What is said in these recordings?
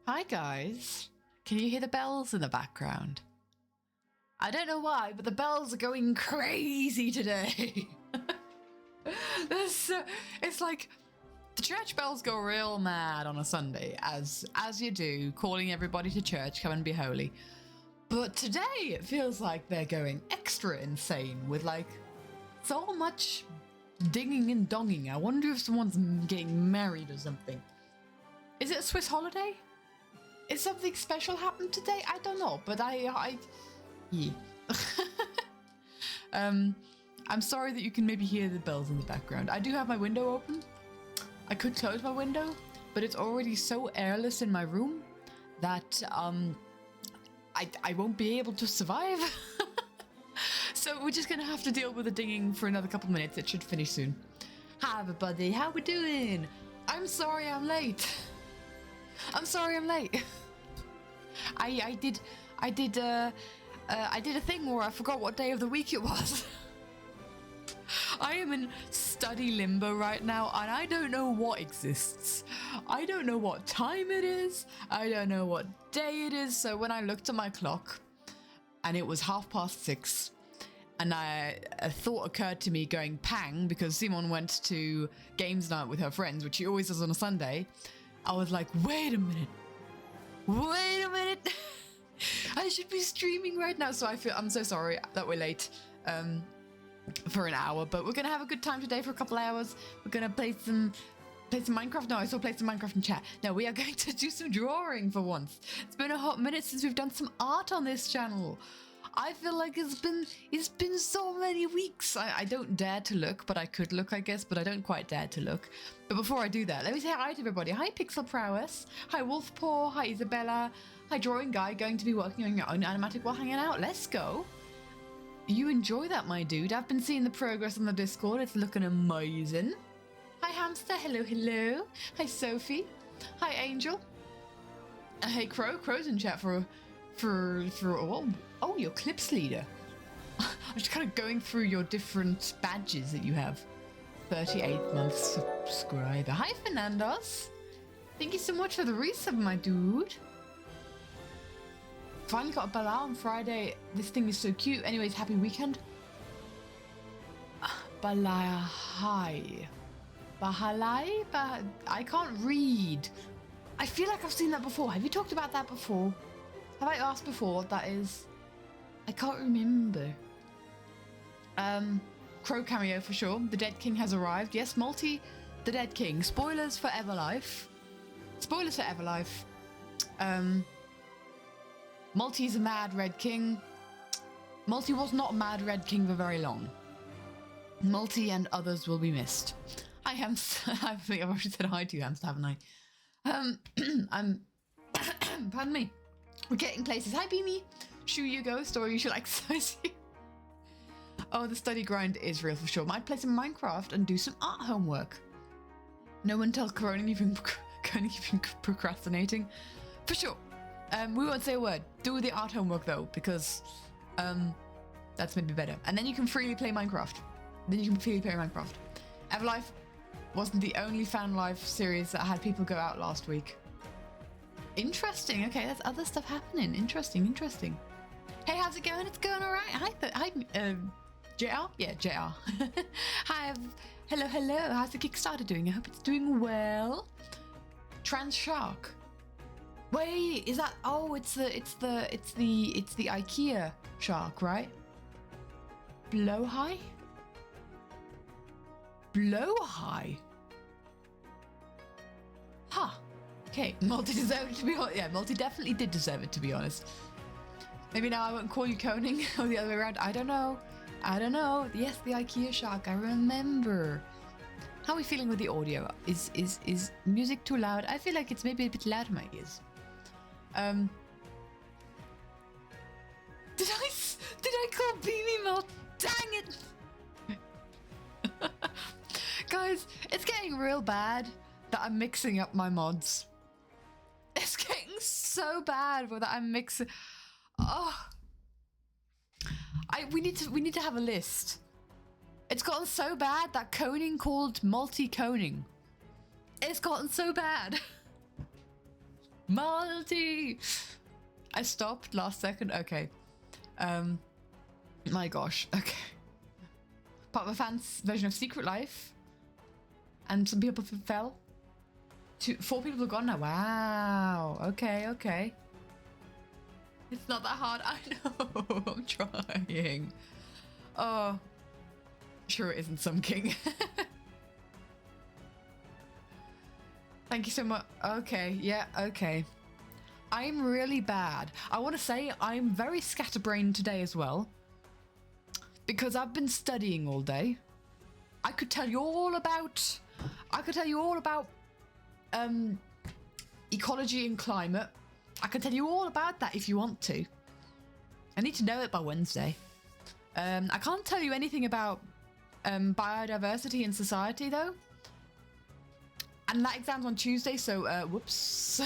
Hi guys, can you hear the bells in the background? I don't know why, but the bells are going crazy today. It's like the church bells go real mad on a Sunday, as you do, calling everybody to church, come and be holy. But today it feels like they're going extra insane with like so much dinging and donging. I wonder if someone's getting married or something. Is it a Swiss holiday? Is something special happened today? I don't know, but yeah. I'm sorry that you can maybe hear the bells in the background. I do have my window open. I could close my window, but it's already so airless in my room that I won't be able to survive. So we're just gonna have to deal with the dinging for another couple minutes. It should finish soon. Hi everybody, how we doing? I'm sorry I'm late. I'm sorry I'm late. I did a thing where I forgot what day of the week it was. I am in study limbo right now and I don't know what exists. I don't know what time it is. I don't know what day it is. So when I looked at my clock and it was 6:30 and a thought occurred to me going pang because Simon went to games night with her friends, which she always does on a Sunday. I was like, wait a minute. I should be streaming right now. So I'm so sorry that we're late for an hour, but we're gonna have a good time today for a couple hours. We're gonna play some Minecraft. No, I saw play some Minecraft in chat. No, we are going to do some drawing for once. It's been a hot minute since we've done some art on this channel. I feel like it's been so many weeks. I don't dare to look, but I could look, I guess, but I don't quite dare to look. But before I do that, let me say hi to everybody. Hi, Pixel Prowess. Hi, Wolfpaw. Hi, Isabella. Hi, Drawing Guy. Going to be working on your own animatic while hanging out. Let's go. You enjoy that, my dude. I've been seeing the progress on the Discord. It's looking amazing. Hi, Hamster. Hello, hello. Hi, Sophie. Hi, Angel. Hey, Crow. Crow's in chat for oh, your clips leader. I'm just kind of going through your different badges that you have. 38 month subscriber. Hi, Fernandos. Thank you so much for the resub, my dude. Finally got a Bala on Friday. This thing is so cute. Anyways, happy weekend. Balahai. Bahalai? I can't read. I feel like I've seen that before. Have you talked about that before? Have I asked before what that is? I can't remember. Crow cameo for sure. The Dead King has arrived. Yes, Multi, the Dead King. Spoilers for Everlife. Spoilers for Everlife. Multi's a Mad Red King. Multi was not Mad Red King for very long. Multi and others will be missed. Hi, Hamster. I think I've already said hi to you, Hamster, haven't I? Pardon me. We're getting places. Hi, Beamy. Shu you go. Story you should exercise. Oh, the study grind is real for sure. Might play some Minecraft and do some art homework. No one tell Corona you've been procrastinating. For sure. We won't say a word. Do the art homework though, because that's maybe better. And then you can freely play Minecraft. Everlife wasn't the only fan life series that had people go out last week. Interesting. Okay, there's other stuff happening. Interesting. Hey, how's it going? It's going all right. Hi, JR? Yeah, JR. Hi, hello. How's the Kickstarter doing? I hope it's doing well. Trans Shark. Wait, is that? Oh, it's the IKEA shark, right? Blowhigh. Huh. Okay, Multi deserved it to be honest. Yeah, Multi definitely did deserve it, to be honest. Maybe now I won't call you Coning or the other way around. I don't know. Yes, the IKEA shark. I remember. How are we feeling with the audio? Is music too loud? I feel like it's maybe a bit loud in my ears. Did I call Beanie Melt? Dang it! Guys, it's getting real bad that I'm mixing up my mods. It's getting so bad that I'm mixing. Oh, we need to have a list. It's gotten so bad that coning called multi-coning. It's gotten so bad. Multi! I stopped last second. Okay. My gosh. Okay. Part of a fan's version of Secret Life. And some people fell. 4 people are gone now. Wow. Okay, okay. It's not that hard. I know. I'm trying. Oh. Sure it isn't some king. Thank you so much. Okay, yeah, okay. I'm really bad. I want to say I'm very scatterbrained today as well. Because I've been studying all day. I could tell you all about ecology and climate. I can tell you all about that if you want to. I need to know it by Wednesday. I can't tell you anything about biodiversity in society though. And that exam's on Tuesday, so whoops.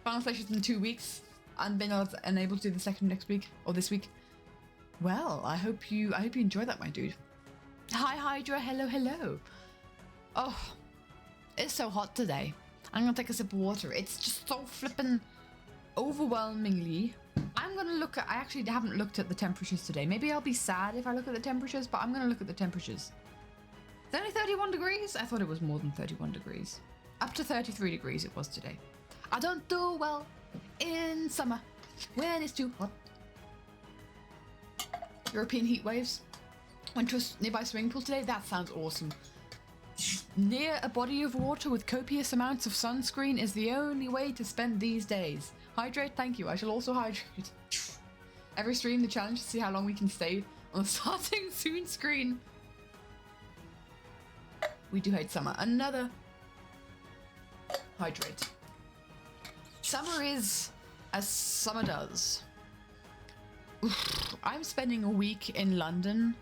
Final session's in 2 weeks. I'm being unable to do the second next week or this week. Well, I hope you enjoy that, my dude. Hi Hydra, hello, hello. Oh, it's so hot today. I'm gonna take a sip of water. It's just so flippin' overwhelmingly. I'm gonna look at, I actually haven't looked at the temperatures today. Maybe I'll be sad if I look at the temperatures, but I'm gonna look at the temperatures. It's only 31 degrees? I thought it was more than 31 degrees. Up to 33 degrees it was today. I don't do well in summer when it's too hot. European heat waves. Went to a nearby swimming pool today. That sounds awesome. Near a body of water with copious amounts of sunscreen is the only way to spend these days. Hydrate, thank you. I shall also hydrate. Every stream, the challenge to see how long we can stay on the starting soon screen. We do hate summer. Another hydrate. Summer is as summer does. I'm spending a week in London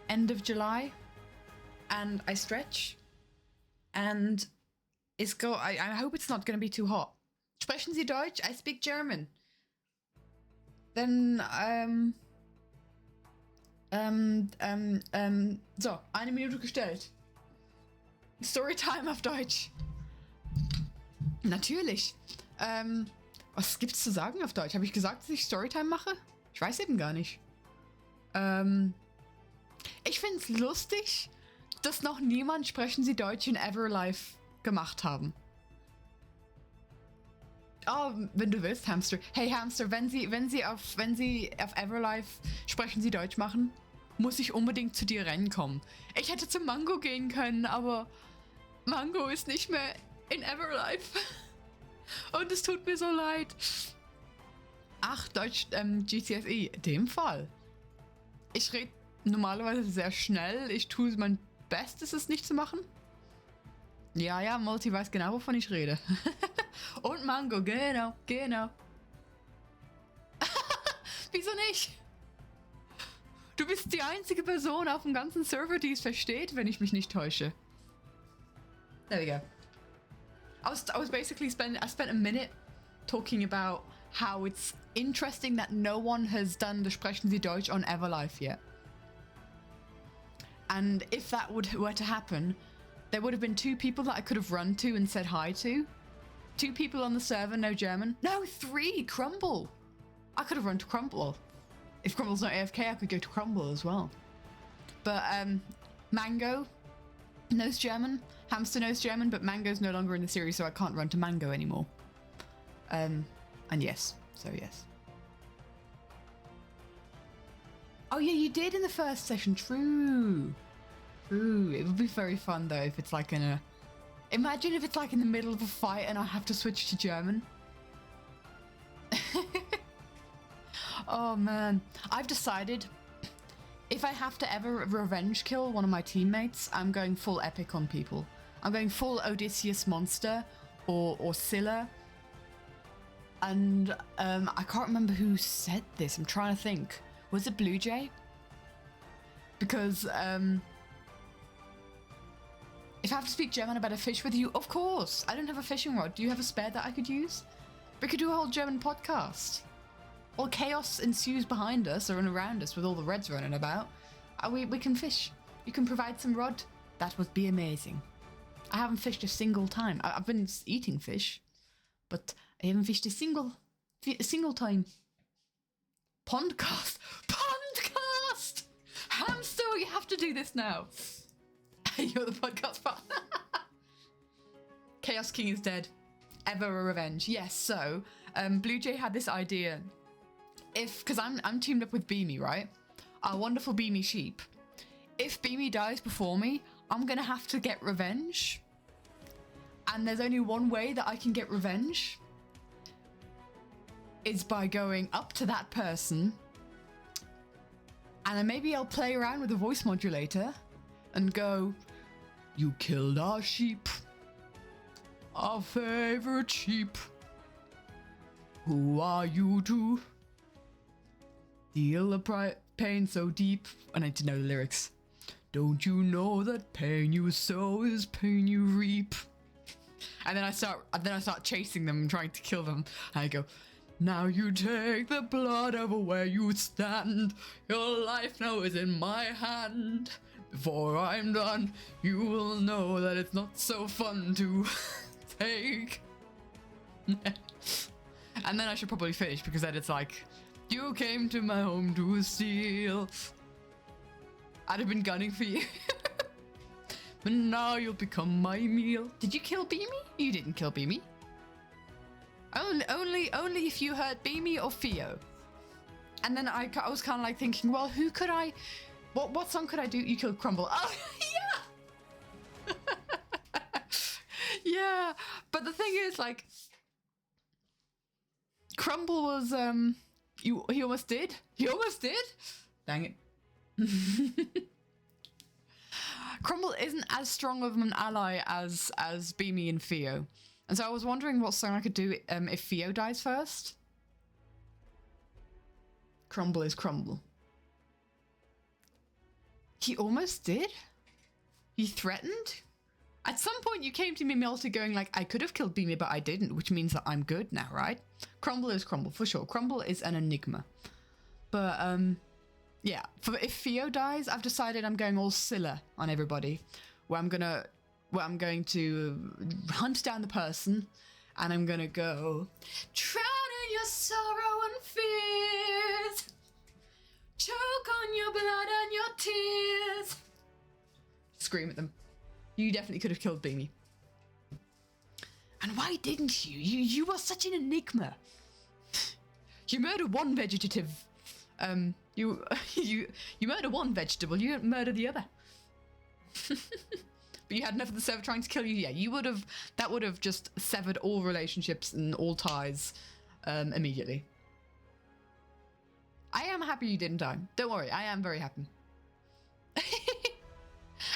end of July and I stretch and I hope it's not going to be too hot. Sprechen Sie Deutsch? I speak German. Then so, 1 Minute gestellt. Storytime auf Deutsch. Natürlich. Was gibt's zu sagen auf Deutsch? Habe ich gesagt, dass ich Storytime mache? Ich weiß eben gar nicht. Ich finde es lustig, dass noch niemand Sprechen Sie Deutsch in Everlife gemacht haben. Oh, wenn du willst, Hamster. Hey Hamster, wenn Sie auf Everlife Sprechen Sie Deutsch machen, muss ich unbedingt zu dir rennen kommen. Ich hätte zu Mango gehen können, aber Mango ist nicht mehr in Everlife. Und es tut mir so leid. Ach, Deutsch GCSE, in dem Fall. Ich rede normalerweise sehr schnell. Ich tue mein Bestes, es nicht zu machen. Ja, Multi weiß genau, wovon ich rede. Und Mango, genau. Wieso nicht? Du bist die einzige Person auf dem ganzen Server, die es versteht, wenn ich mich nicht täusche. There we go. I was basically I spent a minute talking about how it's interesting that no one has done the Sprechen Sie Deutsch on Everlife yet. And if that were to happen, there would have been 2 people that I could have run to and said hi to. 2 people on the server, no German. No, 3, Crumble. I could have run to Crumble. If Crumble's not AFK, I could go to Crumble as well. But Mango knows German. Hamster knows German, but Mango's no longer in the series, so I can't run to Mango anymore. And yes, so yes. Oh yeah, you did in the first session, true. It would be very fun though if it's like imagine if it's like in the middle of a fight and I have to switch to German. Oh man, I've decided if I have to ever revenge kill one of my teammates, I'm going full epic on people. I'm going full Odysseus monster or Scylla. And I can't remember who said this. I'm trying to think. Was it Blue Jay? Because if I have to speak German about a fish with you, of course. I don't have a fishing rod. Do you have a spare that I could use? We could do a whole German podcast. While chaos ensues behind us or around us with all the reds running about, we can fish. You can provide some rod. That would be amazing. I haven't fished a single time. I've been eating fish, but I haven't fished a single time. Pondcast! Pondcast! Hamster, you have to do this now. You're the podcast partner. Chaos King is dead. Ever a revenge. Yes, so Blue Jay had this idea. Because I'm teamed up with Beamy, right? Our wonderful Beamy sheep. If Beamy dies before me, I'm gonna have to get revenge. And there's only one way that I can get revenge. Is by going up to that person. And then maybe I'll play around with a voice modulator and go, "You killed our sheep. Our favorite sheep. Who are you to deal a pain so deep?" I need to know the lyrics. "Don't you know that pain you sow is pain you reap?" And then I start chasing them and trying to kill them. And I go, "Now you take the blood of where you stand. Your life now is in my hand. Before I'm done, you will know that it's not so fun to take." And then I should probably finish, because then it's like, "You came to my home to steal. I'd have been gunning for you. But now you'll become my meal." Did you kill Beamy? You didn't kill Beamy. Only if you hurt Beamy or Theo. And then I was kind of like thinking, well, who could I... What song could I do? You killed Crumble. Oh, yeah! Yeah, but the thing is, like... Crumble was, he almost did. He almost did? Dang it. Crumble isn't as strong of an ally as Beamy and Theo. And so I was wondering what song I could do if Theo dies first. Crumble is Crumble. He almost did? He threatened? At some point you came to me, Melty, going like, "I could have killed Beamy, but I didn't," which means that I'm good now, right? Crumble is Crumble, for sure. Crumble is an enigma. But, yeah. If Theo dies, I've decided I'm going all Scylla on everybody. Where I'm going to hunt down the person, and I'm gonna go, "Drown in your sorrow and fears. Choke on your blood and your tears." Scream at them. You definitely could have killed Beamy. And why didn't you? You were such an enigma. You murdered one vegetative. You murder one vegetable, you didn't murder the other. But you had enough of the server trying to kill you. Yeah, that would have just severed all relationships and all ties immediately. I am happy you didn't die. Don't worry, I am very happy.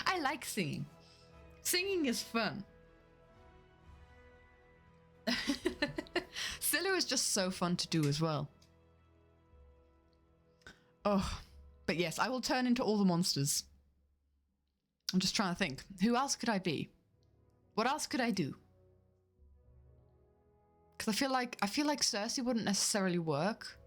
I like singing. Singing is fun. Scylla is just so fun to do as well. Oh, but yes, I will turn into all the monsters. I'm just trying to think. Who else could I be? What else could I do? Because I feel like Cersei wouldn't necessarily work.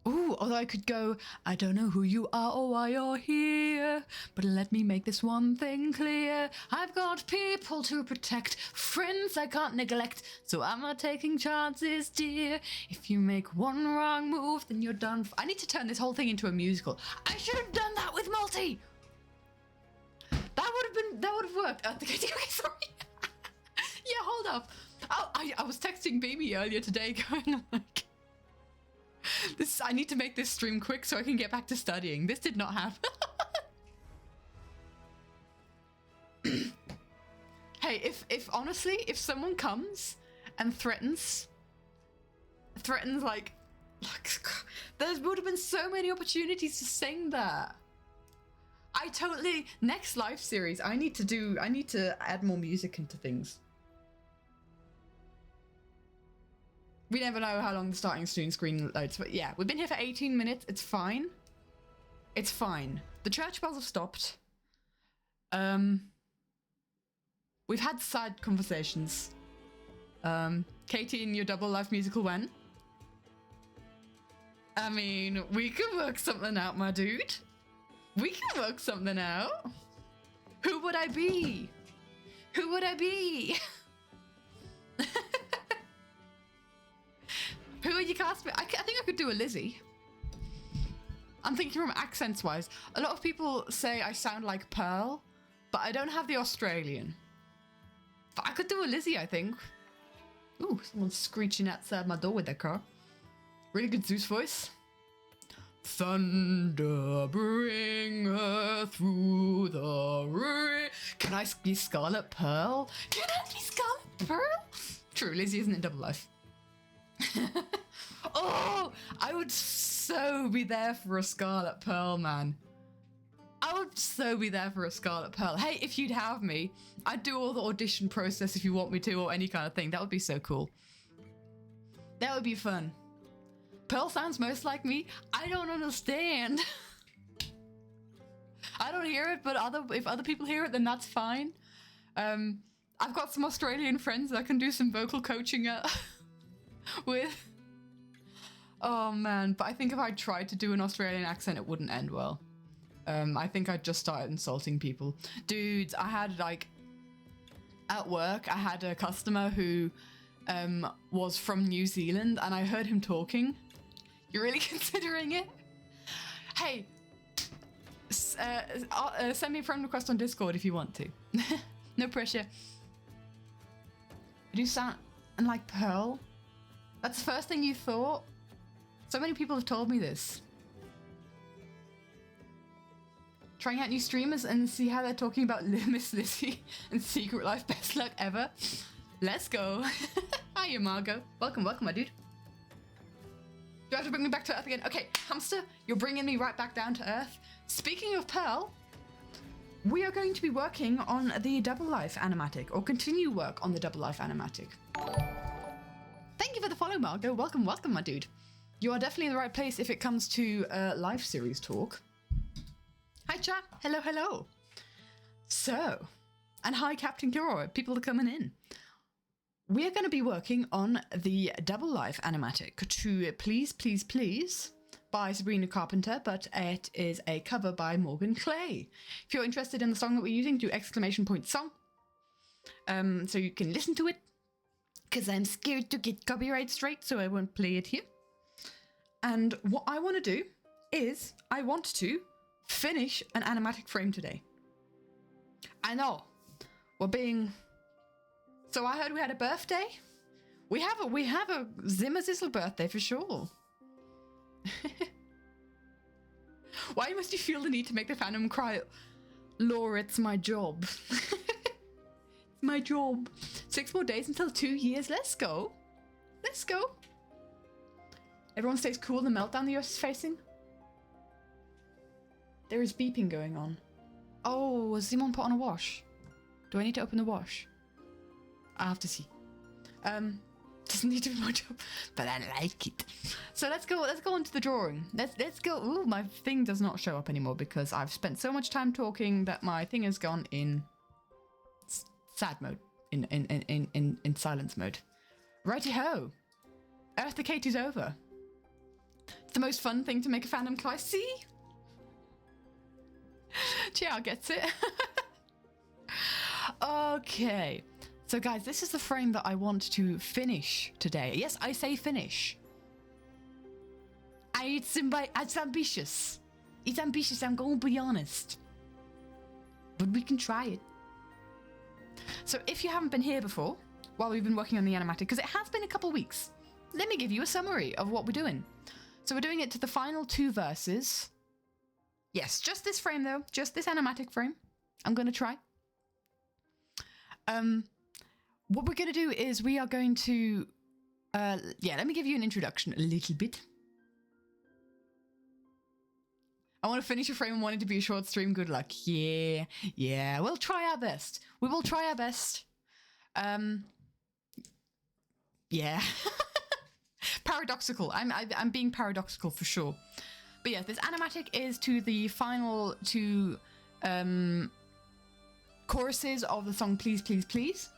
Ooh, although I could go, "I don't know who you are or why you're here, but let me make this one thing clear. I've got people to protect, friends I can't neglect, so I'm not taking chances, dear. If you make one wrong move, then you're done." I need to turn this whole thing into a musical. I should have done that with Multi. That would have worked. Okay, sorry. Yeah, hold up. Oh, I was texting Baby earlier today going like, I need to make this stream quick so I can get back to studying. This did not happen. Hey, if honestly, if someone comes and threatens like there would have been so many opportunities to sing that. Next live series, I need to add more music into things. We never know how long the starting screen loads, but yeah, we've been here for 18 minutes. It's fine. It's fine. The church bells have stopped. We've had side conversations. Katie, in your double life musical when? I mean, we can work something out, my dude. We can work something out. Who would I be? Who would I be? Who would you cast me? I think I could do a Lizzie. I'm thinking from accents wise. A lot of people say I sound like Pearl, but I don't have the Australian. But I could do a Lizzie, I think. Ooh, someone's screeching outside my door with their car. Really good Zeus voice. Thunder, bring her through the rain. Can I be Scarlet Pearl? Can I be Scarlet Pearl? True, Lizzie isn't in Double Life. Oh, I would so be there for a Scarlet Pearl, man. I would so be there for a Scarlet Pearl. Hey, if you'd have me, I'd do all the audition process if you want me to, or any kind of thing. That would be so cool. That would be fun. Pearl sounds most like me. I don't understand. I don't hear it, but if other people hear it, then that's fine. I've got some Australian friends that I can do some vocal coaching with. Oh man, but I think if I tried to do an Australian accent, it wouldn't end well. I think I'd just start insulting people. Dudes, I had at work, I had a customer who was from New Zealand, and I heard him talking. You're really considering it? Hey, send me a friend request on Discord if you want to. No pressure. Do you sound like Pearl? That's the first thing you thought? So many people have told me this. Trying out new streamers and see how they're talking about Miss Lizzie and Secret Life. Best luck ever. Let's go. Hiya, Margot. Welcome, my dude. Do you have to bring me back to Earth again? Okay, hamster, you're bringing me right back down to Earth. Speaking of Pearl, we are going to be working on the Double Life animatic, or continue work on the Double Life animatic. Thank you for the follow, Margot. Welcome, my dude. You are definitely in the right place if it comes to live series talk. Hi, chat. Hello. So, and hi, Captain Kiro. People are coming in. We are going to be working on the Double Life animatic to Please, Please, Please by Sabrina Carpenter, but it is a cover by Morgan Clay. If you're interested in the song that we're using, do ! Song. So you can listen to it, because I'm scared to get copyright straight, so I won't play it here. And what I want to do is I want to finish an animatic frame today. I know, we're being... So I heard we had a birthday. We have a Zimmerzizzle birthday for sure. Why must you feel the need to make the fandom cry? Laura, it's my job. It's my job. 6 more days until 2 years. Let's go. Let's go. Everyone stays cool in the meltdown the US is facing. There is beeping going on. Oh, was Simon put on a wash? Do I need to open the wash? I have to see. Doesn't need to be my job, but I like it. So let's go on to the drawing. Let's go. Ooh, my thing does not show up anymore because I've spent so much time talking that my thing has gone in sad mode, in silence mode. Righty-ho. Earth Decay 2's over. It's the most fun thing to make a fandom cry. See? Chia gets it. Okay. So guys, this is the frame that I want to finish today. Yes, I say finish. It's ambitious. It's ambitious, I'm going to be honest. But we can try it. So if you haven't been here before, while we've been working on the animatic, because it has been a couple weeks, let me give you a summary of what we're doing. So we're doing it to the final 2 verses. Yes, just this frame though, just this animatic frame. I'm going to try. What we're going to do is we are going to, let me give you an introduction a little bit. I want to finish a frame and want it to be a short stream. Good luck. Yeah, we'll try our best. We will try our best. Yeah. Paradoxical. I'm being paradoxical for sure. But yeah, this animatic is to the final 2 choruses of the song Please, Please, Please.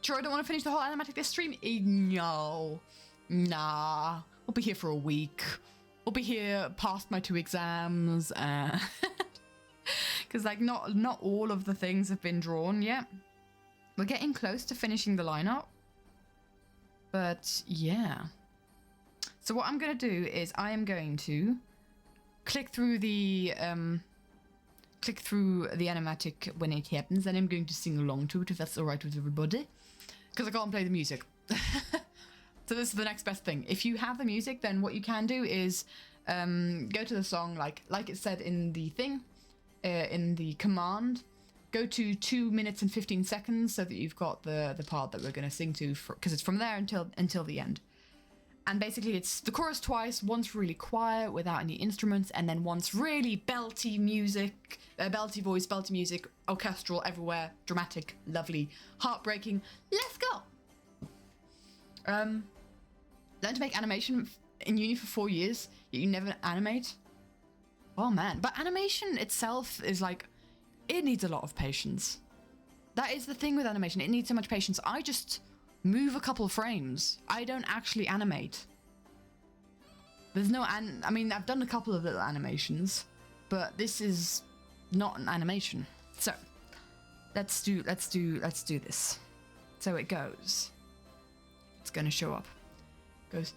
Sure, I don't want to finish the whole animatic this stream? No. Nah. We'll be here for a week. We'll be here past my 2 exams. Because like not all of the things have been drawn yet. We're getting close to finishing the lineup. But yeah. So what I'm going to do is I am going to click through the animatic when it happens, and I'm going to sing along to it if that's all right with everybody. Because I can't play the music. So this is the next best thing. If you have the music, then what you can do is go to the song like it said in the thing, in the command. Go to 2 minutes and 15 seconds so that you've got the part that we're going to sing to, because it's from there until the end. And basically it's the chorus twice, once really quiet without any instruments, and then once really belty music, belty voice, belty music, orchestral everywhere, dramatic, lovely, heartbreaking. Let's go! Learn to make animation in uni for 4 years, yet you never animate. Oh man, but animation itself is like, it needs a lot of patience. That is the thing with animation, it needs so much patience. I just move a couple frames. I don't actually animate. There's no I mean, I've done a couple of little animations, but this is not an animation. So let's do this. So it goes. It's gonna show up. It goes,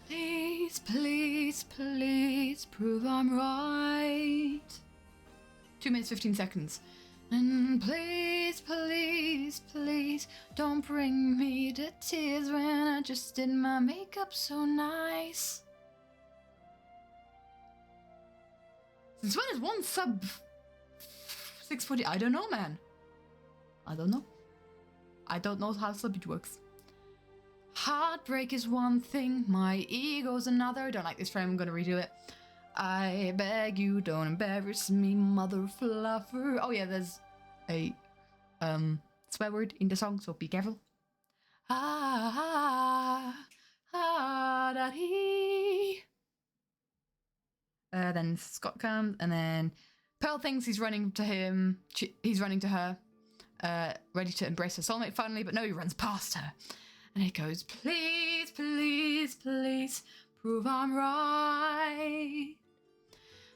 please, please, please prove I'm right. 2 minutes, 15 seconds. And please, please, please don't bring me to tears when I just did my makeup so nice. Since when is one sub 640? I don't know, man. I don't know. I don't know how subbage works. Heartbreak is one thing, my ego's another. Don't like this frame, I'm gonna redo it. I beg you, don't embarrass me, mother fluffer. Oh yeah, there's a swear word in the song, so be careful. Then Scott comes, and then Pearl thinks he's running to him. He's running to her, ready to embrace her soulmate finally, but no, he runs past her. And he goes, please, please, please, prove I'm right.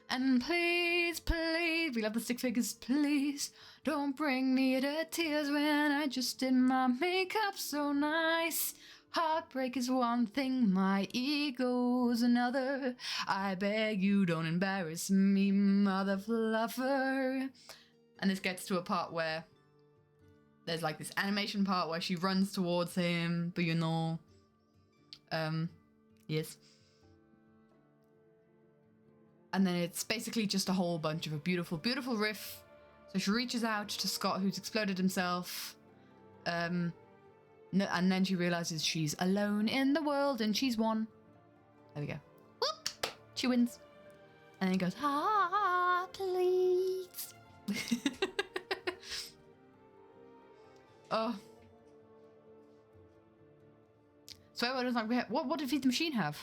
And please, please, we love the stick figures, please, don't bring me to tears when I just did my makeup so nice. Heartbreak is one thing, my ego's another. I beg you, don't embarrass me, mother fluffer. And this gets to a part where there's like this animation part where she runs towards him, but you know, yes. And then it's basically just a whole bunch of a beautiful, beautiful riff. So she reaches out to Scott, who's exploded himself. And then she realizes she's alone in the world and she's won. There we go. Whoop! She wins. And then he goes, please. Oh. So what did Feed the Machine have?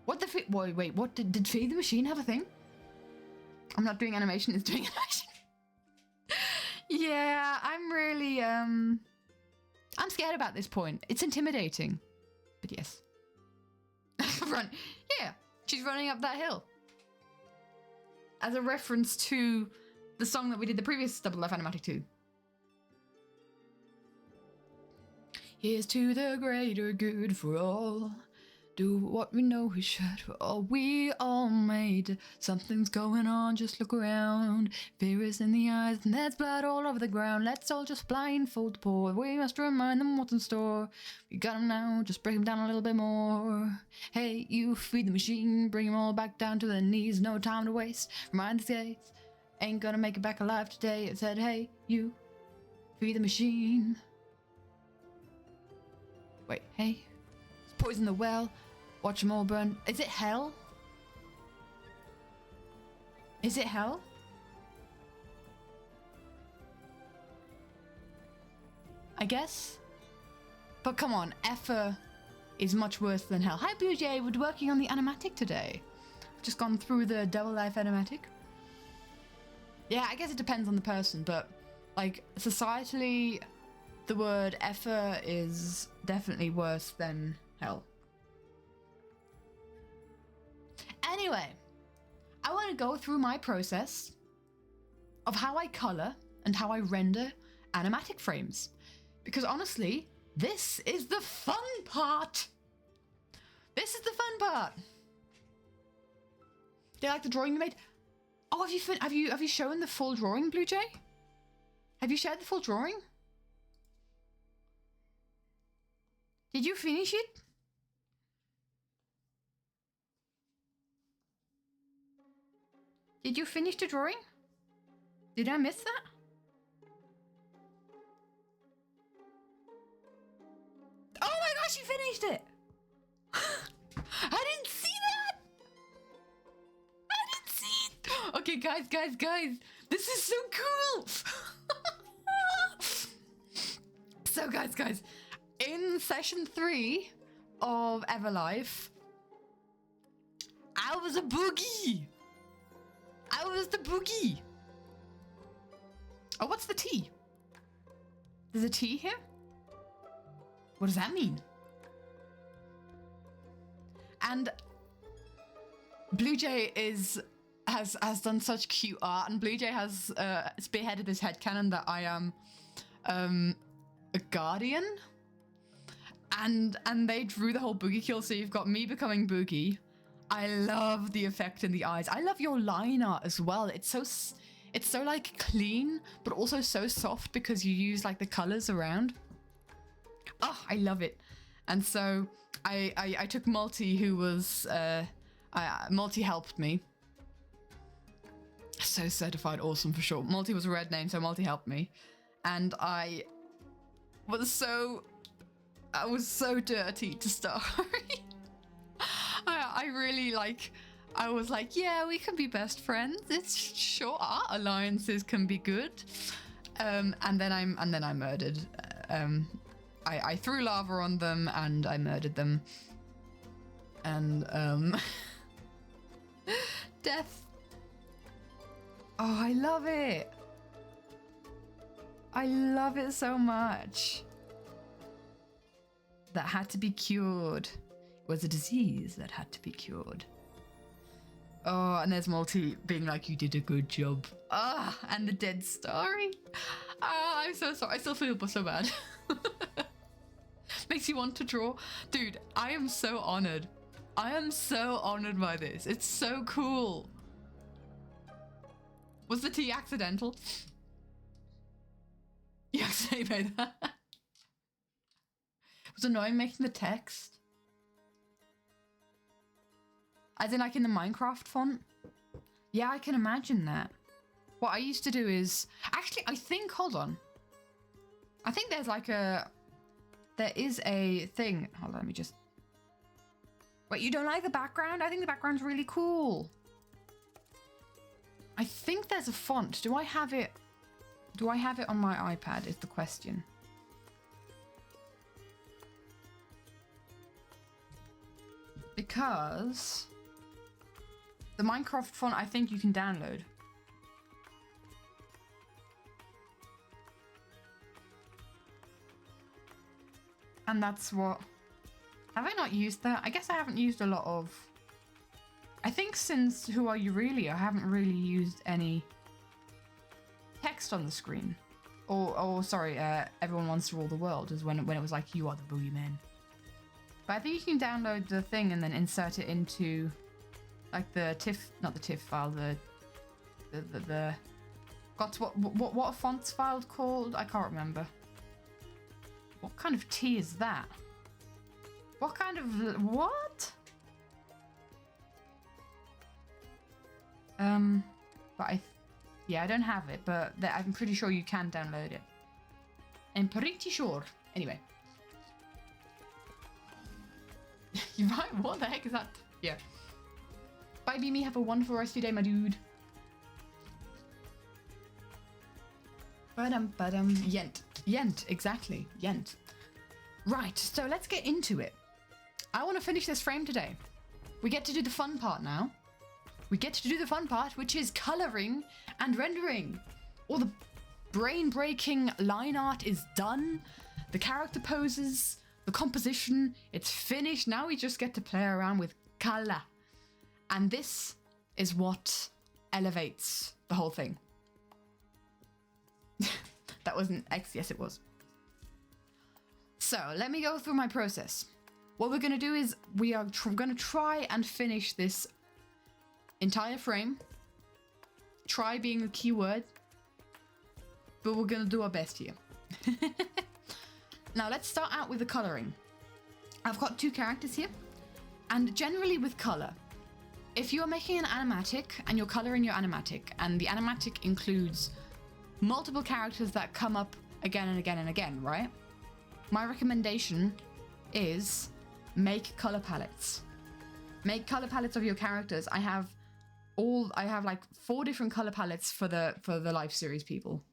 Wait, what did Feed the Machine have a thing? I'm not doing animation, it's doing animation. Yeah, I'm really I'm scared about this point. It's intimidating. But yes. Run. Yeah, she's running up that hill. As a reference to the song that we did the previous Double Life Animatic 2. Here's to the greater good for all. Do what we know we should, for all we all made. Something's going on, just look around. Fear is in the eyes and there's blood all over the ground. Let's all just blindfold the poor. We must remind them what's in store. We got them now, just break them down a little bit more. Hey, you feed the machine, bring them all back down to their knees. No time to waste, remind the skates. Ain't gonna make it back alive today. It said, hey, you feed the machine. Wait, hey. Poison the well, watch them all burn. Is it hell? Is it hell? I guess. But come on, Effer is much worse than hell. Hi BJ, we're working on the animatic today. I've just gone through the Double Life animatic. Yeah, I guess it depends on the person, but like societally, the word Effer is definitely worse than hell. Anyway, I want to go through my process of how I color and how I render animatic frames. Because honestly, this is the fun part. This is the fun part. Do you like the drawing you made? Oh, have you shown the full drawing, Blue Jay? Have you shared the full drawing? Did you finish it? Did you finish the drawing? Did I miss that? Oh my gosh, you finished it! I didn't see that! I didn't see it! Okay, guys, this is so cool! So guys, in session 3 of Everlife, I was a boogie! I was the boogie! Oh, what's the T? There's a T here? What does that mean? And Blue Jay has done such cute art, and Blue Jay has spearheaded this headcanon that I am a guardian. And they drew the whole Boogie kill, so you've got me becoming Boogie. I love the effect in the eyes. I love your line art as well. It's so like clean, but also so soft because you use like the colors around. Oh, I love it. And so I took Multi, who was Multi helped me. So certified awesome for sure. Multi was a red name, so Multi helped me, and I was so dirty to start. I really I was like, yeah, we can be best friends. It's sure, art alliances can be good. And then I murdered. I threw lava on them and I murdered them. And death. Oh, I love it. I love it so much. That had to be cured. It was a disease that had to be cured. Oh, and there's Multi being like, you did a good job. Ah, and the dead story. Ah, I'm so sorry. I still feel so bad. Makes you want to draw. Dude, I am so honored. I am so honored by this. It's so cool. Was the T accidental? You accidentally made that. It was annoying making the text. As in like in the Minecraft font? Yeah, I can imagine that. What I used to do is... Actually, I think... Hold on. I think there's like a... There is a thing... Hold on, let me just... Wait, you don't like the background? I think the background's really cool. I think there's a font. Do I have it... Do I have it on my iPad is the question. Because... The Minecraft font, I think you can download. And that's what... Have I not used that? I guess I haven't used a lot of... I think since Who Are You Really, I haven't really used any text on the screen. Or sorry, Everyone Wants to Rule the World is when it was like, you are the boogeyman. But I think you can download the thing and then insert it into... Like the TIFF, not the TIFF file, the what a font's file called? I can't remember. What kind of T is that? What kind of what? But yeah, I don't have it, but I'm pretty sure you can download it. I'm pretty sure. Anyway. You're right. What the heck is that? Yeah. Bye, Beamy. Have a wonderful rest of your day, my dude. Badum, badum. Yent. Yent, exactly. Yent. Right, so let's get into it. I want to finish this frame today. We get to do the fun part now. We get to do the fun part, which is coloring and rendering. All the brain-breaking line art is done. The character poses, the composition, it's finished. Now we just get to play around with color. And this is what elevates the whole thing. That wasn't X, yes it was. So let me go through my process. What we're going to do is we are going to try and finish this entire frame. Try being the key word, but we're going to do our best here. Now let's start out with the coloring. I've got 2 characters here, and generally with color, if you're making an animatic and you're coloring your animatic, and the animatic includes multiple characters that come up again and again and again, right? My recommendation is make color palettes. Make color palettes of your characters. I have like 4 different color palettes for the live series people.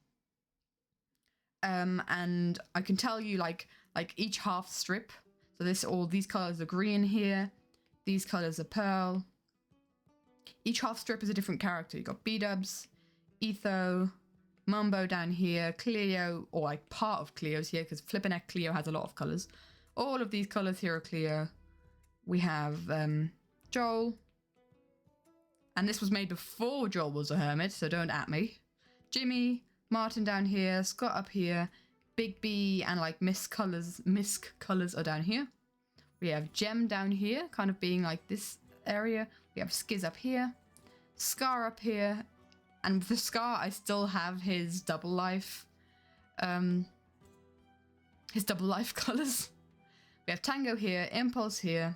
And I can tell you like each half strip. So all these colors are green here. These colors are pearl. Each half strip is a different character. You got B-dubs, Etho, Mumbo down here, Cleo, or like part of Cleo's here, because Flipperneck Cleo has a lot of colors. All of these colors here are Cleo. We have Joel. And this was made before Joel was a hermit, so don't at me. Jimmy, Martin down here, Scott up here, Big B and like Misk colors are down here. We have Gem down here, kind of being like this area. We have Skiz up here, Scar up here, and for Scar I still have his double life colors. We have Tango here, Impulse here.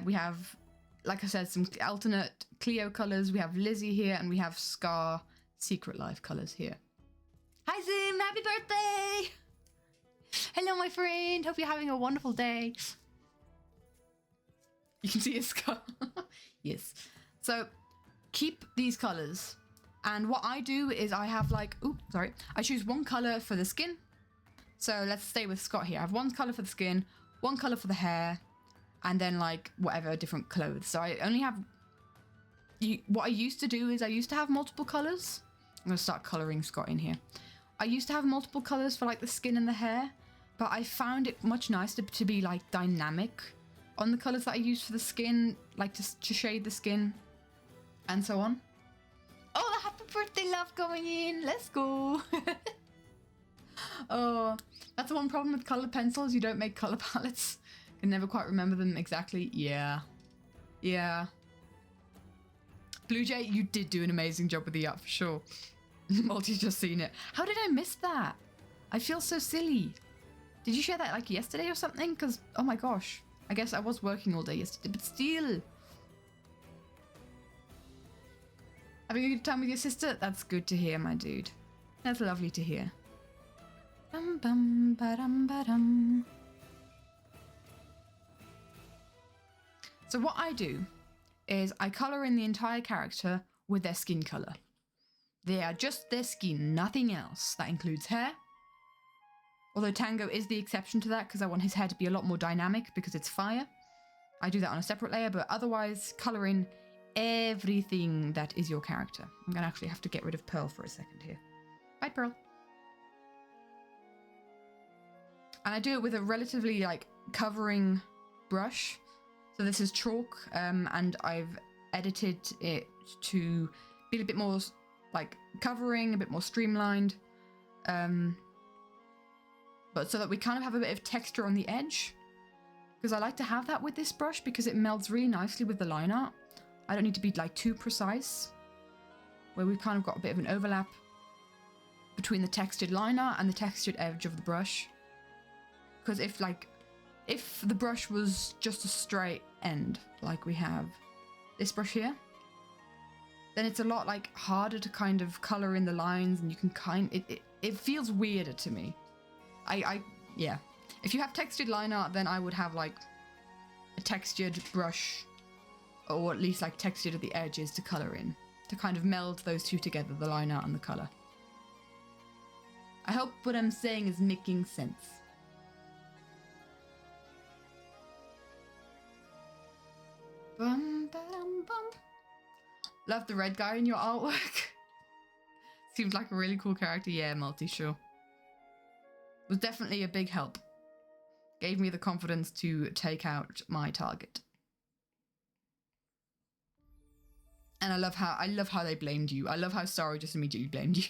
We have, like I said, some alternate Cleo colors. We have Lizzie here, and we have Scar Secret Life colors here. Hi Zim, happy birthday! Hello my friend, hope you're having a wonderful day. You can see his scar. Yes. So keep these colors. And what I do is I have like, I choose one color for the skin. So let's stay with Scott here. I have one color for the skin, one color for the hair, and then like whatever different clothes. So I only have, what I used to do is I used to have multiple colors. I'm gonna start coloring Scott in here. I used to have multiple colors for like the skin and the hair, but I found it much nicer to be like dynamic on the colors that I use for the skin, like to shade the skin and so on. Oh, the happy birthday love going in. Let's go. Oh, that's the one problem with colored pencils. You don't make color palettes. Can never quite remember them exactly. Yeah. Blue Jay, you did do an amazing job with the art for sure. Multi's just seen it. How did I miss that? I feel so silly. Did you share that like yesterday or something? Because, oh my gosh. I guess I was working all day yesterday, but still. Having a good time with your sister? That's good to hear, my dude. That's lovely to hear. Bum bum ba-dum ba-dum. So what I do is I colour in the entire character with their skin colour. They are just their skin, nothing else. That includes hair. Although Tango is the exception to that because I want his hair to be a lot more dynamic because it's fire. I do that on a separate layer, but otherwise colour in everything that is your character. I'm going to actually have to get rid of Pearl for a second here. Bye, Pearl. And I do it with a relatively like covering brush. So this is chalk, and I've edited it to be a bit more like covering, a bit more streamlined, but so that we kind of have a bit of texture on the edge, because I like to have that with this brush because it melds really nicely with the line art. I don't need to be like too precise, where we've kind of got a bit of an overlap between the textured line art and the textured edge of the brush. Because if the brush was just a straight end, like we have this brush here, then it's a lot like harder to kind of color in the lines, and you can it feels weirder to me. Yeah. If you have textured line art, then I would have like a textured brush, or at least like textured at the edges to color in, to kind of meld those two together, the line art and the color. I hope what I'm saying is making sense. Bum, ba-dum, bum. Love the red guy in your artwork. Seems like a really cool character. Yeah, Multi, sure. Was definitely a big help. Gave me the confidence to take out my target. And I love how they blamed you. I love how Starro just immediately blamed you.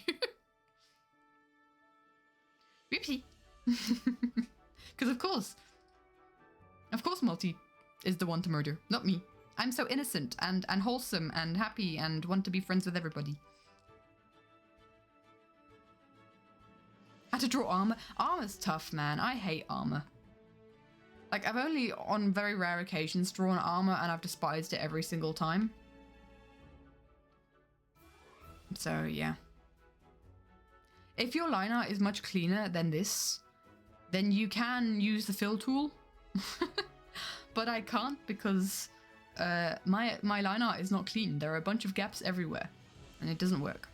Whoopsie. Because of course Multi is the one to murder, not me. I'm so innocent and wholesome and happy and want to be friends with everybody. Had to draw armor. Armor's tough, man. I hate armor. Like, I've only on very rare occasions drawn armor and I've despised it every single time. So yeah. If your line art is much cleaner than this, then you can use the fill tool. But I can't because my line art is not clean. There are a bunch of gaps everywhere and it doesn't work.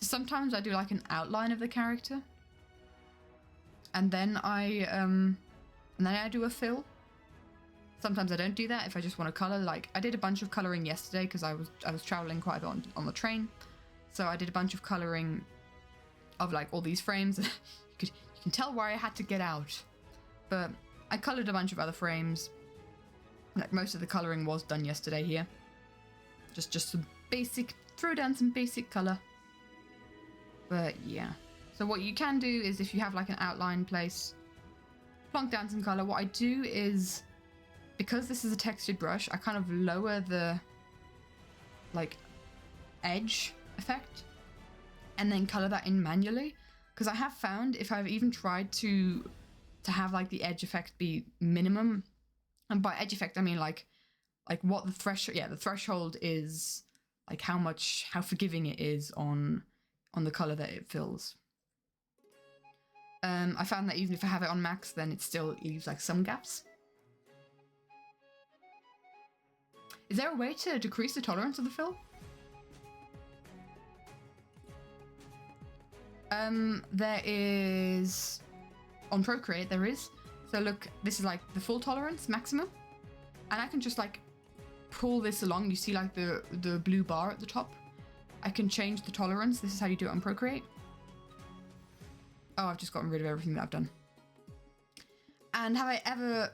So sometimes I do like an outline of the character and then I do a fill. Sometimes I don't do that if I just want to color. Like I did a bunch of coloring yesterday because I was traveling quite a bit on the train. So I did a bunch of coloring of like all these frames. you can tell where I had to get out. But I colored a bunch of other frames. Like most of the coloring was done yesterday here. Just some basic, throw down some basic color. But yeah. So what you can do is if you have like an outline place, plonk down some color. What I do is, because this is a textured brush, I kind of lower the like edge effect and then color that in manually. Because I have found if I've even tried to have like the edge effect be minimum, and by edge effect I mean like what the threshold is, like how forgiving it is on the color that it fills. I found that even if I have it on max, then it still leaves like some gaps. Is there a way to decrease the tolerance of the fill? There is, on Procreate there is. So look, this is like the full tolerance maximum. And I can just like pull this along. You see like the blue bar at the top. I can change the tolerance. This is how you do it on Procreate. Oh, I've just gotten rid of everything that I've done. And have I ever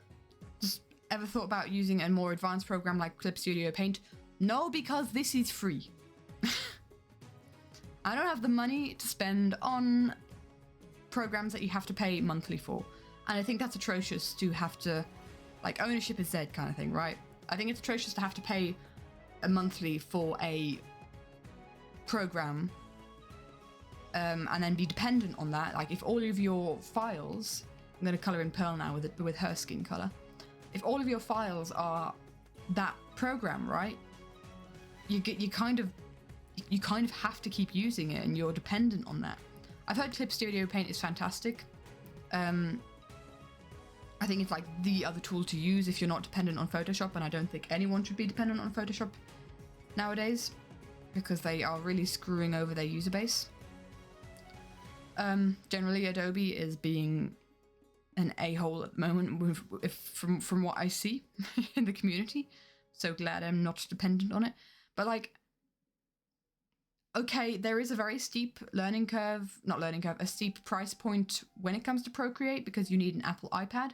thought about using a more advanced program like Clip Studio Paint? No, because this is free. I don't have the money to spend on programs that you have to pay monthly for. And I think that's atrocious to have to, like, ownership is dead kind of thing, right? I think it's atrocious to have to pay a monthly for a program and then be dependent on that. Like if all of your files, I'm going to color in Pearl now with her skin color. If all of your files are that program, right? You kind of have to keep using it and you're dependent on that. I've heard Clip Studio Paint is fantastic. I think it's like the other tool to use if you're not dependent on Photoshop, and I don't think anyone should be dependent on Photoshop nowadays because they are really screwing over their user base. Generally Adobe is being an a-hole at the moment from what I see in the community. So glad I'm not dependent on it. But like, okay, there is a very steep a steep price point when it comes to Procreate because you need an Apple iPad.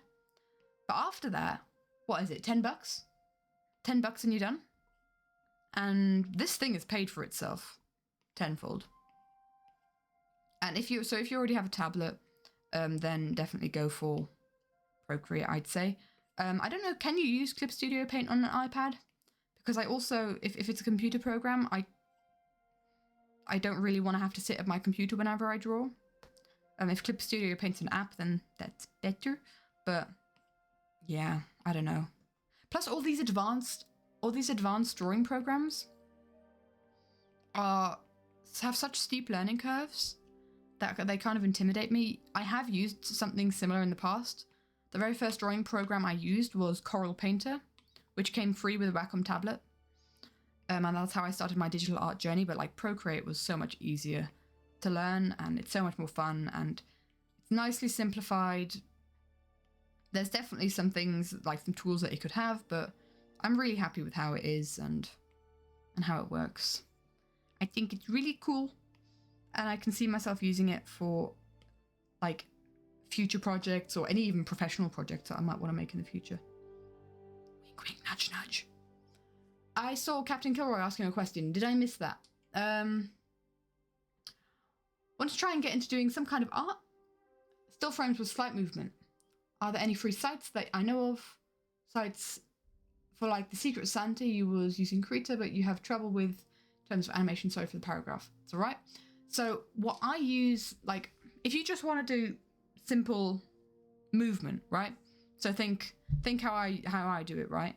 But after that, what is it, 10 bucks? 10 bucks and you're done? And this thing is paid for itself tenfold. And if you already have a tablet, then definitely go for Procreate, I'd say. I don't know, can you use Clip Studio Paint on an iPad? Because I also, if it's a computer program, I don't really want to have to sit at my computer whenever I draw. If Clip Studio Paint's an app, then that's better. But yeah, I don't know. Plus, all these advanced drawing programs have such steep learning curves that they kind of intimidate me. I have used something similar in the past. The very first drawing program I used was Coral Painter, which came free with a Wacom tablet. And that's how I started my digital art journey, but like Procreate was so much easier to learn and it's so much more fun and it's nicely simplified. There's definitely some things, like some tools that it could have, but I'm really happy with how it is and how it works. I think it's really cool and I can see myself using it for like future projects or any even professional projects that I might want to make in the future. Wink, wink, nudge, nudge. I saw Captain Kilroy asking a question. Did I miss that? Want to try and get into doing some kind of art? Still frames with slight movement. Are there any free sites that I know of? Sites for like the Secret Santa you was using Krita, but you have trouble with in terms of animation. Sorry for the paragraph. It's all right. So what I use, like, if you just want to do simple movement, right? So think how I do it, right?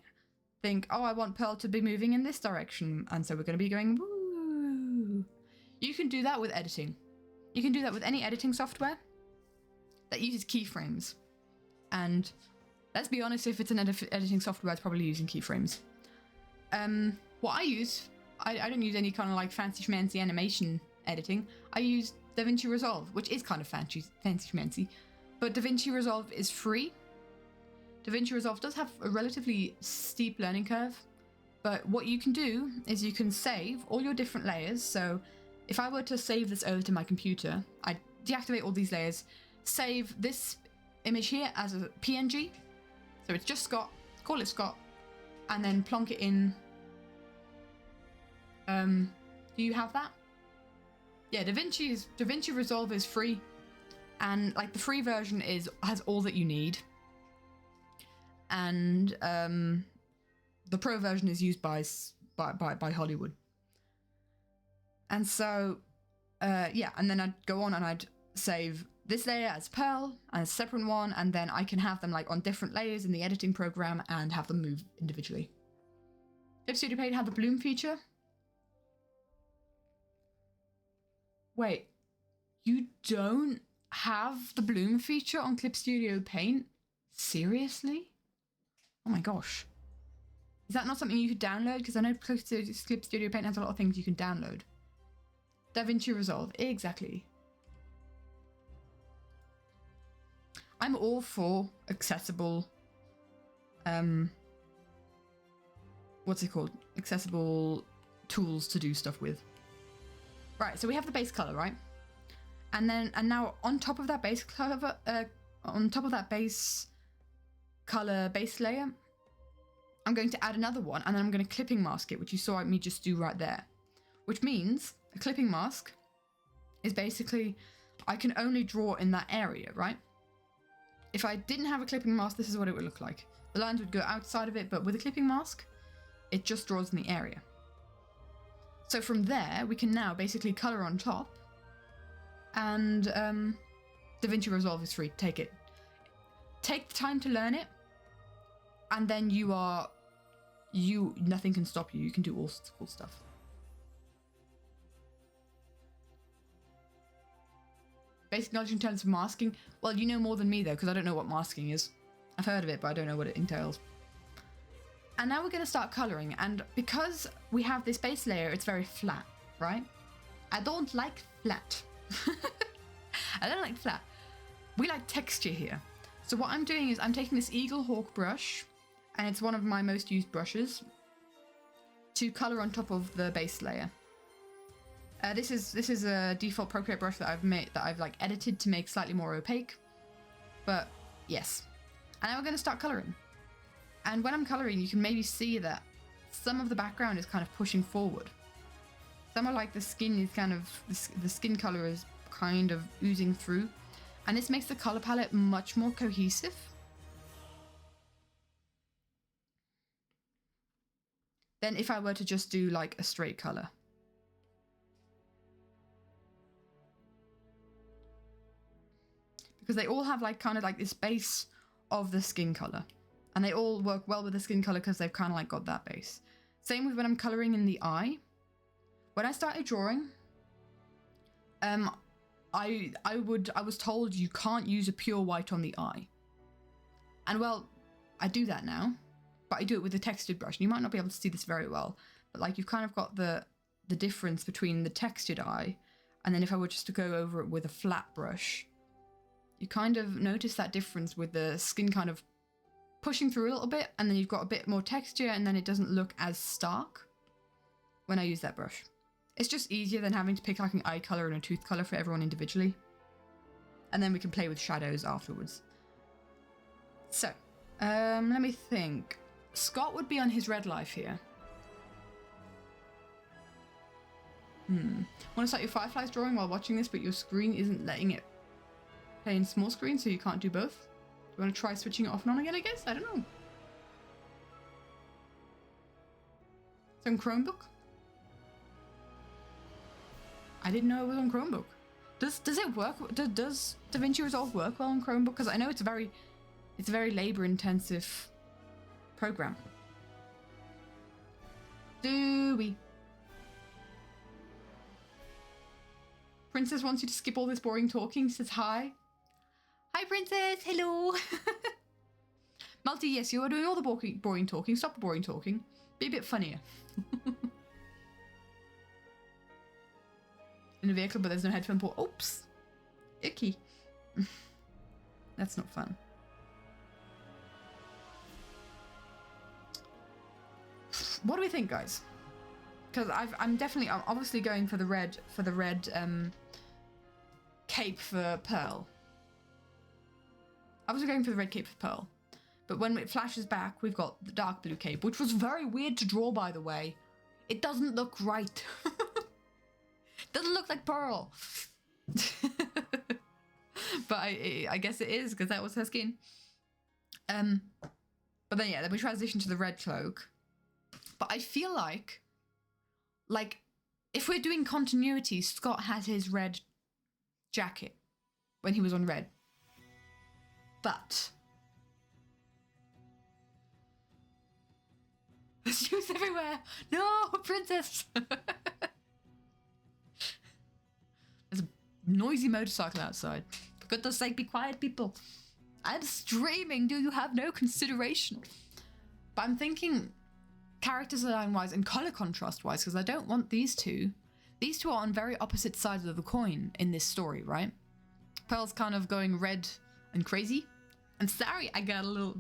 Think, oh, I want Pearl to be moving in this direction, and so we're going to be going woo. You can do that with editing. You can do that with any editing software that uses keyframes. And let's be honest, if it's an editing software, it's probably using keyframes. What I use, I don't use any kind of like fancy schmancy animation editing. I use DaVinci Resolve, which is kind of fancy schmancy, but DaVinci Resolve is free. DaVinci Resolve does have a relatively steep learning curve, but what you can do is you can save all your different layers. So if I were to save this over to my computer, I deactivate all these layers, save this image here as a PNG. So it's just Scott, call it Scott, and then plonk it in. Do you have that? Yeah, DaVinci Resolve is free, and like the free version has all that you need. And the pro version is used by Hollywood. And so, yeah, and then I'd go on and I'd save this layer as Pearl and a separate one, and then I can have them like on different layers in the editing program and have them move individually. Clip Studio Paint had the bloom feature. Wait, you don't have the bloom feature on Clip Studio Paint? Seriously? Oh my gosh. Is that not something you could download? Because I know Clip Studio Paint has a lot of things you can download. DaVinci Resolve, exactly. I'm all for accessible, what's it called? Accessible tools to do stuff with. Right, so we have the base color, right? And now on top of that base color, base layer, I'm going to add another one, and then I'm going to clipping mask it, which you saw me just do right there. Which means a clipping mask is basically, I can only draw in that area, right? If I didn't have a clipping mask, this is what it would look like. The lines would go outside of it, but with a clipping mask, it just draws in the area. So from there, we can now basically color on top, and DaVinci Resolve is free. Take it. Take the time to learn it, and then nothing can stop you. You can do all cool stuff. Basic knowledge in terms of masking. Well, you know more than me though, because I don't know what masking is. I've heard of it, but I don't know what it entails. And now we're going to start coloring, and because we have this base layer, it's very flat, right? I don't like flat. I don't like flat. We like texture here. So what I'm doing is I'm taking this Eagle Hawk brush, and it's one of my most used brushes, to color on top of the base layer. This is a default Procreate brush that I've like edited to make slightly more opaque, but yes. And now we're going to start coloring. And when I'm coloring, you can maybe see that some of the background is kind of pushing forward. Some of like the skin is kind of, the skin color is kind of oozing through. And this makes the color palette much more cohesive. Than if I were to just do like a straight color. Because they all have like kind of like this base of the skin color. And they all work well with the skin color because they've kind of like got that base. Same with when I'm coloring in the eye. When I started drawing, I was told you can't use a pure white on the eye. And well, I do that now, but I do it with a textured brush. And you might not be able to see this very well, but like you've kind of got the difference between the textured eye, and then if I were just to go over it with a flat brush, you kind of notice that difference with the skin kind of pushing through a little bit, and then you've got a bit more texture, and then it doesn't look as stark when I use that brush. It's just easier than having to pick like an eye color and a tooth color for everyone individually. And then we can play with shadows afterwards. So, let me think. Scott would be on his red life here. Want to start your Fireflies drawing while watching this, but your screen isn't letting it play in small screen, so you can't do both? Do you want to try switching it off and on again, I guess? I don't know. It's on Chromebook? I didn't know it was on Chromebook. Does it work? Does DaVinci Resolve work well on Chromebook? Because I know it's a very labor-intensive program. Do we? Princess wants you to skip all this boring talking. Says hi. Hi, Princess. Hello. Multi, yes, you are doing all the boring talking. Stop the boring talking. Be a bit funnier. In a vehicle, but there's no headphone port. Oops. Icky. That's not fun. What do we think, guys? Because I'm obviously going for the red cape for Pearl. I was going for the red cape for Pearl. But when it flashes back, we've got the dark blue cape, which was very weird to draw, by the way. It doesn't look right. Doesn't look like Pearl. But I guess it is, because that was her skin. But then yeah, then we transition to the red cloak. But I feel like if we're doing continuity, Scott has his red jacket when he was on red. But there's shoes everywhere. No, princess. There's a noisy motorcycle outside. For goodness sake, be quiet, people. I'm streaming. Do you have no consideration? But I'm thinking character design wise and color contrast wise, because I don't want these two. These two are on very opposite sides of the coin in this story, right? Pearl's kind of going red and crazy. I'm sorry, I got a little...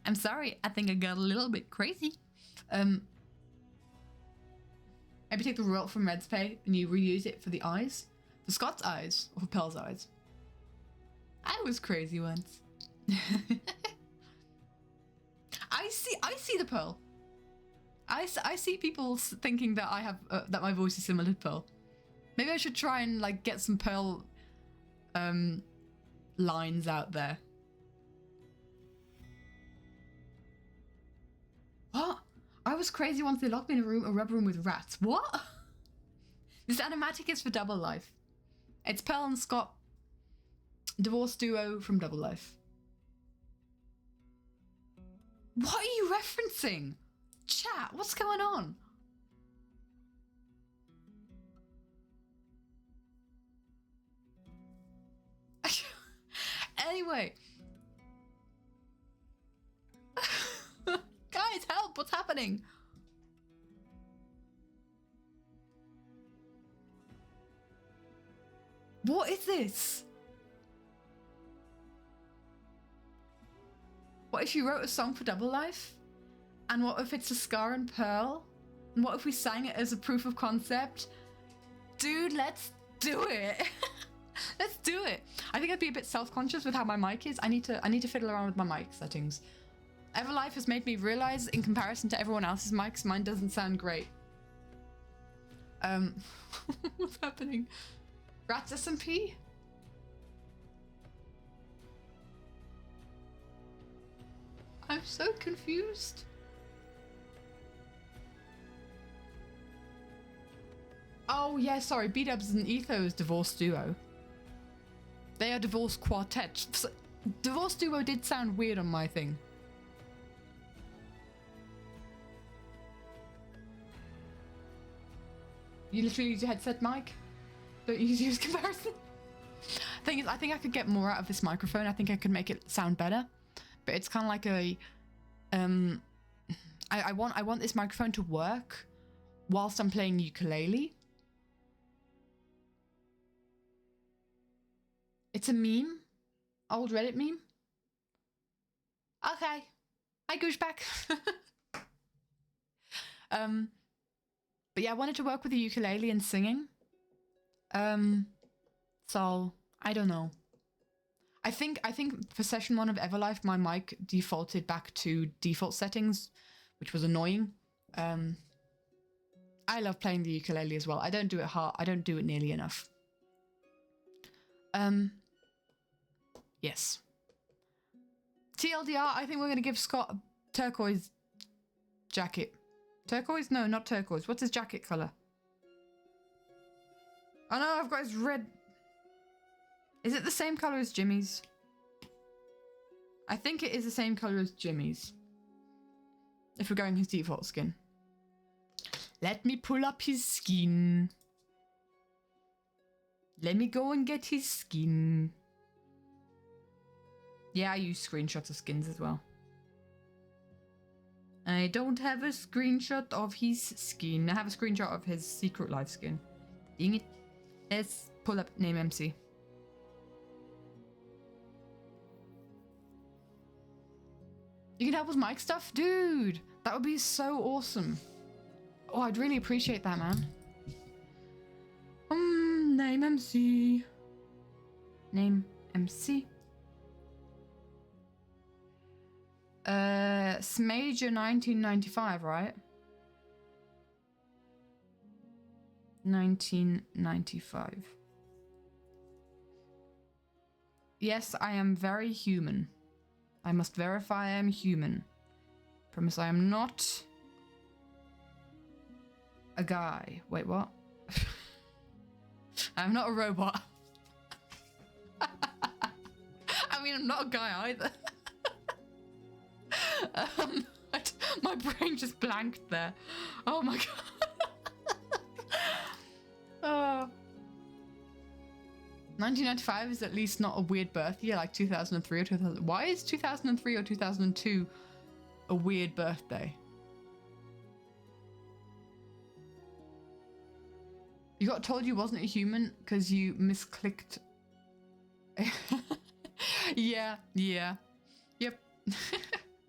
I'm sorry, I think I got a little bit crazy. Maybe take the royal from Red's pay and you reuse it for the eyes. For Scott's eyes, or for Pearl's eyes. I was crazy once. I see the Pearl. I see people thinking that I have that my voice is similar to Pearl. Maybe I should try and like get some Pearl lines out there. What? I was crazy once they locked me in a rubber room with rats. What? This animatic is for Double Life. It's Pearl and Scott, divorced duo from Double Life. What are you referencing? Chat, what's going on? Anyway. Guys, help, what's happening? What is this? What if you wrote a song for Double Life? And what if it's a Scar and Pearl? And what if we sang it as a proof of concept? Dude, let's do it. Let's do it. I think I'd be a bit self-conscious with how my mic is. I need to fiddle around with my mic settings. Everlife has made me realize, in comparison to everyone else's mics, mine doesn't sound great. What's happening? Rats SMP? I'm so confused. Oh yeah, sorry, B-Dubs and Etho's divorced duo. They are divorced quartet. Divorced duo did sound weird on my thing. You literally use your headset mic? Don't use comparison? Thing is, I think I could get more out of this microphone. I think I could make it sound better. But it's kind of like a... I want this microphone to work whilst I'm playing ukulele. It's a meme. Old Reddit meme. Okay. Hi, Gooshback. But yeah, I wanted to work with the ukulele and singing. So I don't know. I think for session 1 of Everlife, my mic defaulted back to default settings, which was annoying. I love playing the ukulele as well. I don't do it hard. I don't do it nearly enough. Yes. TLDR, I think we're going to give Scott a turquoise jacket. Turquoise? No, not turquoise. What's his jacket colour? Oh no, I've got his red. Is it the same colour as Jimmy's? I think it is the same colour as Jimmy's. If we're going his default skin. Let me pull up his skin. Let me go and get his skin. Yeah, I use screenshots of skins as well. I don't have a screenshot of his skin. I have a screenshot of his Secret Life skin. Dang it. Let's pull up name MC. You can help with mic stuff? Dude, that would be so awesome. Oh, I'd really appreciate that, man. Name MC. Name MC. Smager 1995, right? 1995. Yes, I am very human. I must verify I am human. Promise I am not a guy. Wait, what? I'm not a robot. I mean, I'm not a guy either. My brain just blanked there. Oh my god. 1995 is at least not a weird birth year like 2003 or 2000. Why is 2003 or 2002 a weird birthday? You got told you wasn't a human because you misclicked. Yeah. Yep.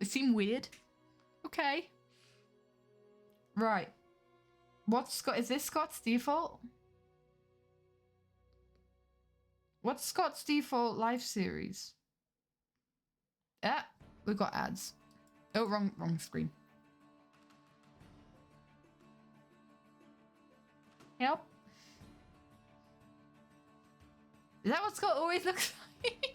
It seemed weird. Okay. Right. What's Scott? Is this Scott's default? What's Scott's default live series? Ah, we've got ads. Oh, wrong screen. Help. Is that what Scott always looks like?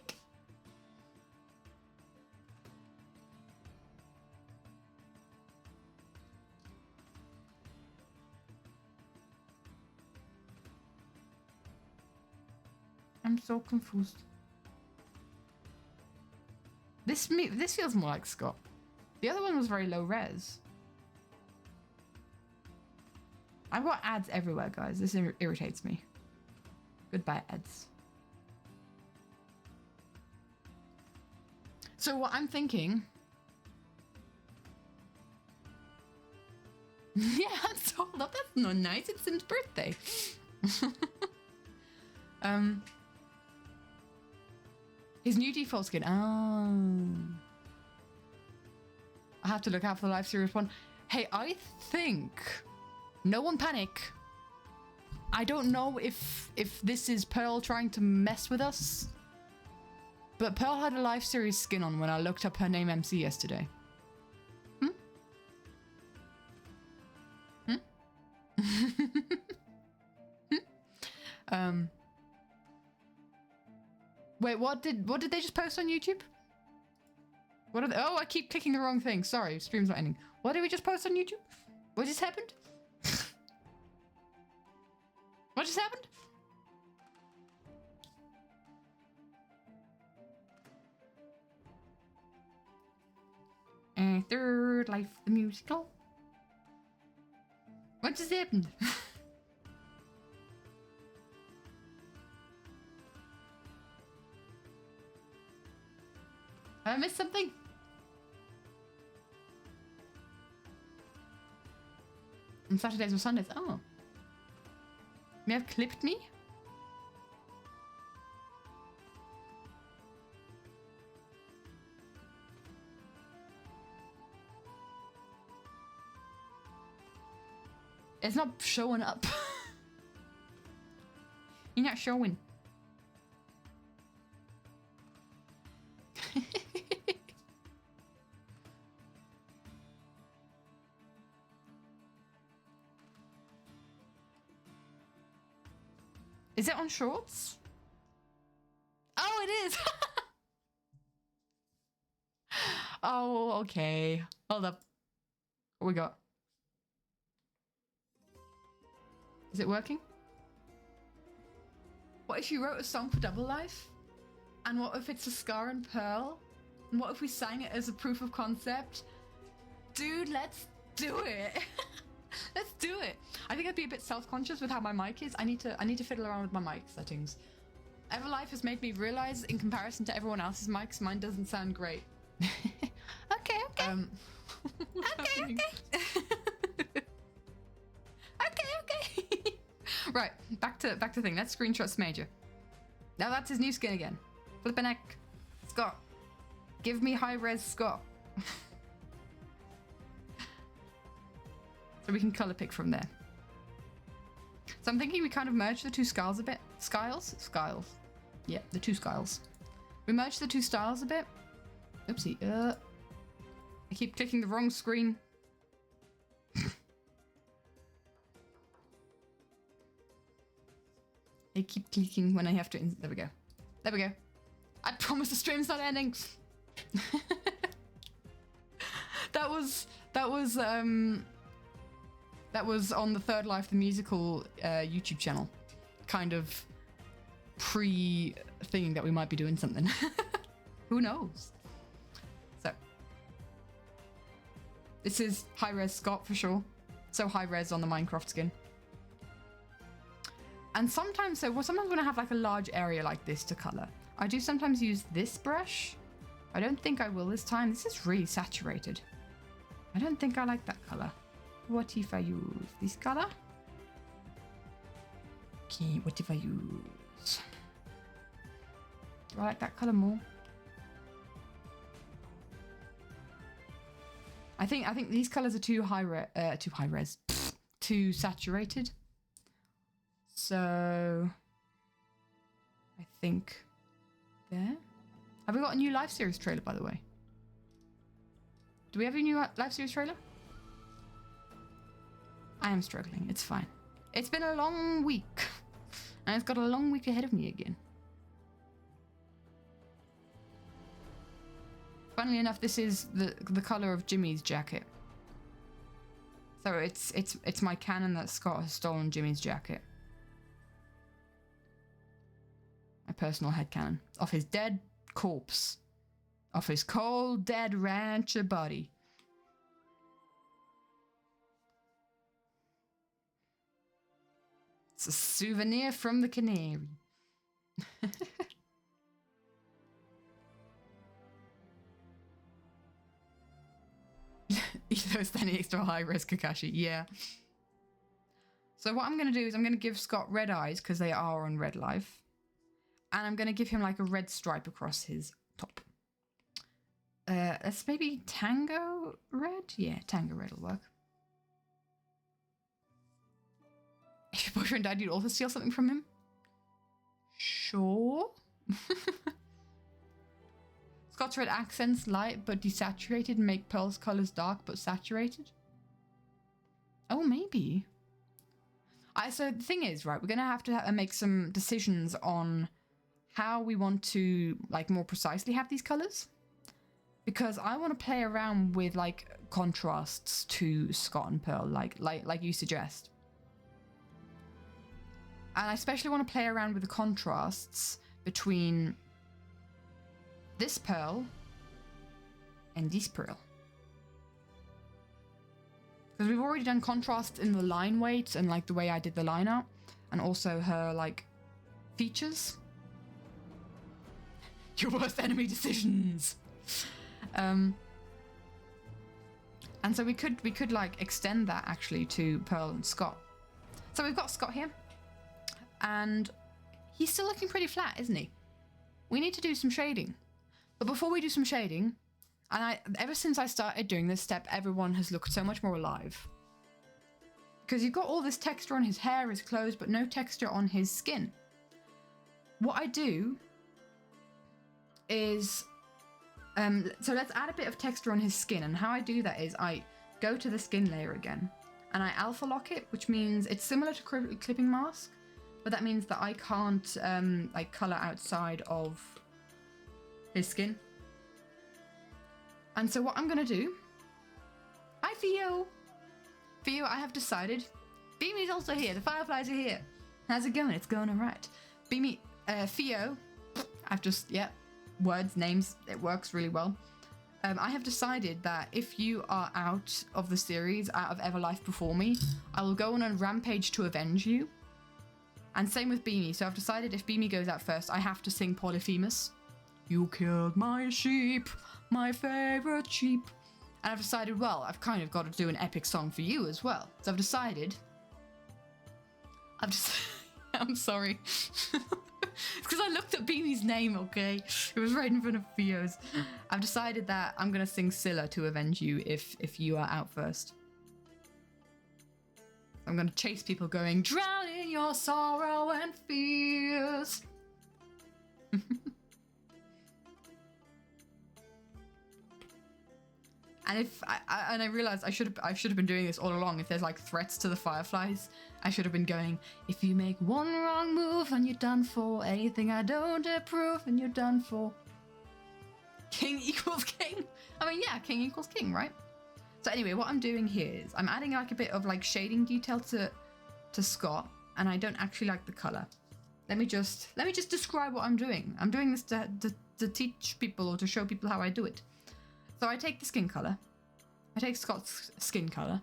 I'm so confused. This feels more like Scott. The other one was very low res. I've got ads everywhere, guys. This irritates me. Goodbye, ads. So what I'm thinking... Yeah, I'm so old. That's not nice. It's Sim's birthday. His new default skin. Oh. I have to look out for the live series one. Hey, I think... No one panic. I don't know if this is Pearl trying to mess with us. But Pearl had a live series skin on when I looked up her name MC yesterday. Wait, what did they just post on YouTube? What are they? Oh, I keep clicking the wrong thing. Sorry, stream's not ending. What did we just post on YouTube? What just happened? What just happened? Third Life the musical. What just happened? Have I missed something? On Saturdays or Sundays? Oh. May have clipped me? It's not showing up. You're not showing. Is it on shorts? Oh, it is. Oh, okay. Hold up. What we got? Is it working? What if you wrote a song for Double Life? And what if it's a Scar and Pearl? And what if we sang it as a proof of concept? Dude, let's do it. Let's do it. I think I'd be a bit self-conscious with how my mic is. I need to fiddle around with my mic settings. Everlife has made me realize, in comparison to everyone else's mics, mine doesn't sound great. Okay. Okay. Okay. Right, back to thing. Let's screenshot Major. Now that's his new skin again. Flippin' heck. Scott. Give me high-res Scott. So we can color pick from there. So I'm thinking we kind of merge the two styles a bit. Styles? Yeah, the two styles. We merge the two styles a bit. Oopsie. I keep clicking the wrong screen. I keep clicking when I have to. There we go. There we go. I promise the stream's not ending. That was on the Third Life the Musical YouTube channel. Kind of pre-thinking that we might be doing something. Who knows? So. This is high-res Scott for sure. So high-res on the Minecraft skin. And sometimes when I have like a large area like this to color, I do sometimes use this brush. I don't think I will this time. This is really saturated. I don't think I like that color. What if I use this color? Okay, what if I use... Do I like that color more? I think these colors are too high-res, too saturated. So I think there. Have we got a new live series trailer, by the way? Do we have a new live series trailer? I am struggling. It's fine. It's been a long week. And it's got a long week ahead of me again. Funnily enough, this is the color of Jimmy's jacket. So it's my canon that Scott has stolen Jimmy's jacket. My personal headcanon. Of his dead corpse. Of his cold, dead rancher body. It's a souvenir from the Canary. Either standing next to a high-res Kakashi. Yeah. So what I'm going to do is I'm going to give Scott red eyes because they are on Red Life. And I'm going to give him like a red stripe across his top. Let's maybe Tango red? Yeah, Tango red will work. If your boyfriend died, you'd also steal something from him? Sure. Scott's red accents light but desaturated and make Pearl's colors dark but saturated. Oh, maybe. So the thing is, right, we're going to have to make some decisions on how we want to, like, more precisely have these colors. Because I want to play around with, like, contrasts to Scott and Pearl, like you suggest. And I especially want to play around with the contrasts between this Pearl and this Pearl. Because we've already done contrasts in the line weight and, like, the way I did the line art. And also her, like, features. Your worst enemy decisions. And so we could like extend that actually to Pearl and Scott. So we've got Scott here. And he's still looking pretty flat, isn't he? We need to do some shading. But before we do some shading, and ever since I started doing this step, everyone has looked so much more alive. Because you've got all this texture on his hair, his clothes, but no texture on his skin. What I do is, so let's add a bit of texture on his skin. And how I do that is I go to the skin layer again and I alpha lock it, which means it's similar to clipping mask, but that means that I can't like color outside of his skin. And so what I'm gonna do, hi Theo. Theo, I have decided, Beamy's also here, the fireflies are here. How's it going? It's going all right. Beamy, Theo, I've just, yeah, words, names, it works really well. I have decided that if you are out of the series, out of Everlife before me, I will go on a rampage to avenge you. And same with Beamy. So I've decided if Beamy goes out first, I have to sing Polyphemus. You killed my sheep, my favorite sheep. And I've decided, well, I've kind of got to do an epic song for you as well. So I've decided... I'm sorry. It's because I looked at Beamy's name, okay? It was right in front of Theo's. I've decided that I'm going to sing Scylla to avenge you if you are out first. I'm going to chase people going, drown in your sorrow and fears. And if I realized I should have been doing this all along. If there's like threats to the fireflies, I should have been going, if you make one wrong move and you're done for, anything I don't approve and you're done for. King equals king. I mean, yeah, king equals king, right? So anyway, what I'm doing here is I'm adding like a bit of like shading detail to Scott, and I don't actually like the color. Let me just describe what I'm doing. I'm doing this to teach people or to show people how I do it. So I take the skin color, I take Scott's skin color,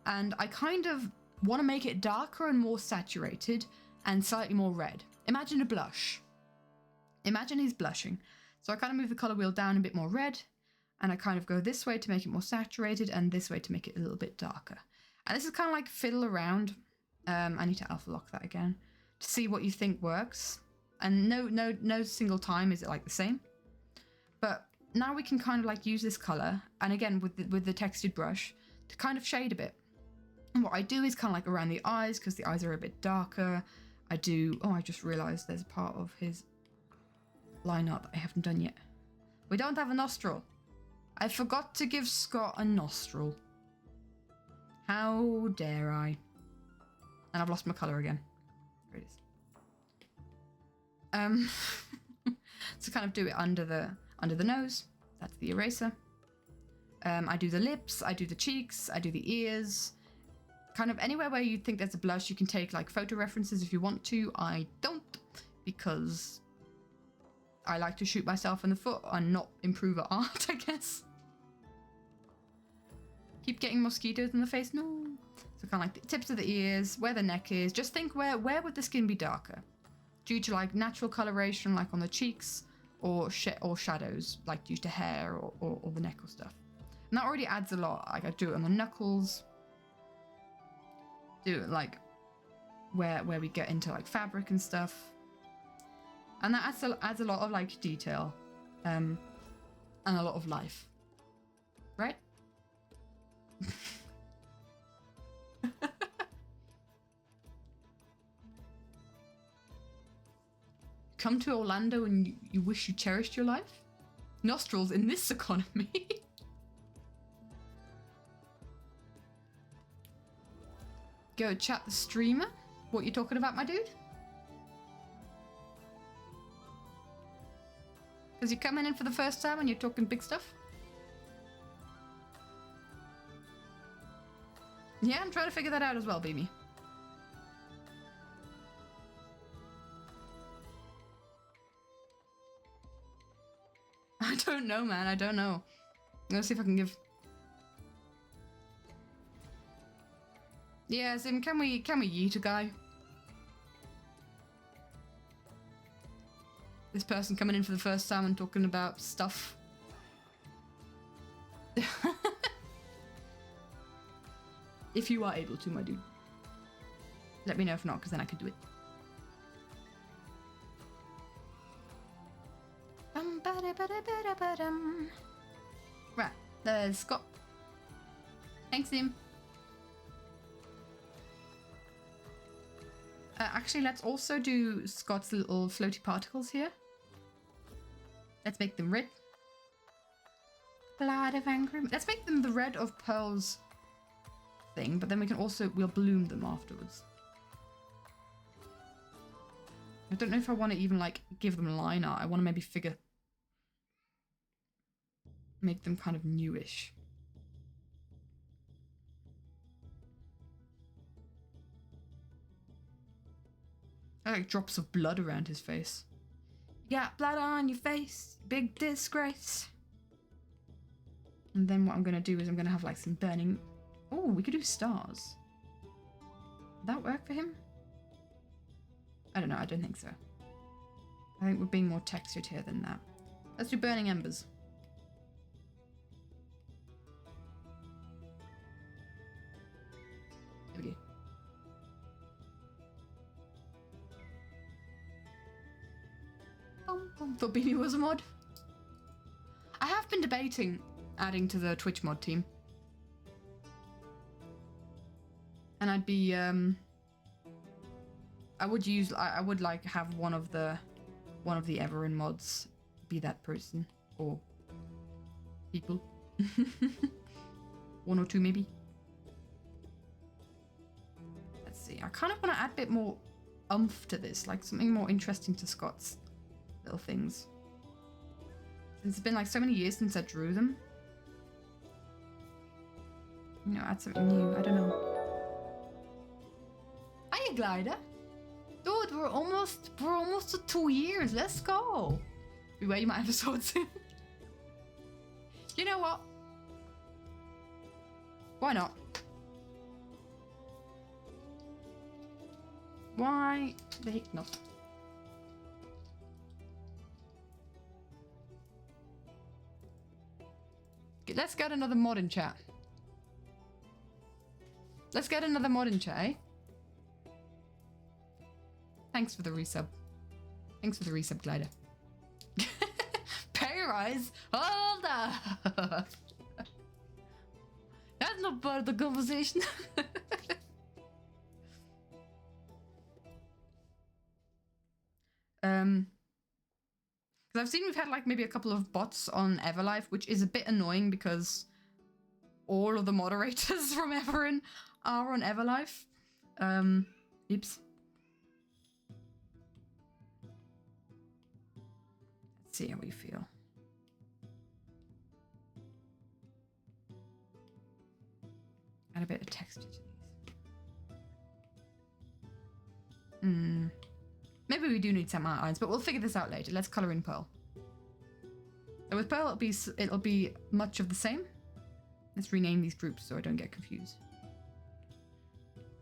and I kind of want to make it darker and more saturated and slightly more red. Imagine a blush. Imagine he's blushing. So I kind of move the color wheel down a bit more red, and I kind of go this way to make it more saturated and this way to make it a little bit darker. And this is kind of like fiddle around. I need to alpha lock that again to see what you think works. And no single time is it like the same. But now we can kind of like use this color, and again with the textured brush, to kind of shade a bit. And what I do is kind of like around the eyes, because the eyes are a bit darker. I just realized there's a part of his line art that I haven't done yet. We don't have a nostril. I forgot to give Scott a nostril. How dare I? And I've lost my color again. There it is. So kind of do it under the nose. That's the eraser. I do the lips, I do the cheeks, I do the ears. Kind of anywhere where you think there's a blush, you can take like photo references if you want to. I don't, because I like to shoot myself in the foot and not improve at art, I guess. Keep getting mosquitoes in the face? No. So kind of like the tips of the ears, where the neck is. Just think where would the skin be darker? Due to like natural coloration, like on the cheeks, or shadows, like due to hair or the neck or stuff. And that already adds a lot. Like I do it on the knuckles. Do it like where we get into like fabric and stuff. And that adds a lot of like detail, and a lot of life, right? Come to Orlando and you wish you cherished your life? Nostrils in this economy. Go chat the streamer. What you talking about, my dude? Because you're coming in for the first time and you're talking big stuff? Yeah, I'm trying to figure that out as well, baby. I don't know, man. I don't know. Let's see if I can give... Yeah, Zim, can we yeet a guy? This person coming in for the first time and talking about stuff. If you are able to, my dude. Let me know if not, because then I could do it. Right, there's Scott. Thanks, Zim. Actually, let's also do Scott's little floaty particles here. Let's make them red. Blood of angry. Let's make them the red of Pearl's thing, but then we'll bloom them afterwards. I don't know if I want to even like give them line art. I want to maybe make them kind of newish. I like drops of blood around his face. You got blood on your face, big disgrace. And then what I'm gonna do is I'm gonna have like some burning. Oh, we could do stars. Would that work for him? I don't know, I don't think so. I think we're being more textured here than that. Let's do burning embers. There we go. Thought BB was a mod. I have been debating adding to the Twitch mod team. And I'd be I would like have one of the Everin mods be that person or people. One or two maybe. Let's see. I kind of want to add a bit more oomph to this, like something more interesting to Scott's little things. Since it's been like so many years since I drew them. You know, add something new. I don't know. Hiya, Glider. Dude, we're almost at 2 years. Let's go. Beware, you might have a sword soon. You know what? Why not? Why the heck not? Let's get another mod in chat. Let's get another mod in chat, eh? Thanks for the resub. Thanks for the resub, Glider. Pay rise? Hold up! That's not part of the conversation. Because I've seen we've had like maybe a couple of bots on Everlife, which is a bit annoying because all of the moderators from Everin are on Everlife. Oops. Let's see how we feel. Add a bit of texture to these. Maybe we do need some outlines, but we'll figure this out later. Let's color in Pearl. So with Pearl, it'll be much of the same. Let's rename these groups so I don't get confused.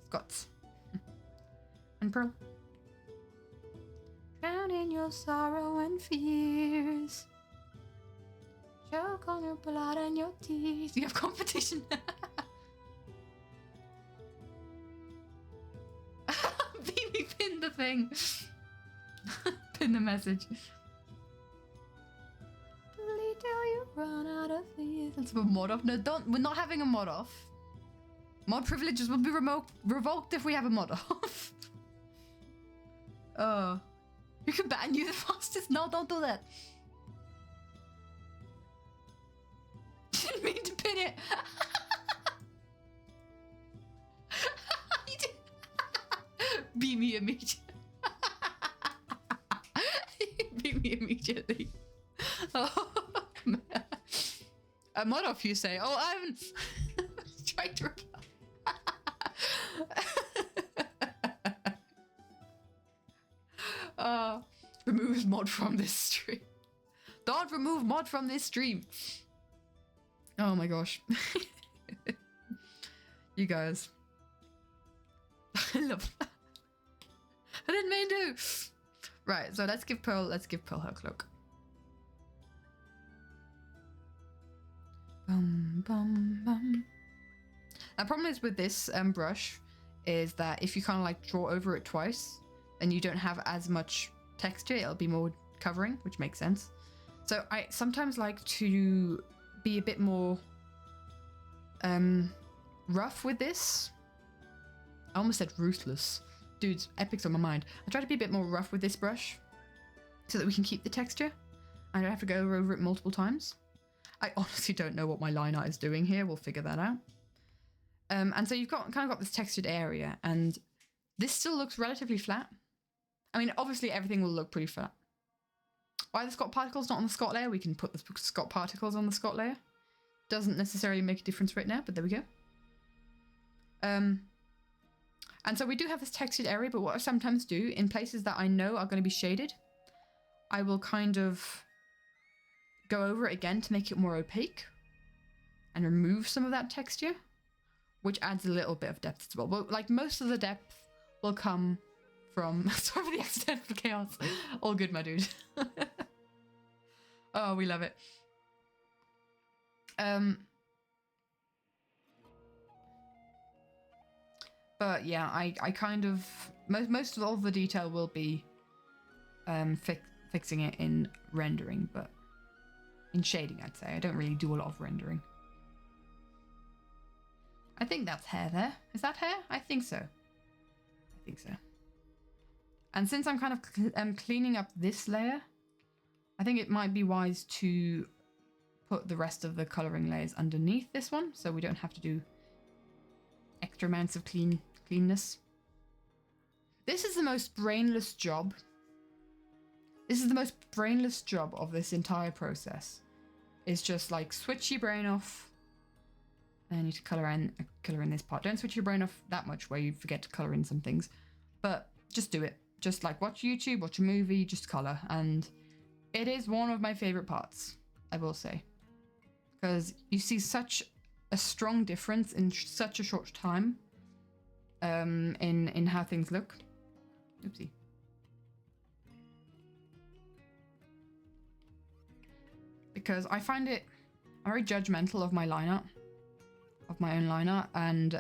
Scots. And Pearl. Drown in your sorrow and fears. Choke on your blood and your tears. You have competition. Baby, pin the thing. Pin the message. Till you run out of these. Let's have a mod off. No, don't. We're not having a mod off. Mod privileges will be revoked if we have a mod off. Oh. You can ban you the fastest. No, don't do that. Didn't mean to pin it. You did. Beat me immediately. Beat me immediately. Oh, a mod off, you say? Oh, I haven't tried to reply. Remove mod from this stream. Don't remove mod from this stream. Oh my gosh. You guys. I love that. I didn't mean to. Right, so let's give Pearl her cloak. Bum, bum, bum. The problem is with this brush is that if you kind of like draw over it twice, then you don't have as much texture. It'll be more covering, which makes sense. So I sometimes like to be a bit more rough with this. I almost said ruthless. Dudes, epic's on my mind. I try to be a bit more rough with this brush so that we can keep the texture. I don't have to go over it multiple times. I honestly don't know what my line art is doing here. We'll figure that out. And so you've got kind of got this textured area, and this still looks relatively flat. I mean, obviously everything will look pretty flat. Why are the Scott particles not on the Scott layer? We can put the Scott particles on the Scott layer. Doesn't necessarily make a difference right now, but there we go. And so we do have this textured area, but what I sometimes do in places that I know are going to be shaded, I will kind of go over it again to make it more opaque and remove some of that texture, which adds a little bit of depth as well. But like most of the depth will come from, sorry for the accidental chaos. All good, my dude. Oh, we love it. But yeah, I kind of most of all the detail will be fixing it in rendering, but in shading I'd say. I don't really do a lot of rendering. I think that's hair there. Is that hair? I think so. I think so. And since I'm kind of cleaning up this layer, I think it might be wise to put the rest of the coloring layers underneath this one, so we don't have to do extra amounts of cleanness. This is the most brainless job. This is the most brainless job of this entire process. It's just like switch your brain off. And I need to color in this part. Don't switch your brain off that much where you forget to color in some things, but just do it. Just like watch YouTube, watch a movie, just color. And it is one of my favorite parts, I will say, because you see such a strong difference in such a short time in how things look. Oopsie. Because I find it very judgmental of my line art, of my own line art, and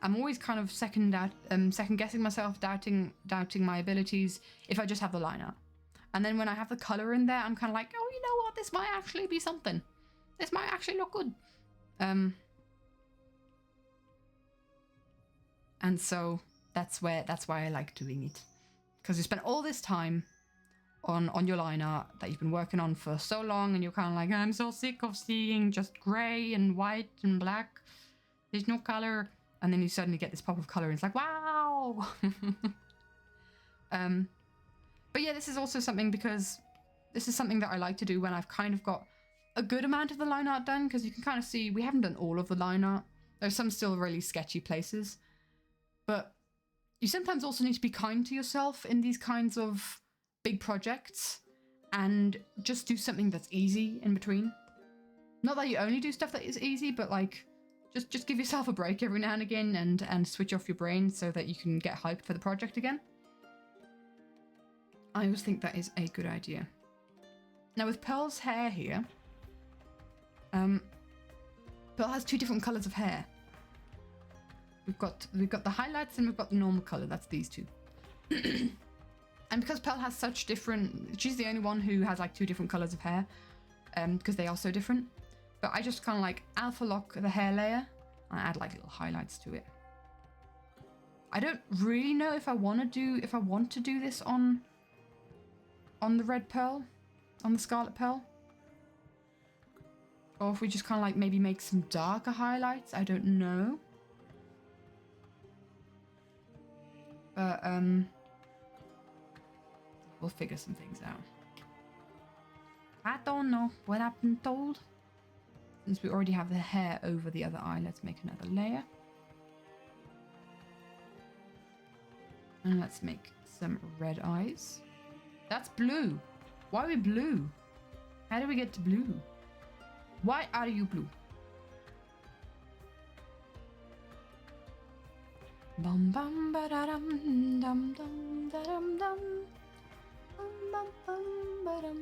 I'm always kind of second guessing myself, doubting my abilities if I just have the line art. And then when I have the color in there, I'm kind of like, oh, you know what? This might actually be something. This might actually look good. And so that's why I like doing it, because you spend all this time on your line art that you've been working on for so long, and you're kind of like, I'm so sick of seeing just gray and white and black. There's no color. And then you suddenly get this pop of color and it's like, wow. But yeah, this is also something, because this is something that I like to do when I've kind of got a good amount of the line art done, because you can kind of see we haven't done all of the line art. There's some still really sketchy places, but you sometimes also need to be kind to yourself in these kinds of big projects and just do something that's easy in between. Not that you only do stuff that is easy, but like just give yourself a break every now and again and switch off your brain so that you can get hyped for the project again. I always think that is a good idea. Now with Pearl's hair here, Pearl has two different colors of hair. We've got the highlights and we've got the normal color. That's these two. And because Pearl has such different, she's the only one who has like two different colors of hair, because they are so different. But I just kind of like alpha lock the hair layer and add like little highlights to it. I don't really know if I want to do this on the red Pearl, on the Scarlet Pearl, or if we just kind of like maybe make some darker highlights. I don't know. But we'll figure some things out. I don't know what I've been told. Since we already have the hair over the other eye, let's make another layer. And let's make some red eyes. That's blue. Why are we blue? How do we get to blue? Why are you blue? Bum bum ba da dum dum dum da dum dum. Bum bum bum ba dum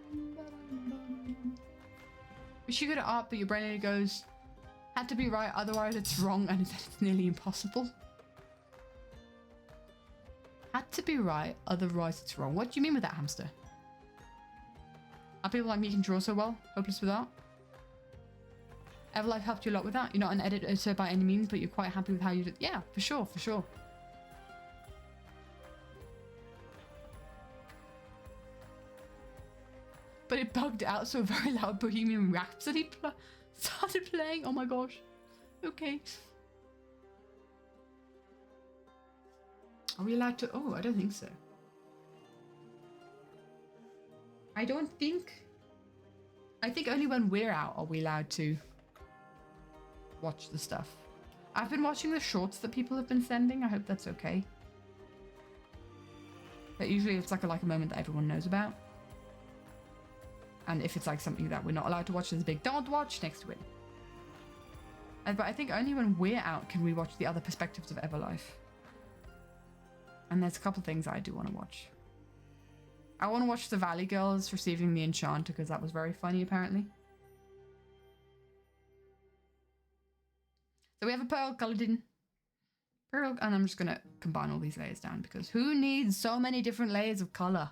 bum ba dum bum. Wish you good at art, but your brain only goes, had to be right, otherwise it's wrong, and it's nearly impossible. Had to be right, otherwise it's wrong. What do you mean with that, hamster? Are people like me can draw so well? Hopeless with art? Everlife helped you a lot with that? You're not an editor by any means, but you're quite happy with how you did. Yeah, for sure, for sure. But it bugged out, so a very loud Bohemian Rhapsody started playing. Oh my gosh. Okay. Are we allowed to? Oh, I don't think so. I don't think. I think only when we're out are we allowed to watch the stuff. I've been watching the shorts that people have been sending. I hope that's okay. But usually it's like a moment that everyone knows about. And if it's like something that we're not allowed to watch, there's a big "don't watch" next to it. But I think only when we're out can we watch the other perspectives of Everlife. And there's a couple things I do want to watch. I want to watch the Valley Girls receiving the Enchanter because that was very funny apparently. So we have a pearl colored in. Pearl, and I'm just going to combine all these layers down because who needs so many different layers of color?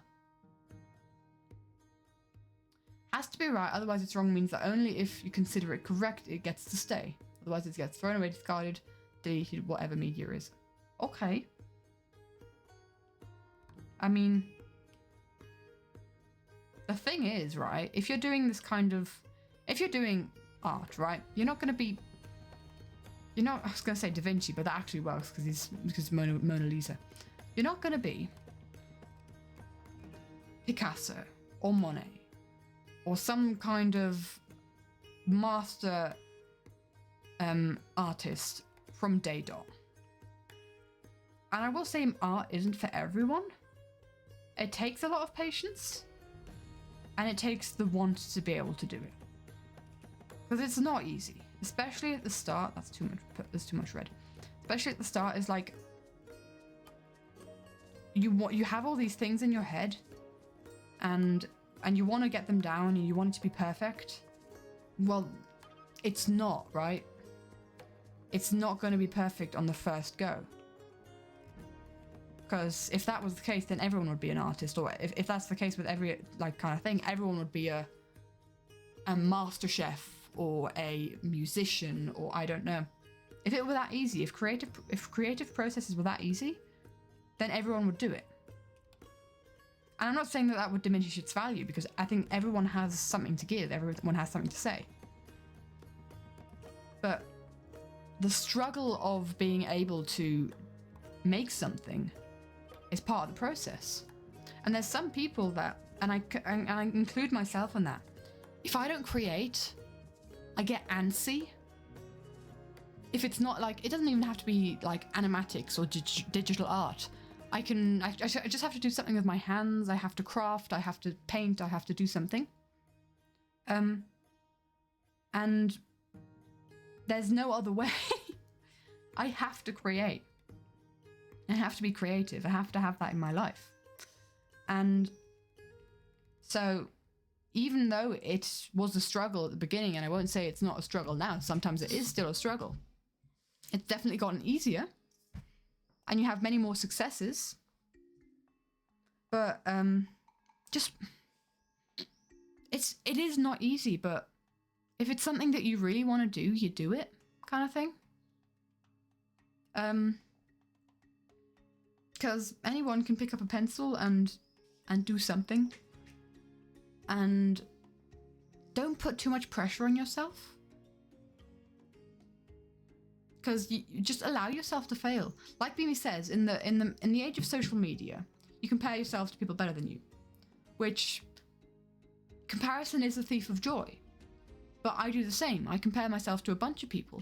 Has to be right, otherwise it's wrong means that only if you consider it correct it gets to stay. Otherwise it gets thrown away, discarded, deleted, whatever media is. Okay. I mean, the thing is, right, if you're doing this kind of, if you're doing art, right, you're not going to be, you're not, I was going to say Da Vinci, but that actually works because Mona Lisa. You're not going to be Picasso or Monet or some kind of master artist from day dot. And I will say art isn't for everyone. It takes a lot of patience and it takes the want to be able to do it. Because it's not easy, especially at the start. That's too much, there's too much red. Especially at the start is like, you have all these things in your head and you want to get them down and you want it to be perfect. Well, it's not, right? It's not going to be perfect on the first go. Because if that was the case, then everyone would be an artist. Or if that's the case with every like kind of thing, everyone would be a master chef or a musician or I don't know. If it were that easy, if creative processes were that easy, then everyone would do it. And I'm not saying that that would diminish its value because I think everyone has something to give. Everyone has something to say. But the struggle of being able to make something is part of the process. And there's some people that, and I include myself in that, if I don't create, I get antsy. If it's not like, it doesn't even have to be like animatics or digital art. I just have to do something with my hands. I have to craft, I have to paint, I have to do something. And there's no other way. I have to create. I have to be creative. I have to have that in my life. And so even though it was a struggle at the beginning, and I won't say it's not a struggle now, sometimes it is still a struggle. It's definitely gotten easier. And you have many more successes. But it is not easy, but if it's something that you really want to do, you do it, kind of thing. Because anyone can pick up a pencil and do something. And don't put too much pressure on yourself. Because you just allow yourself to fail. Like Mimi says, in the age of social media, you compare yourself to people better than you. Which, comparison is the thief of joy. But I do the same. I compare myself to a bunch of people.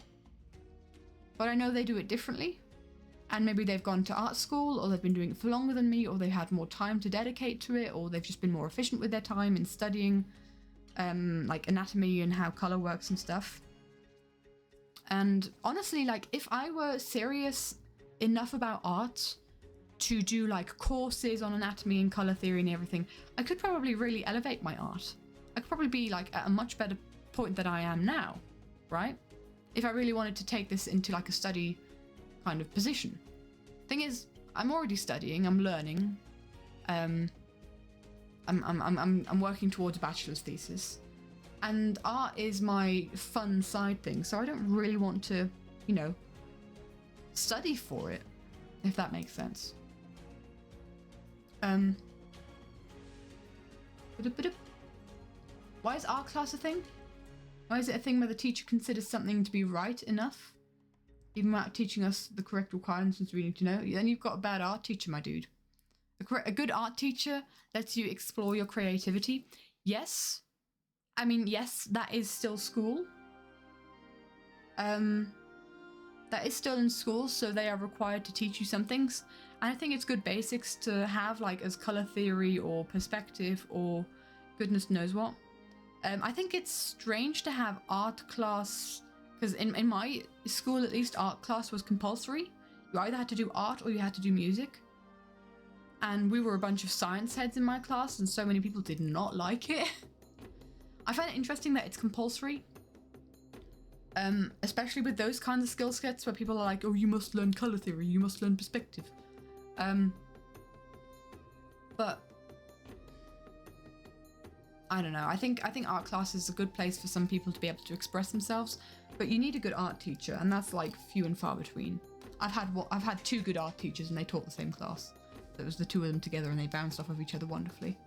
But I know they do it differently. And maybe they've gone to art school, or they've been doing it for longer than me, or they've had more time to dedicate to it, or they've just been more efficient with their time in studying like anatomy and how color works and stuff. And honestly, like if I were serious enough about art to do like courses on anatomy and color theory and everything, I could probably really elevate my art. I could probably be like at a much better point than I am now, right? If I really wanted to take this into like a study kind of position. Thing is, I'm already studying, I'm learning. I'm working towards a bachelor's thesis. And art is my fun side thing, so I don't really want to, you know, study for it, if that makes sense. Why is art class a thing? Why is it a thing where the teacher considers something to be right enough? even without teaching us the correct requirements we need to know, then you've got a bad art teacher, my dude. A good art teacher lets you explore your creativity. Yes. I mean, yes, that is still school. That is still in school, so they are required to teach you some things. And I think it's good basics to have, like, as color theory or perspective or goodness knows what. I think it's strange to have art class, because in my school, at least, art class was compulsory. You either had to do art or you had to do music. And we were a bunch of science heads in my class, and so many people did not like it. I find it interesting that it's compulsory. Especially with those kinds of skill sets where people are like, oh, you must learn color theory, you must learn perspective. But I don't know. I think art class is a good place for some people to be able to express themselves, but you need a good art teacher, and that's like few and far between. I've had 2 good art teachers, and they taught the same class. So it was the 2 of them together, and they bounced off of each other wonderfully.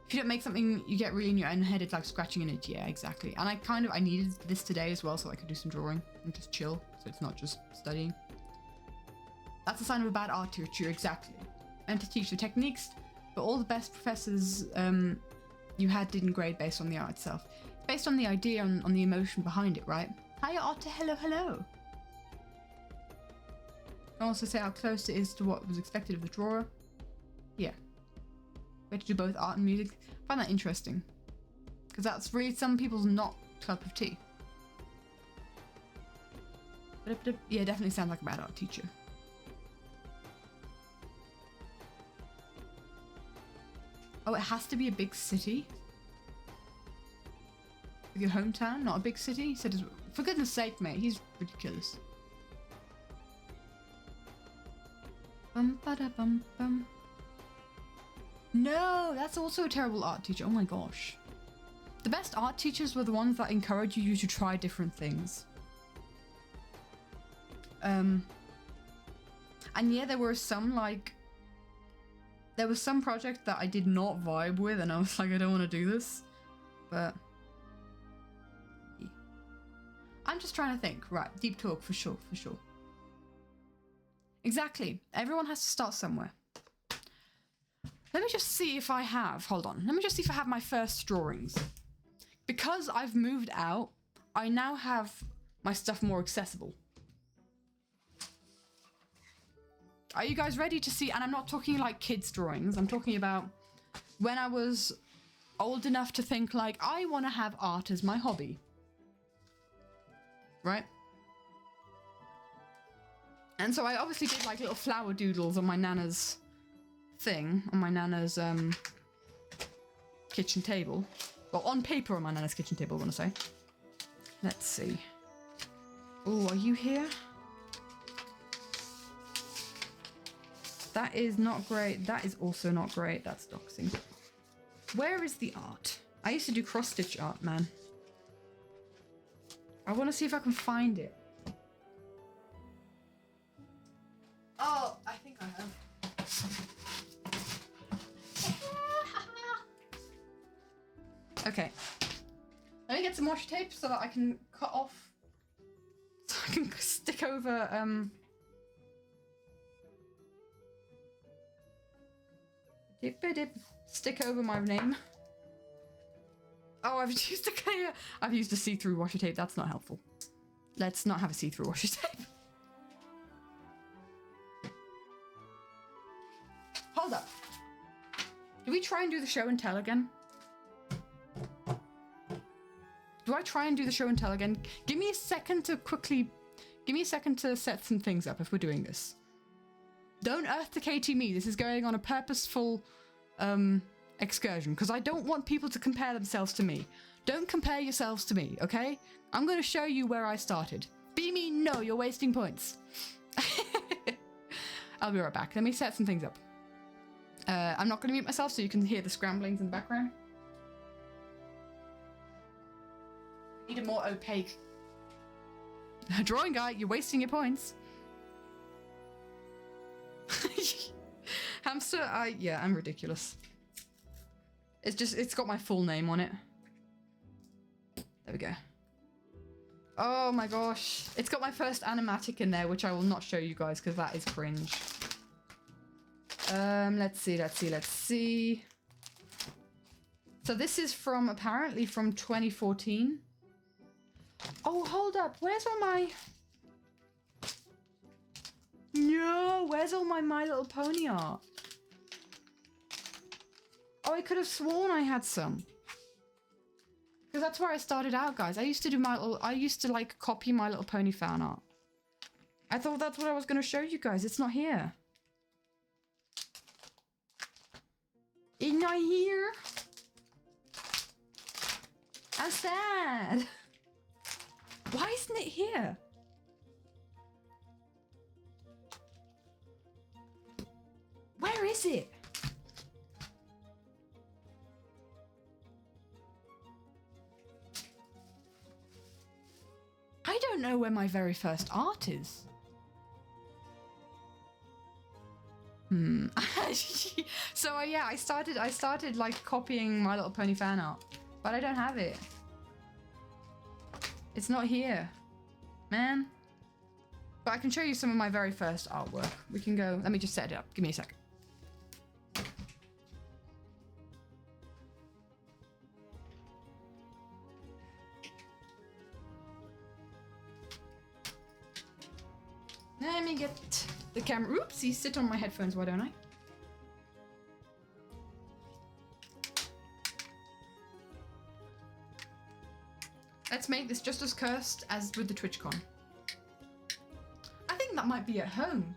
If you don't make something you get really in your own head, it's like scratching an itch. Yeah, exactly. And I needed this today as well, so I could do some drawing and just chill, so it's not just studying. That's a sign of a bad art teacher, exactly. And to teach the techniques, but all the best professors you had didn't grade based on the art itself. It's based on the idea, on the emotion behind it, right? Hiya, Otter, hello, hello. I also say how close it is to what was expected of the drawer. Yeah. We had to do both art and music. I find that interesting, because that's really some people's not cup of tea. Yeah, definitely sounds like a bad art teacher. Oh, it has to be a big city? With your hometown, not a big city? He said, for goodness sake, mate, he's ridiculous. Bum. No, that's also a terrible art teacher. Oh my gosh. The best art teachers were the ones that encourage you to try different things. And yeah, there was some project that I did not vibe with, and I was like, I don't want to do this. But yeah. I'm just trying to think. Right, deep talk for sure. Exactly. Everyone has to start somewhere. Let me just see if I have, hold on. Let me just see if I have my first drawings. Because I've moved out, I now have my stuff more accessible. Are you guys ready to see? And I'm not talking like kids' drawings. I'm talking about when I was old enough to think like, I want to have art as my hobby. Right? And so I obviously did like little flower doodles on my nana's thing, on my nana's kitchen table. Well, on paper on my nana's kitchen table, I want to say. Let's see. Oh, are you here? That is not great. That is also not great. That's doxing. Where is the art? I used to do cross-stitch art, man. I want to see if I can find it. Oh, I think I have. Okay. Let me get some washi tape so that I can cut off. So I can stick over, stick over my name. Oh, I've used a clear. I've used a see-through washi tape. That's not helpful. Let's not have a see-through washi tape. Hold up. Do we try and do the show and tell again? Do I try and do the show and tell again? Give me a second to set some things up if we're doing this. Don't Earth to KT me. This is going on a purposeful excursion, because I don't want people to compare themselves to me. Don't compare yourselves to me, okay? I'm going to show you where I started. Be me? No, you're wasting points. I'll be right back. Let me set some things up. I'm not going to mute myself so you can hear the scramblings in the background. I need a more opaque drawing guy. You're wasting your points. Hamster, yeah, I'm ridiculous. It's got my full name on it. There we go. Oh my gosh. It's got my first animatic in there, which I will not show you guys because that is cringe. Let's see. So this is apparently from 2014. Oh, hold up. Where's all my... No, where's all my My Little Pony art? Oh, I could have sworn I had some. Because that's where I started out, guys. I used to like copy My Little Pony fan art. I thought that's what I was going to show you guys. It's not here. It's not here. I'm sad. Why isn't it here? Where is it? I don't know where my very first art is. So yeah, I started like copying My Little Pony fan art, but I don't have it. It's not here, man. But I can show you some of my very first artwork. We can go, let me just set it up. Give me a sec. Let me get the camera. Oopsie, sit on my headphones, why don't I? Let's make this just as cursed as with the TwitchCon. I think that might be at home.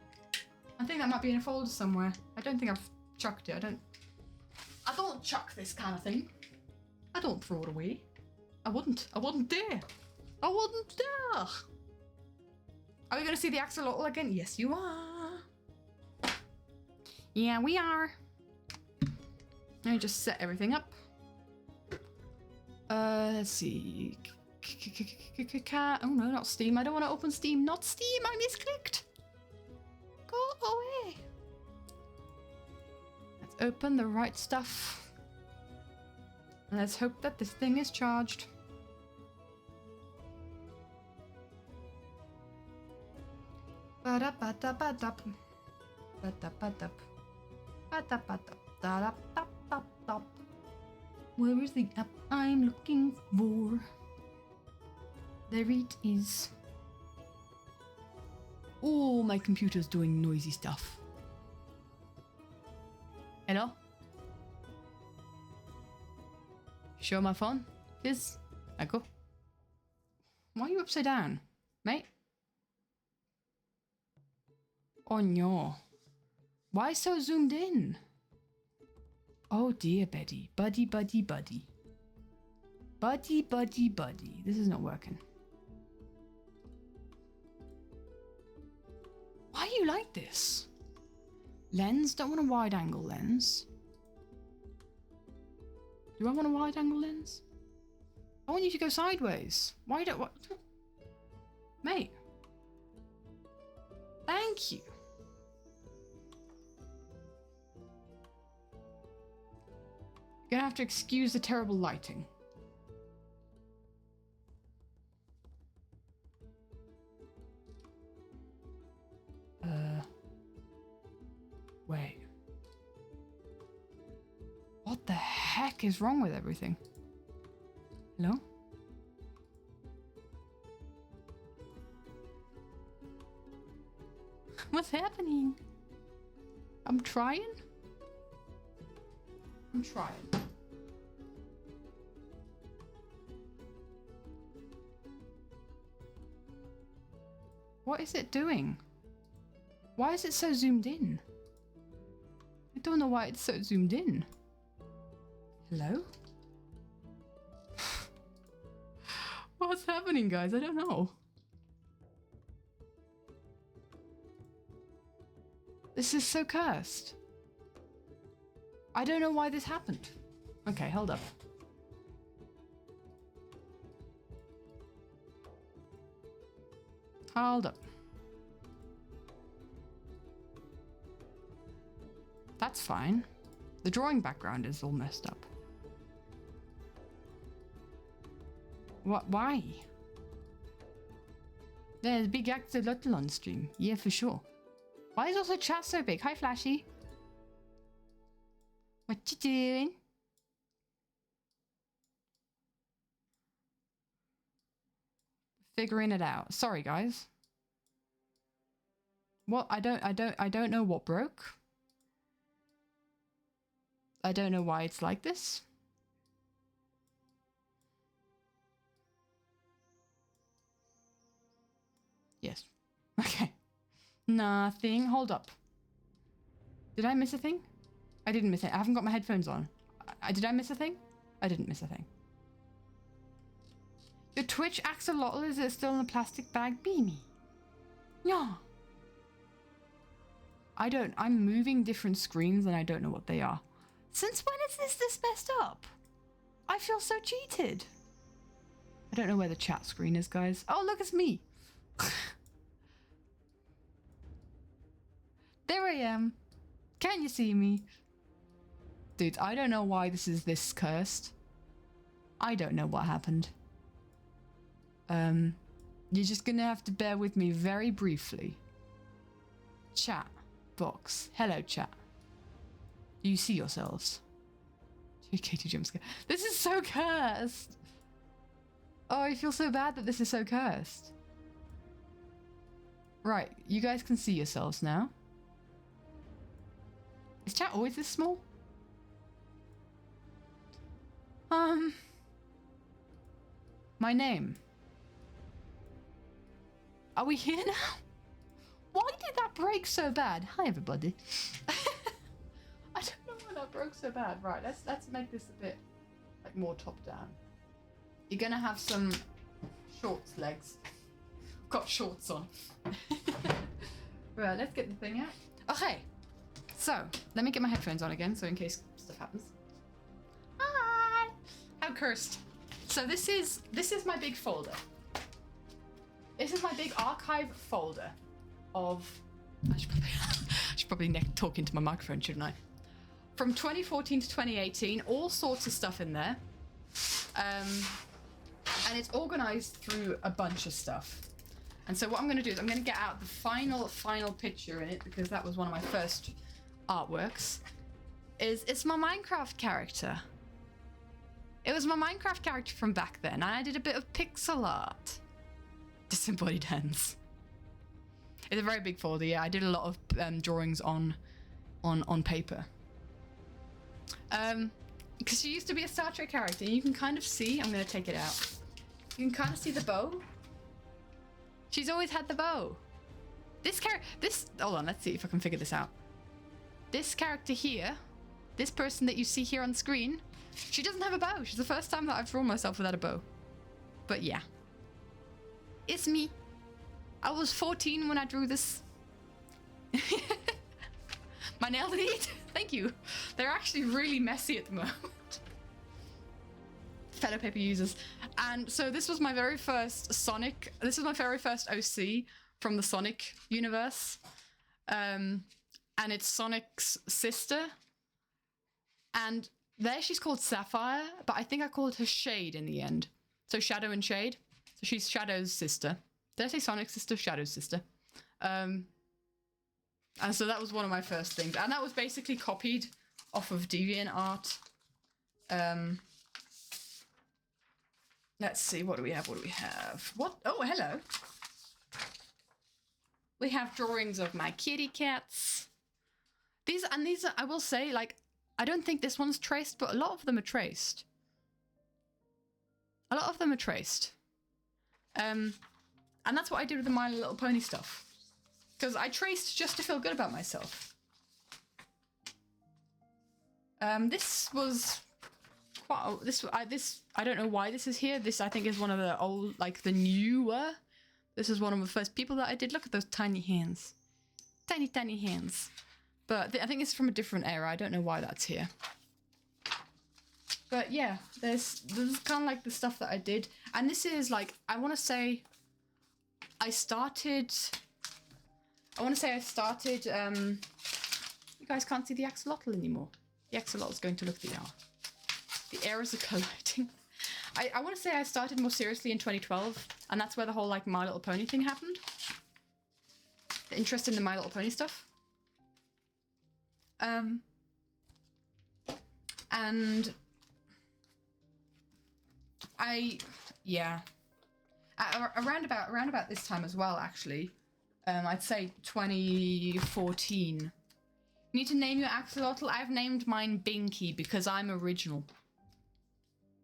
I think that might be in a folder somewhere. I don't think I've chucked it. I don't chuck this kind of thing. I don't throw it away. I wouldn't dare. I wouldn't dare. Are we going to see the axolotl again? Yes, you are. Yeah, we are. Let me just set everything up. Let's see. Oh no, not Steam. I don't want to open Steam. Not Steam. I misclicked. Go away. Let's open the right stuff. And let's hope that this thing is charged. Where is the app I'm looking for? There it is. Oh, my computer's doing noisy stuff. Hello? Show my phone, please. Echo. Why are you upside down, mate? Oh no. Why so zoomed in? Oh dear, Betty. Buddy. Buddy. This is not working. Why are you like this? Lens? Don't want a wide angle lens. Do I want a wide angle lens? I want you to go sideways. Why don't... What? Mate. Thank you. You're gonna have to excuse the terrible lighting. Wait. What the heck is wrong with everything? Hello? What's happening? I'm trying. What is it doing? Why is it so zoomed in? I don't know why it's so zoomed in. Hello? What's happening, guys? I don't know. This is so cursed. I don't know why this happened. Okay, hold up. Hold up. That's fine. The drawing background is all messed up. What? Why? There's a big axolotl on stream. Yeah, for sure. Why is also chat so big? Hi, Flashy. What you doing? Figuring it out. Sorry, guys. What? I don't know what broke. I don't know why it's like this. Yes. Okay. Nothing. Hold up. Did I miss a thing? I didn't miss it. I haven't got my headphones on. Did I miss a thing? I didn't miss a thing. Your Twitch axolotl, is it still in a plastic bag? Beanie. Yeah. I'm moving different screens and I don't know what they are. Since when is this messed up? I feel so cheated. I don't know where the chat screen is, guys. Oh, look, it's me. There I am. Can you see me? Dude, I don't know why this is this cursed. I don't know what happened. You're just gonna have to bear with me very briefly. Chat box. Hello, chat. Do you see yourselves? Katie jumpscare. This is so cursed. Oh, I feel so bad that this is so cursed. Right, you guys can see yourselves now. Is chat always this small? My name. Are we here now? Why did that break so bad? Hi, everybody. I don't know why that broke so bad. Right, let's make this a bit like more top down. You're gonna have some shorts legs. I've got shorts on. Right, let's get the thing out. Okay, so let me get my headphones on again, so in case stuff happens. Hi. How cursed. So this is my big folder. This is my big archive folder of. I should probably talk into my microphone, shouldn't I? From 2014 to 2018, all sorts of stuff in there. And it's organized through a bunch of stuff. And so what I'm going to do is I'm going to get out the final picture in it, because that was one of my first artworks. It's my Minecraft character. It was my Minecraft character from back then, and I did a bit of pixel art. Disembodied hands. It's a very big folder, yeah. I did a lot of drawings on paper. Because she used to be a Star Trek character, and you can kind of see, I'm going to take it out. You can kind of see the bow. She's always had the bow. Hold on, let's see if I can figure this out. This character here, this person that you see here on screen, she doesn't have a bow. She's the first time that I've drawn myself without a bow. But yeah. It's me. I was 14 when I drew this. My nail lead? Thank you. They're actually really messy at the moment. Fellow paper users. And so this was my very first Sonic. This is my very first OC from the Sonic universe. And it's Sonic's sister. And there she's called Sapphire, but I think I called her Shade in the end. So Shadow and Shade. So she's Shadow's sister. Did I say Sonic's sister? Shadow's sister. And so that was one of my first things. And that was basically copied off of DeviantArt. Let's see, what do we have? What? Oh, hello. We have drawings of my kitty cats. These are, I will say, like, I don't think this one's traced, but a lot of them are traced. And that's what I did with the My Little Pony stuff. Because I traced just to feel good about myself. This was quite... I don't know why this is here. This, I think, is one of the old, like, the newer. This is one of the first people that I did. Look at those tiny hands. Tiny, tiny hands. But I think it's from a different era. I don't know why that's here. But yeah, there's kind of like the stuff that I did. And this is like, I want to say I started, you guys can't see the axolotl anymore. The axolotl is going to look the hour. The errors are colliding. I want to say I started more seriously in 2012, and that's where the whole like My Little Pony thing happened. The interest in the My Little Pony stuff. And around about this time as well, actually. I'd say 2014. You need to name your axolotl. I've named mine Binky because I'm original.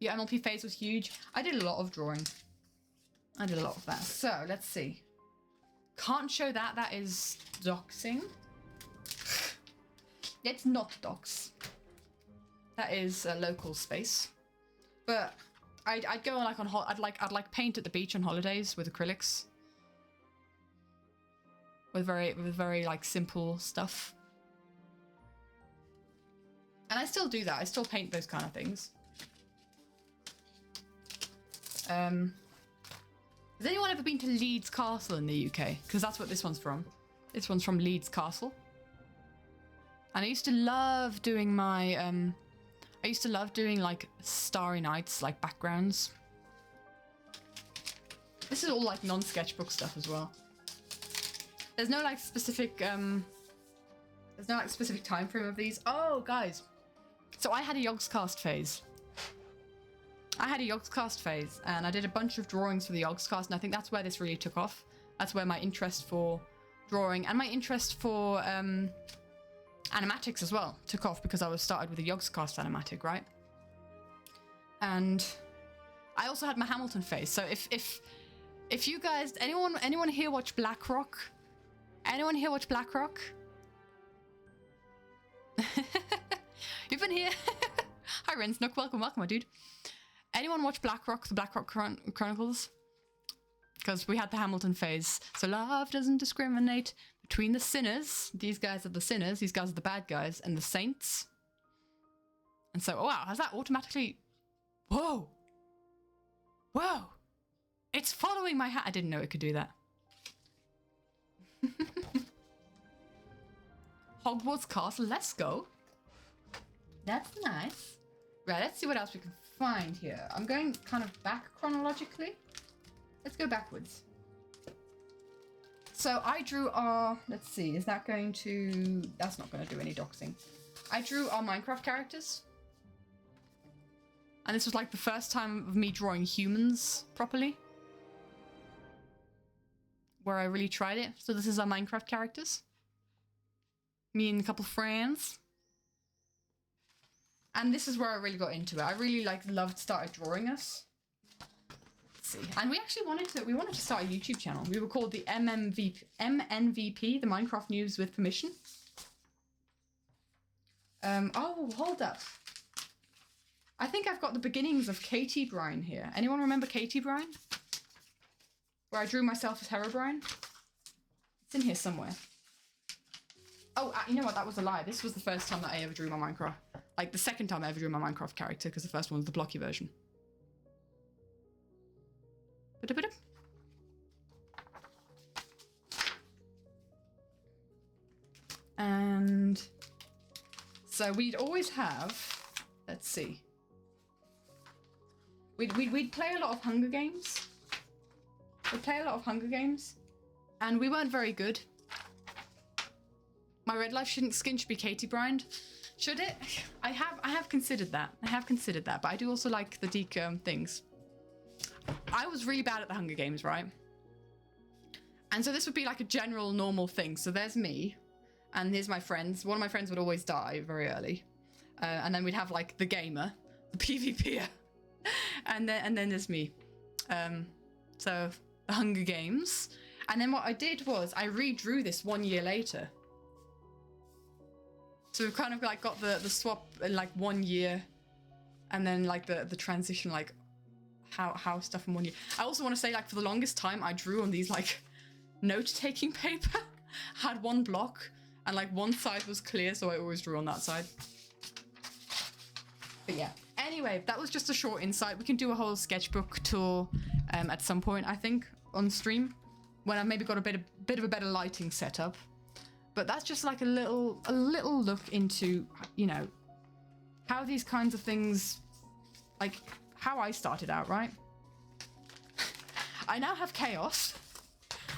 Your MLP phase was huge. I did a lot of drawing. I did a lot of that. So, let's see. Can't show that. That is doxing. It's not dox. That is a local space. But I'd go like on I'd like paint at the beach on holidays with acrylics. With very like simple stuff. And I still do that. I still paint those kind of things. Has anyone ever been to Leeds Castle in the UK? Because that's what this one's from. This one's from Leeds Castle. And I used to love doing my I used to love doing like Starry Nights like backgrounds. This is all like non-sketchbook stuff as well. There's no like specific time frame of these. Oh guys. So I had a Yogscast phase. And I did a bunch of drawings for the Yogscast, and I think that's where this really took off. That's where my interest for drawing and my interest for animatics as well took off, because I was started with a Yogscast animatic, right? And I also had my Hamilton phase. So if you guys, anyone here watch Blackrock? Anyone here watch Blackrock? You've been here. Hi Rensnook, welcome, my dude. Anyone watch Blackrock, the Blackrock Chronicles? Because we had the Hamilton phase. So love doesn't discriminate between the sinners. These guys are the sinners, these guys are the bad guys, and the saints. And so, oh wow, has that automatically... Whoa! Whoa! It's following my hat. I didn't know it could do that. Hogwarts Castle, let's go. That's nice. Right, let's see what else we can find here. I'm going kind of back chronologically. Let's go backwards. So I drew our, let's see, is that going to, that's not going to do any doxing. I drew our Minecraft characters. And this was like the first time of me drawing humans properly. Where I really tried it. So this is our Minecraft characters. Me and a couple friends. And this is where I really got into it. I really started drawing us. Let's see. And we actually wanted to start a YouTube channel. We were called the MNVP, the Minecraft News with Permission. Oh, hold up. I think I've got the beginnings of Katie Brine here. Anyone remember Katie Brine? Where I drew myself as Herobrine? It's in here somewhere. Oh, you know what? That was a lie. This was the first time that I ever drew my Minecraft. Like, the second time I ever drew my Minecraft character, because the first one was the blocky version. And so we'd always have, let's see. We'd play a lot of Hunger Games. We'd play a lot of Hunger Games. And we weren't very good. My red life skin should be Katie Bryant. Should it? I have considered that. But I do also like the Deke things. I was really bad at the Hunger Games, right? And so this would be like a general normal thing. So there's me, and here's my friends. One of my friends would always die very early. And then we'd have like the gamer, the PvPer. and then there's me. So the Hunger Games. And then what I did was I redrew this 1 year later. So we've kind of like got the swap in like 1 year, and then like the transition, like how stuff in 1 year. I also want to say, like, for the longest time I drew on these like note-taking paper. Had one block and like one side was clear, so I always drew on that side. But yeah. Anyway, that was just a short insight. We can do a whole sketchbook tour at some point, I think, on stream, when I've maybe got a bit of a better lighting setup. But that's just like a little look into, you know, how these kinds of things, like how I started out, right? I now have chaos.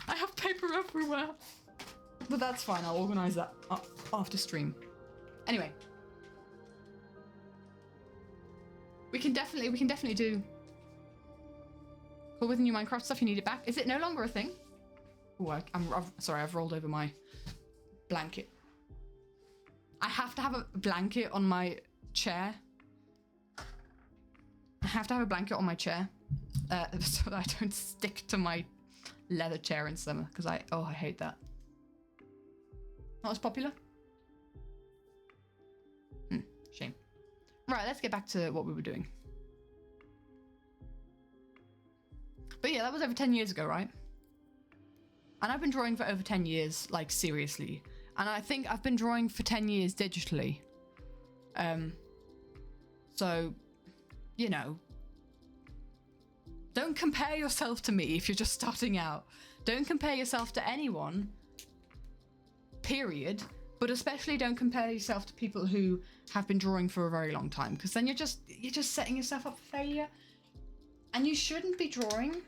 I have paper everywhere. But that's fine, I'll organize that after stream. Anyway. We can definitely do. Cool, with the new Minecraft stuff, you need it back. Is it no longer a thing? Oh, sorry, I've rolled over my blanket. I have to have a blanket on my chair. I have to have a blanket on my chair so that I don't stick to my leather chair in summer, because I hate that. Not as popular? Shame. Right, let's get back to what we were doing. But yeah, that was over 10 years ago, right? And I've been drawing for over 10 years, like seriously. And I think I've been drawing for 10 years digitally. So, you know, don't compare yourself to me if you're just starting out. Don't compare yourself to anyone, period. But especially don't compare yourself to people who have been drawing for a very long time, because then you're just setting yourself up for failure. And you shouldn't be drawing.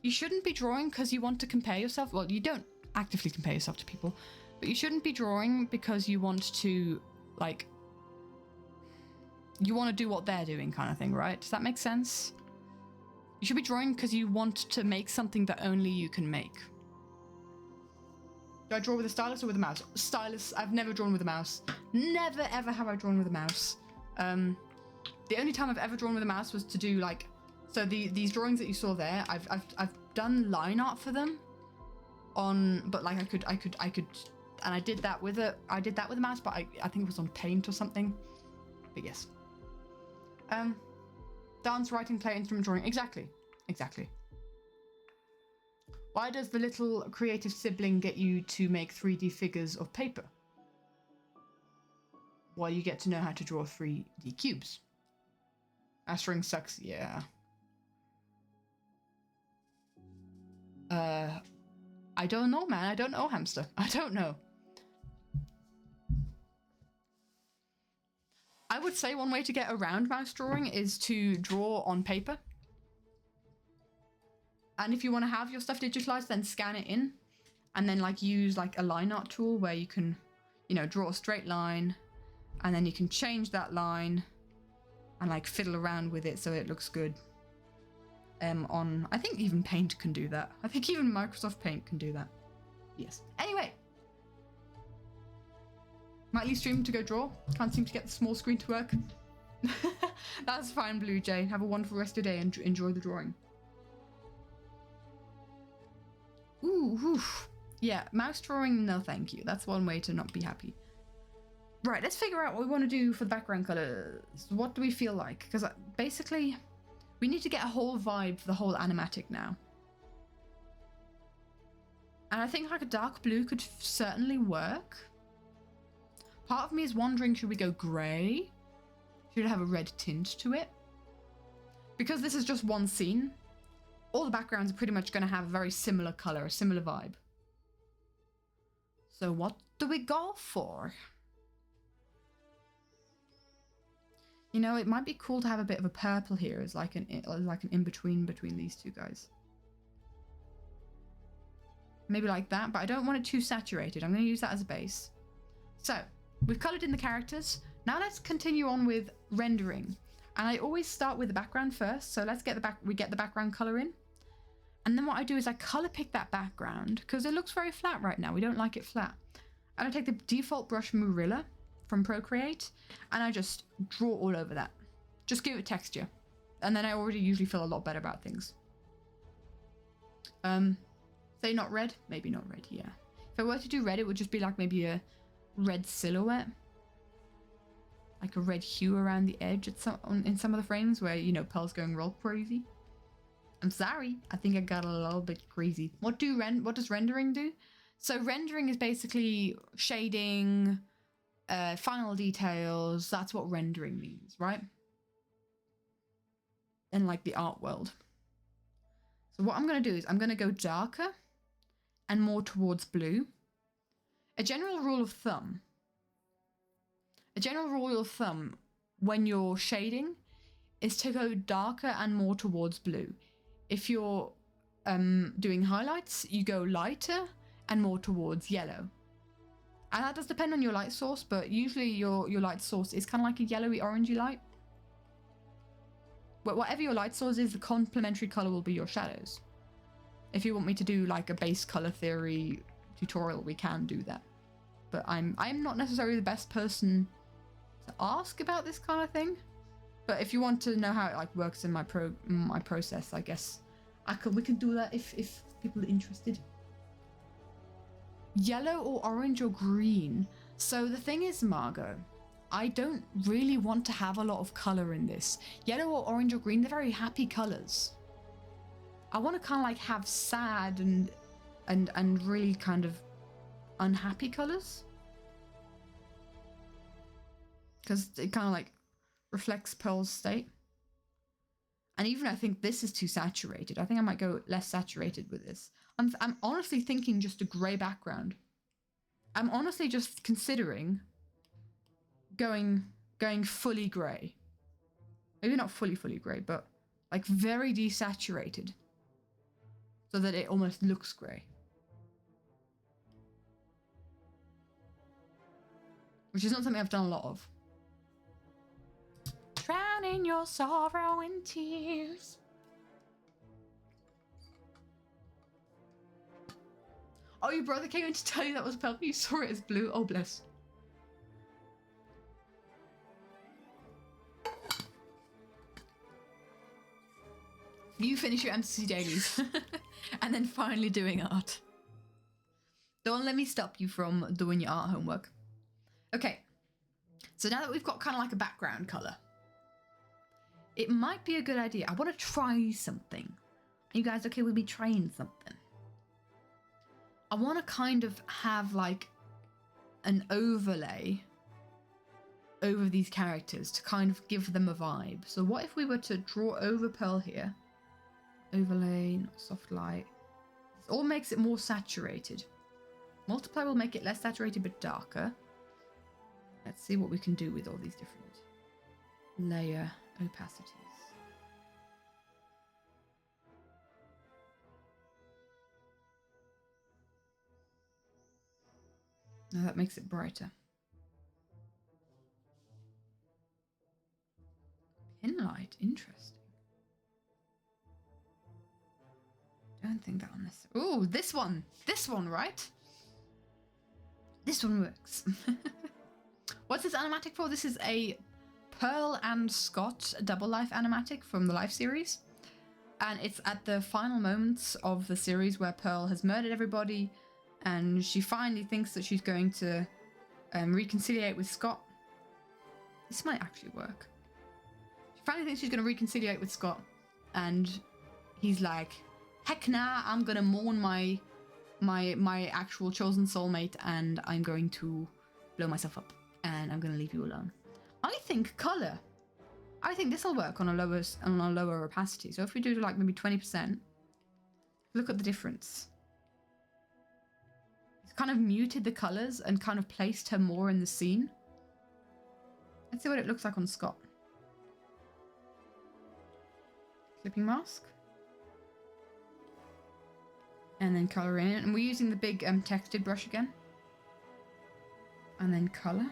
You shouldn't be drawing because you want to compare yourself. Well, you don't actively compare yourself to people, but you shouldn't be drawing because you want to, like, you want to do what they're doing kind of thing, right? Does that make sense? You should be drawing because you want to make something that only you can make. Do I draw with a stylus or with a mouse? Stylus. I've never drawn with a mouse. Never ever have I drawn with a mouse. The only time I've ever drawn with a mouse was to do like, so these drawings that you saw there, I've done line art for them on, but like I could, and I did that with a mouse, but I think it was on Paint or something. But yes. Dance, writing, play, instrument, drawing. Exactly. Why does the little creative sibling get you to make 3D figures of paper? Well, you get to know how to draw 3D cubes. Astering sucks, yeah. I don't know, man. I don't know, hamster. I don't know. I would say one way to get around mouse drawing is to draw on paper. And if you want to have your stuff digitalized, then scan it in. And then like use like a line art tool where you can, you know, draw a straight line. And then you can change that line and like fiddle around with it so it looks good. I think even Paint can do that. I think even Microsoft Paint can do that. Yes. Anyway. Might leave stream to go draw. Can't seem to get the small screen to work. That's fine, Blue Jay. Have a wonderful rest of your day and enjoy the drawing. Ooh, oof. Yeah, mouse drawing, no thank you. That's one way to not be happy. Right, let's figure out what we want to do for the background colors. What do we feel like? Because basically, we need to get a whole vibe for the whole animatic now. And I think like a dark blue could certainly work. Part of me is wondering, should we go grey? Should it have a red tint to it? Because this is just one scene, all the backgrounds are pretty much going to have a very similar colour, a similar vibe. So what do we go for? You know, it might be cool to have a bit of a purple here as like an in-between between these two guys. Maybe like that, but I don't want it too saturated. I'm going to use that as a base. So, we've coloured in the characters. Now let's continue on with rendering. And I always start with the background first. So let's get we get the background colour in. And then what I do is I colour pick that background because it looks very flat right now. We don't like it flat. And I take the default brush Murilla from Procreate and I just draw all over that. Just give it texture. And then I already usually feel a lot better about things. Say not red? Maybe not red, yeah. If I were to do red, it would just be like maybe a red silhouette. Like a red hue around the edge in some of the frames where, you know, Pearl's going real crazy. I'm sorry, I think I got a little bit crazy. What does rendering do? So rendering is basically shading, final details. That's what rendering means, right? In like the art world. So what I'm going to do is I'm going to go darker and more towards blue. A general rule of thumb when you're shading is to go darker and more towards blue. If you're doing highlights, you go lighter and more towards yellow. And that does depend on your light source, but usually your light source is kind of like a yellowy orangey light. But whatever your light source is, the complementary color will be your shadows. If you want me to do like a base color theory tutorial, we can do that. But I'm not necessarily the best person to ask about this kind of thing. But if you want to know how it like works in my process, I guess we can do that if people are interested. Yellow or orange or green. So the thing is, Margot, I don't really want to have a lot of color in this. Yellow or orange or green, they're very happy colors. I want to kind of like have sad and really kind of unhappy colors, because it kind of like reflects Pearl's state. And even I think this is too saturated. I think I might go less saturated with this. I'm honestly thinking just a grey background. I'm honestly just considering going fully grey. Maybe not fully grey, but like very desaturated, so that it almost looks grey. Which is not something I've done a lot of. Drown in your sorrow and tears. Oh, your brother came in to tell you that was purple. You saw it as blue. Oh, bless. You finish your fantasy dailies and then finally doing art. Don't let me stop you from doing your art homework. Okay, so now that we've got kind of like a background color, it might be a good idea. I want to try something. Are you guys okay with me trying something? I want to kind of have like an overlay over these characters to kind of give them a vibe. So what if we were to draw over Pearl here? Overlay, not soft light. This all makes it more saturated. Multiply will make it less saturated but darker. Let's see what we can do with all these different layer opacities. Now that makes it brighter. Pin light, interesting. Don't think that on this. Oh, this one, right? This one works. What's this animatic for? This is a Pearl and Scott double life animatic from the Life series. And it's at the final moments of the series where Pearl has murdered everybody and she finally thinks that she's going to reconciliate with Scott. This might actually work. She finally thinks she's going to reconciliate with Scott, and he's like, heck nah, I'm going to mourn my actual chosen soulmate and I'm going to blow myself up and I'm going to leave you alone. I think color. I think this will work on a lower opacity. So if we do like maybe 20%, look at the difference. It's kind of muted the colors and kind of placed her more in the scene. Let's see what it looks like on Scott. Clipping mask. And then color in it. And we're using the big textured brush again. And then color.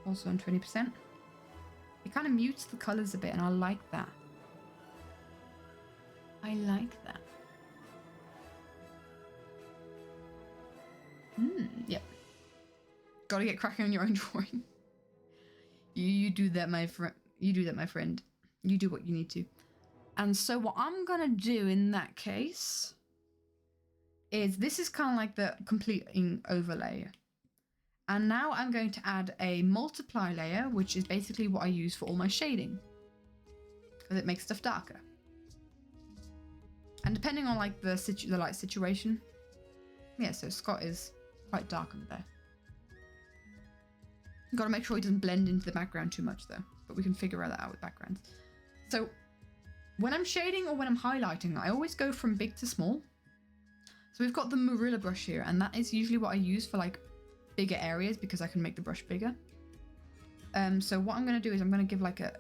Also on 20%. It kind of mutes the colors a bit, and I like that. I like that. Yep. Gotta get cracking on your own drawing. You do that, my friend. You do that, my friend. You do what you need to. And so what I'm gonna do in that case is, this is kind of like the completing overlay. And now I'm going to add a multiply layer, which is basically what I use for all my shading, because it makes stuff darker. And depending on like the light situation, yeah. So Scott is quite darkened there. Got to make sure he doesn't blend into the background too much though. But we can figure that out with backgrounds. So when I'm shading or when I'm highlighting, I always go from big to small. So we've got the Marilla brush here, and that is usually what I use for like bigger areas because I can make the brush bigger. So what I'm going to do is I'm going to give like a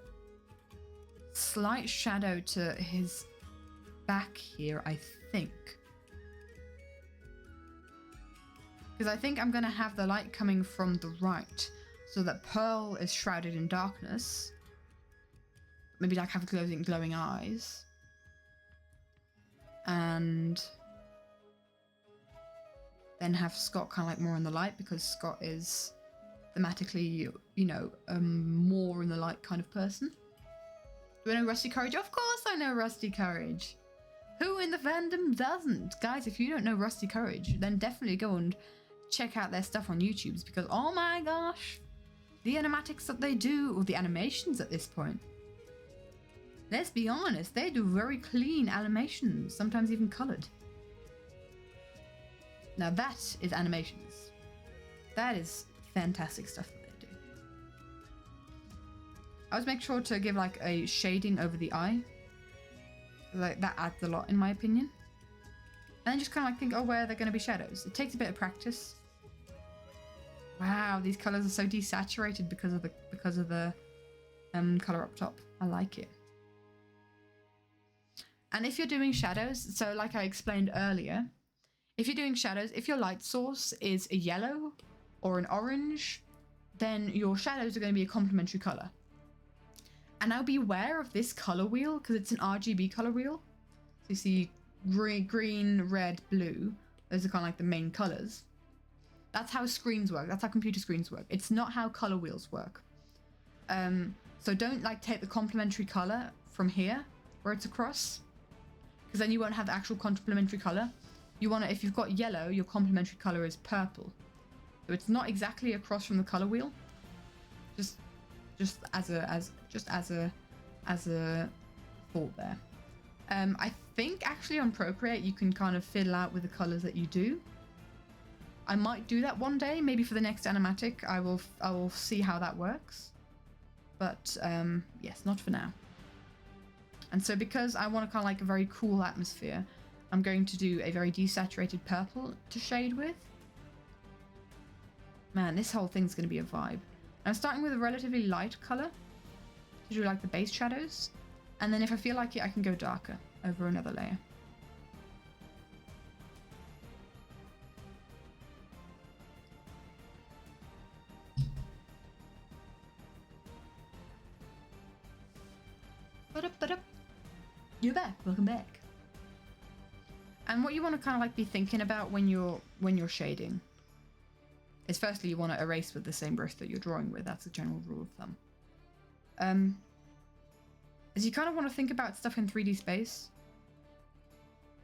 slight shadow to his back here, I think. Because I think I'm going to have the light coming from the right, so that Pearl is shrouded in darkness. Maybe like have glowing eyes. And then have Scott kind of like more in the light, because Scott is thematically, you know, more in the light kind of person. Do I know Rusty Courage? Of course I know Rusty Courage. Who in the fandom doesn't? Guys, if you don't know Rusty Courage, then definitely go and check out their stuff on YouTube, because oh my gosh, the animatics that they do, or the animations at this point. Let's be honest, they do very clean animations, sometimes even coloured. Now that is animations. That is fantastic stuff that they do. I always make sure to give like a shading over the eye. Like that adds a lot in my opinion. And then just kind of like think, oh, where are there going to be shadows? It takes a bit of practice. Wow, these colours are so desaturated because of the colour up top. I like it. And if you're doing shadows, so like I explained earlier, if you're doing shadows, if your light source is a yellow or an orange, then your shadows are going to be a complementary colour. And now be aware of this colour wheel, because it's an RGB colour wheel. So you see green, red, blue. Those are kind of like the main colours. That's how screens work. That's how computer screens work. It's not how colour wheels work. So don't like take the complementary colour from here where it's across, because then you won't have the actual complementary colour. You want to, if you've got yellow, your complementary colour is purple. So it's not exactly across from the colour wheel. Just as a thought there. I think actually on Procreate you can kind of fiddle out with the colours that you do. I might do that one day, maybe for the next animatic. I will see how that works. But yes, not for now. And so because I want to kind of like a very cool atmosphere, I'm going to do a very desaturated purple to shade with. Man, this whole thing's going to be a vibe. I'm starting with a relatively light colour to do like the base shadows. And then if I feel like it, I can go darker over another layer. You're back. Welcome back. And what you want to kind of like be thinking about when you're shading is, firstly, you want to erase with the same brush that you're drawing with. That's a general rule of thumb. Is you kind of want to think about stuff in 3D space.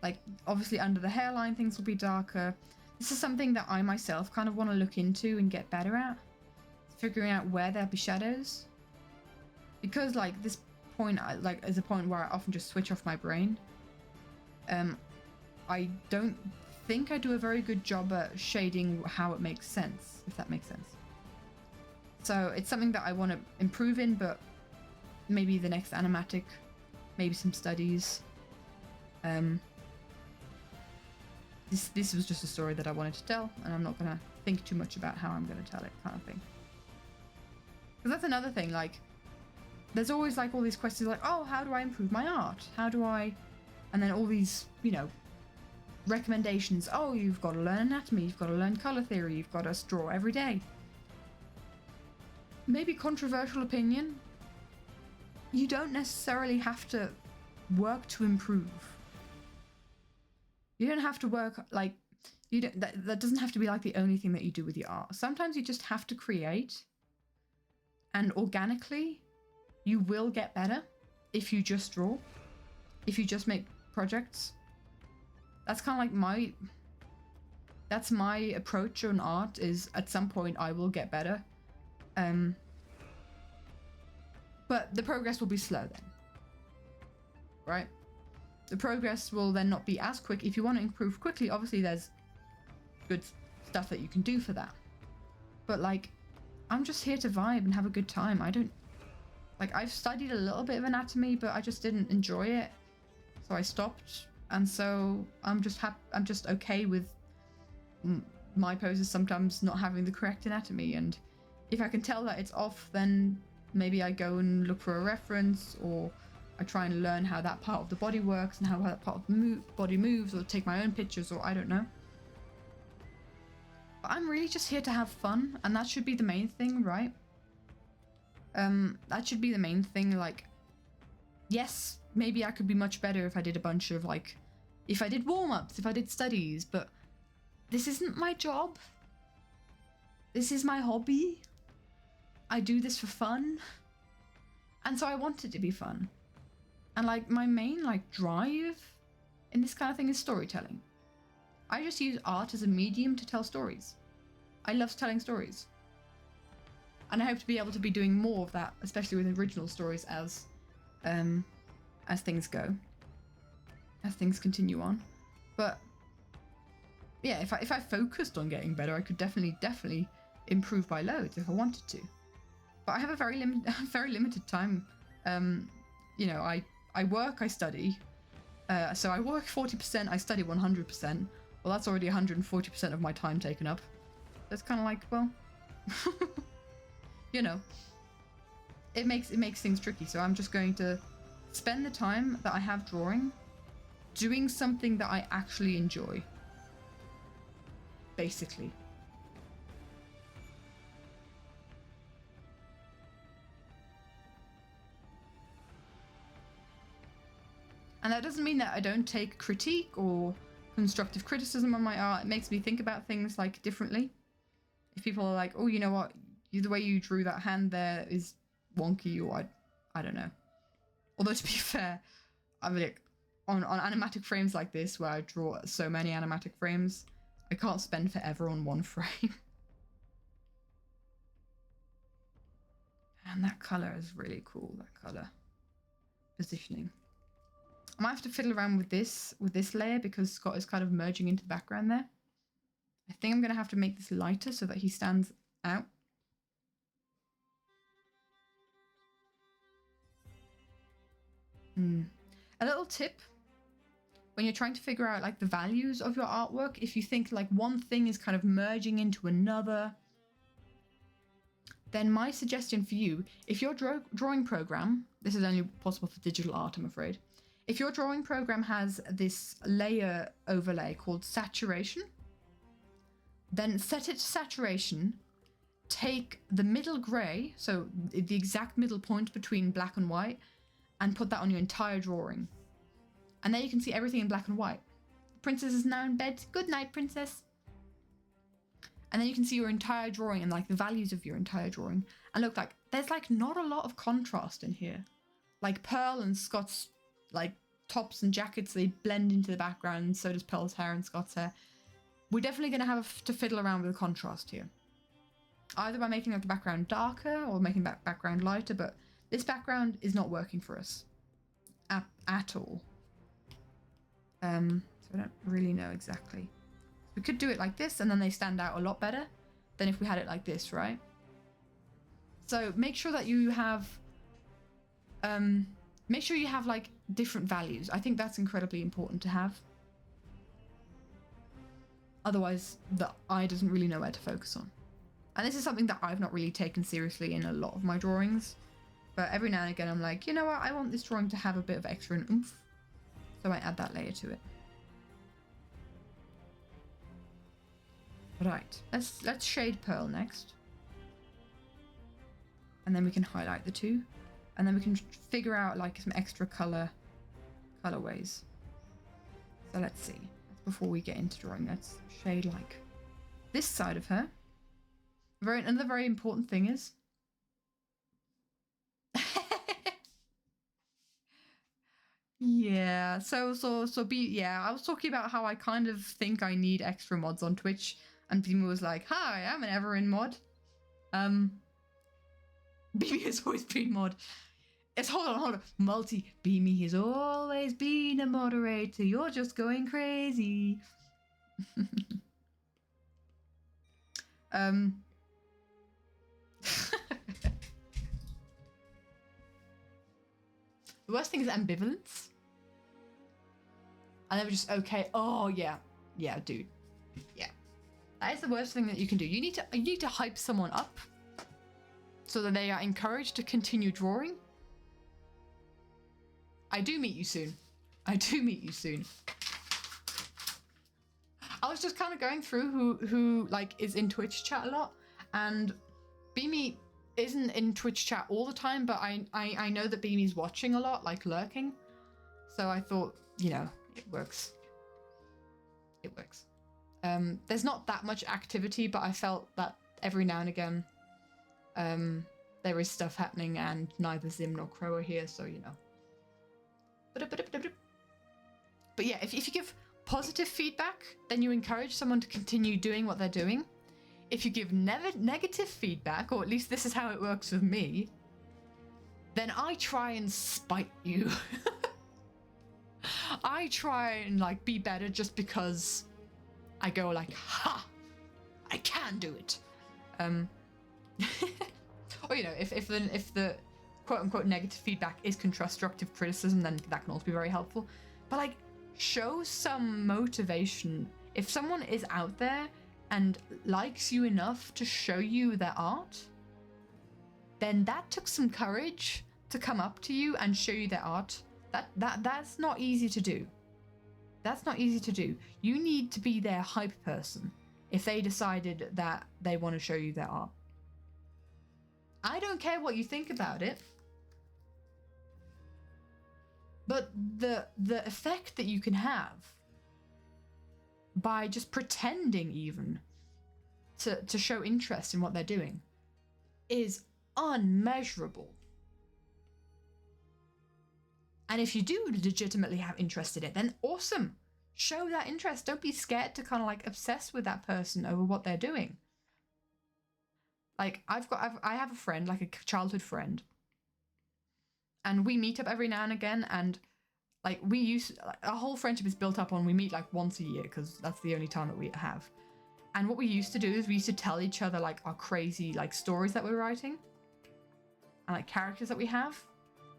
Like, obviously under the hairline, things will be darker. This is something that I myself kind of want to look into and get better at. Figuring out where there'll be shadows. Because, like, this point, like, is a point where I often just switch off my brain. I don't think I do a very good job at shading how it makes sense, if that makes sense. So it's something that I want to improve in, but maybe the next animatic, maybe some studies. This was just a story that I wanted to tell, and I'm not going to think too much about how I'm going to tell it, kind of thing. Because that's another thing, like, there's always like all these questions like, oh, how do I improve my art? How do I... And then all these, you know, recommendations. Oh, you've got to learn anatomy, you've got to learn color theory, you've got to draw every day. Maybe controversial opinion. You don't necessarily have to work to improve. You don't have to work like you don't. That doesn't have to be like the only thing that you do with your art. Sometimes you just have to create, and organically, you will get better if you just draw. If you just make projects. That's kind of like that's my approach on art, is at some point I will get better. But the progress will be slow then. Right? The progress will then not be as quick. If you want to improve quickly, obviously there's good stuff that you can do for that. But like, I'm just here to vibe and have a good time. I don't... Like, I've studied a little bit of anatomy, but I just didn't enjoy it. So I stopped. And so I'm just okay with my poses sometimes not having the correct anatomy. And If I can tell that it's off, then maybe I go and look for a reference, or I try and learn how that part of the body works and how that part of the body moves, or take my own pictures, or I don't know. But I'm really just here to have fun, and that should be the main thing, right? That should be the main thing. Like, yes, maybe I could be much better if I did a bunch of, like, if I did warm-ups, if I did studies, but this isn't my job. This is my hobby. I do this for fun. And so I want it to be fun. And, like, my main, like, drive in this kind of thing is storytelling. I just use art as a medium to tell stories. I love telling stories. And I hope to be able to be doing more of that, especially with original stories as things go. As things continue on. But yeah, if I focused on getting better, I could definitely improve by loads if I wanted to. But I have a very limited time. You know, I work, I study. So I work 40%, I study 100%. Well, that's already 140% of my time taken up. That's kind of like, well, you know, it makes things tricky. So I'm just going to spend the time that I have drawing doing something that I actually enjoy. Basically. And that doesn't mean that I don't take critique or constructive criticism on my art. It makes me think about things like differently. If people are like, oh, you know what, the way you drew that hand there is wonky, or I don't know. Although to be fair, I mean, like, on animatic frames like this, where I draw so many animatic frames, I can't spend forever on one frame. And that color is really cool, that color positioning. I might have to fiddle around with this layer because Scott is kind of merging into the background there. I think I'm going to have to make this lighter so that he stands out. A little tip when you're trying to figure out like the values of your artwork, if you think like one thing is kind of merging into another, then my suggestion for you, if your drawing program, this is only possible for digital art, I'm afraid. If your drawing program has this layer overlay called saturation, then set it to saturation, take the middle gray, so the exact middle point between black and white, and put that on your entire drawing. And there you can see everything in black and white. The princess is now in bed. Good night, princess. And then you can see your entire drawing and like the values of your entire drawing. And look, like there's like not a lot of contrast in here. Like Pearl and Scott's like tops and jackets, they blend into the background, and so does Pearl's hair and Scott's hair. We're definitely going to have to fiddle around with the contrast here. Either by making like the background darker or making that background lighter, but this background is not working for us at all. So I don't really know exactly. We could do it like this and then they stand out a lot better than if we had it like this, right? So make sure that you have like different values. I think that's incredibly important to have. Otherwise the eye doesn't really know where to focus on. And this is something that I've not really taken seriously in a lot of my drawings. But every now and again I'm like, you know what, I want this drawing to have a bit of extra oomph. So I add that layer to it. Right, let's shade Pearl next. And then we can highlight the two. And then we can figure out like some extra colorways. So let's see. Before we get into drawing, let's shade like this side of her. Another very important thing is yeah, I was talking about how I kind of think I need extra mods on Twitch, and Beamy was like, hi, I'm an Everin mod. Beamy has always been mod. Hold on. Beamy has always been a moderator. You're just going crazy. The worst thing is ambivalence. I never just, okay, oh yeah, dude, yeah. That is the worst thing that you can do. You need to hype someone up, so that they are encouraged to continue drawing. I do meet you soon. I do meet you soon. I was just kind of going through who like is in Twitch chat a lot, and Beamy isn't in Twitch chat all the time, but I know that Beamy's watching a lot, like lurking. So I thought, you know, it works. It works. There's not that much activity, but I felt that every now and again, there is stuff happening, and neither Zim nor Crow are here, so you know. But yeah, if you give positive feedback, then you encourage someone to continue doing what they're doing. If you give negative feedback, or at least this is how it works with me, then I try and spite you. I try and like be better just because I go like, ha, I can do it. Or you know, if the quote unquote negative feedback is constructive criticism, then that can also be very helpful. But like, show some motivation. If someone is out there and likes you enough to show you their art, then that took some courage to come up to you and show you their art. That's not easy to do. That's not easy to do. You need to be their hype person if they decided that they want to show you their art. I don't care what you think about it, but the effect that you can have by just pretending even to show interest in what they're doing is unmeasurable. And if you do legitimately have interest in it, then awesome. Show that interest. Don't be scared to kind of like obsess with that person over what they're doing. Like I have a friend, like a childhood friend, and we meet up every now and again, and like our whole friendship is built up on we meet like once a year because that's the only time that we have. And what we used to do is we used to tell each other like our crazy like stories that we're writing and like characters that we have.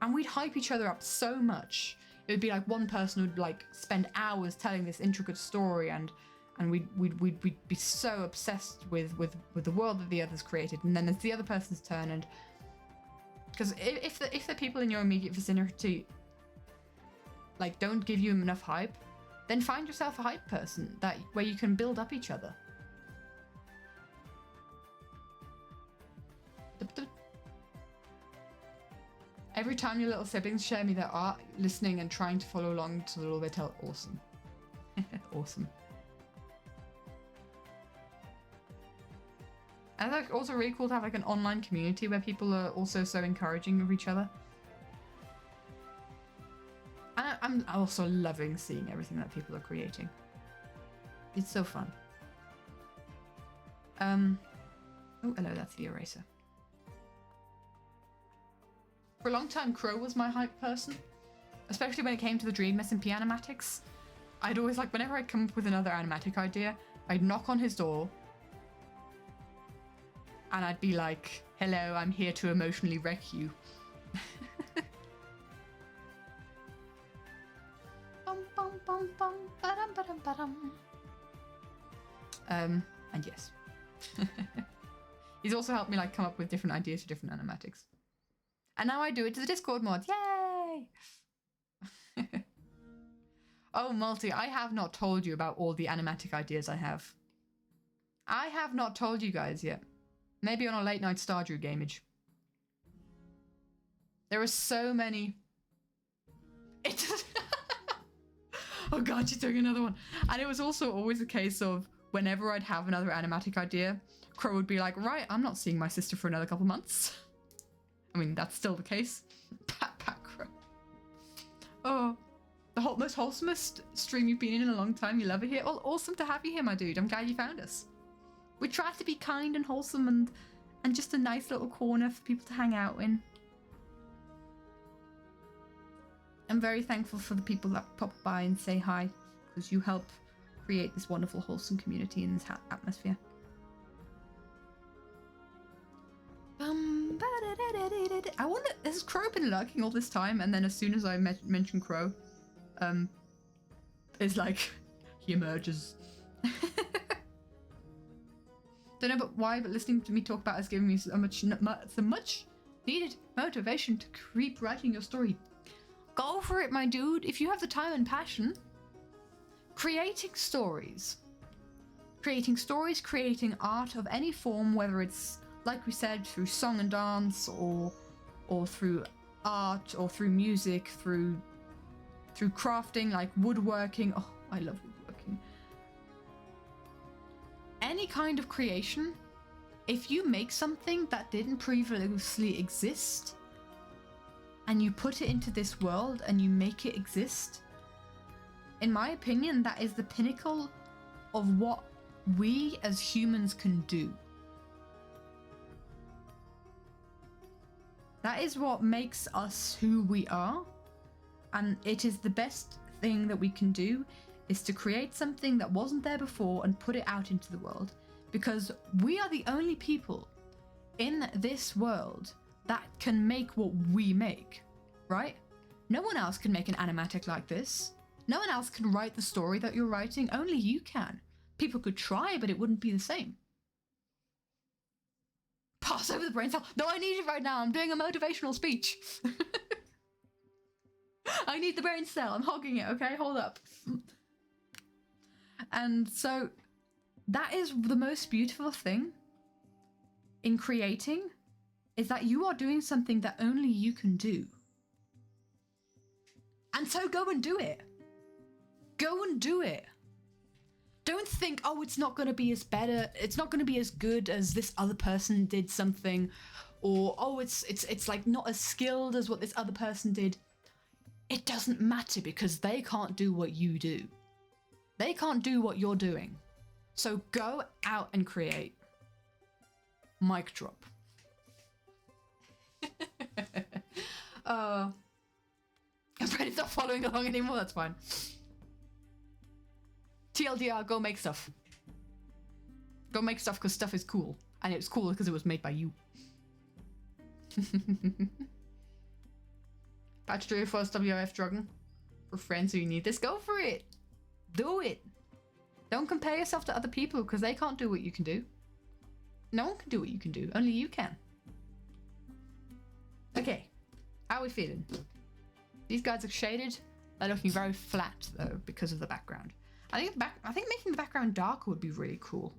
And we'd hype each other up so much. It would be like one person would like spend hours telling this intricate story, and we'd be so obsessed with the world that the others created. And then it's the other person's turn, and because if the people in your immediate vicinity like don't give you enough hype, then find yourself a hype person where you can build up each other. Every time your little siblings share me their art, listening and trying to follow along to all they tell, awesome. Awesome. And it's like also really cool to have like an online community where people are also so encouraging of each other. And I'm also loving seeing everything that people are creating. It's so fun. Oh, hello, that's the eraser. For a long time, Crow was my hype person, especially when it came to the Dream SMP animatics. I'd always like, whenever I'd come up with another animatic idea, I'd knock on his door and I'd be like, hello, I'm here to emotionally wreck you. And yes. He's also helped me like come up with different ideas for different animatics. And now I do it to the Discord mods. Yay! Oh, Multi, I have not told you about all the animatic ideas I have. I have not told you guys yet. Maybe on a late night Stardew gameage. There are so many. Oh god, she's doing another one. And it was also always a case of whenever I'd have another animatic idea, Crow would be like, right, I'm not seeing my sister for another couple months. I mean, that's still the case. Pat Crow. Oh, the most wholesomest stream you've been in a long time. You love it here. Well, awesome to have you here, my dude. I'm glad you found us. We try to be kind and wholesome and just a nice little corner for people to hang out in. I'm very thankful for the people that pop by and say hi, because you help create this wonderful, wholesome community in this atmosphere. I wonder, has Crow been lurking all this time? And then as soon as I mention Crow, it's like he emerges. Don't know but why, but listening to me talk about it has given me so much needed motivation to keep writing your story. Go for it, my dude. If you have the time and passion, creating stories, creating art of any form, whether it's, like we said, through song and dance, or through art, or through music, through crafting, like woodworking. Oh, I love woodworking. Any kind of creation, if you make something that didn't previously exist and you put it into this world and you make it exist, in my opinion, that is the pinnacle of what we as humans can do. That is what makes us who we are, and it is the best thing that we can do, is to create something that wasn't there before and put it out into the world, because we are the only people in this world that can make what we make, right? No one else can make an animatic like this. No one else can write the story that you're writing. Only you can. People could try, but it wouldn't be the same. Pass over the brain cell. No, I need it right now. I'm doing a motivational speech. I need the brain cell. I'm hogging it, okay? Hold up. And so that is the most beautiful thing in creating, is that you are doing something that only you can do. And so go and do it. Go and do it. Don't think, oh, it's not going to be as better. It's not going to be as good as this other person did something. Or, oh, it's like not as skilled as what this other person did. It doesn't matter, because they can't do what you do. They can't do what you're doing. So go out and create. Mic drop. I'm ready to stop following along anymore, that's fine. TLDR, go make stuff. Go make stuff, because stuff is cool. And it's cool because it was made by you. Patch 3 first WF Dragon. For friends who need this, go for it. Do it. Don't compare yourself to other people, because they can't do what you can do. No one can do what you can do. Only you can. Okay. How are we feeling? These guys are shaded. They're looking very flat, though, because of the background. I think making the background darker would be really cool.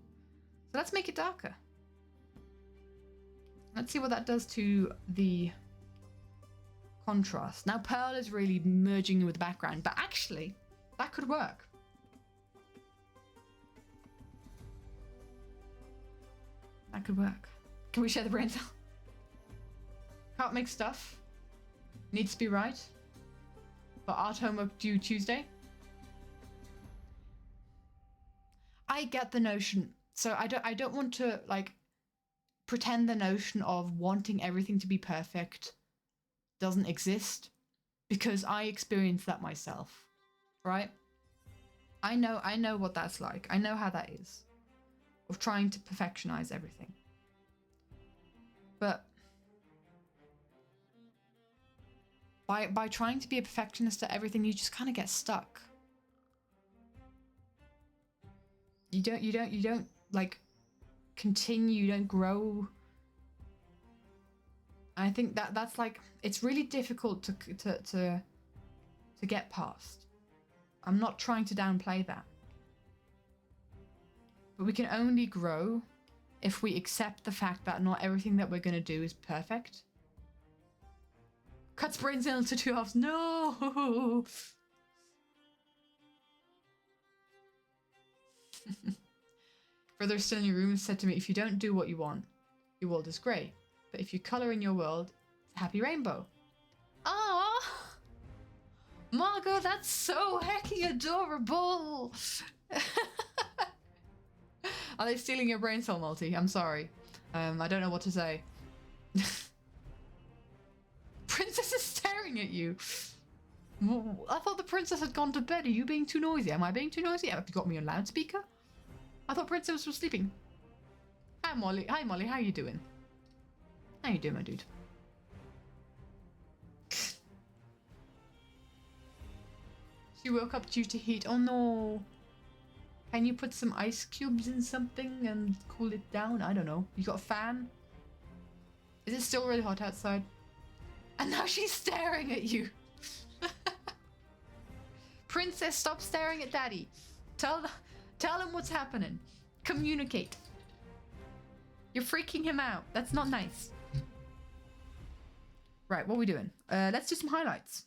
So let's make it darker. Let's see what that does to the contrast. Now Pearl is really merging in with the background, but actually that could work. That could work. Can we share the brain cell? Can't make stuff. Needs to be right. But art homework due Tuesday. I get the notion. So I don't want to like pretend the notion of wanting everything to be perfect doesn't exist, because I experienced that myself, right? I know what that's like. I know how that is, of trying to perfectionize everything. But by trying to be a perfectionist at everything, you just kind of get stuck. You don't like continue, you don't grow. I think that's like, it's really difficult to get past. I'm not trying to downplay that. But we can only grow if we accept the fact that not everything that we're going to do is perfect. Cuts brain cells into 2 halves. No! Brother still in your room said to me, if you don't do what you want, your world is grey. But if you colour in your world, it's a happy rainbow. Ah, Margot, that's so hecking adorable. Are they stealing your brain cell, Multi? I'm sorry. I don't know what to say. Princess is staring at you. I thought the princess had gone to bed. Are you being too noisy? Am I being too noisy? Have you got me on loudspeaker? I thought princess was sleeping. Hi, Molly. Hi, Molly. How you doing? How you doing, my dude? She woke up due to heat. Oh no. Can you put some ice cubes in something and cool it down? I don't know. You got a fan? Is it still really hot outside? And now she's staring at you. Princess, stop staring at Daddy. Tell him what's happening. Communicate. You're freaking him out. That's not nice. Right, what are we doing? Let's do some highlights.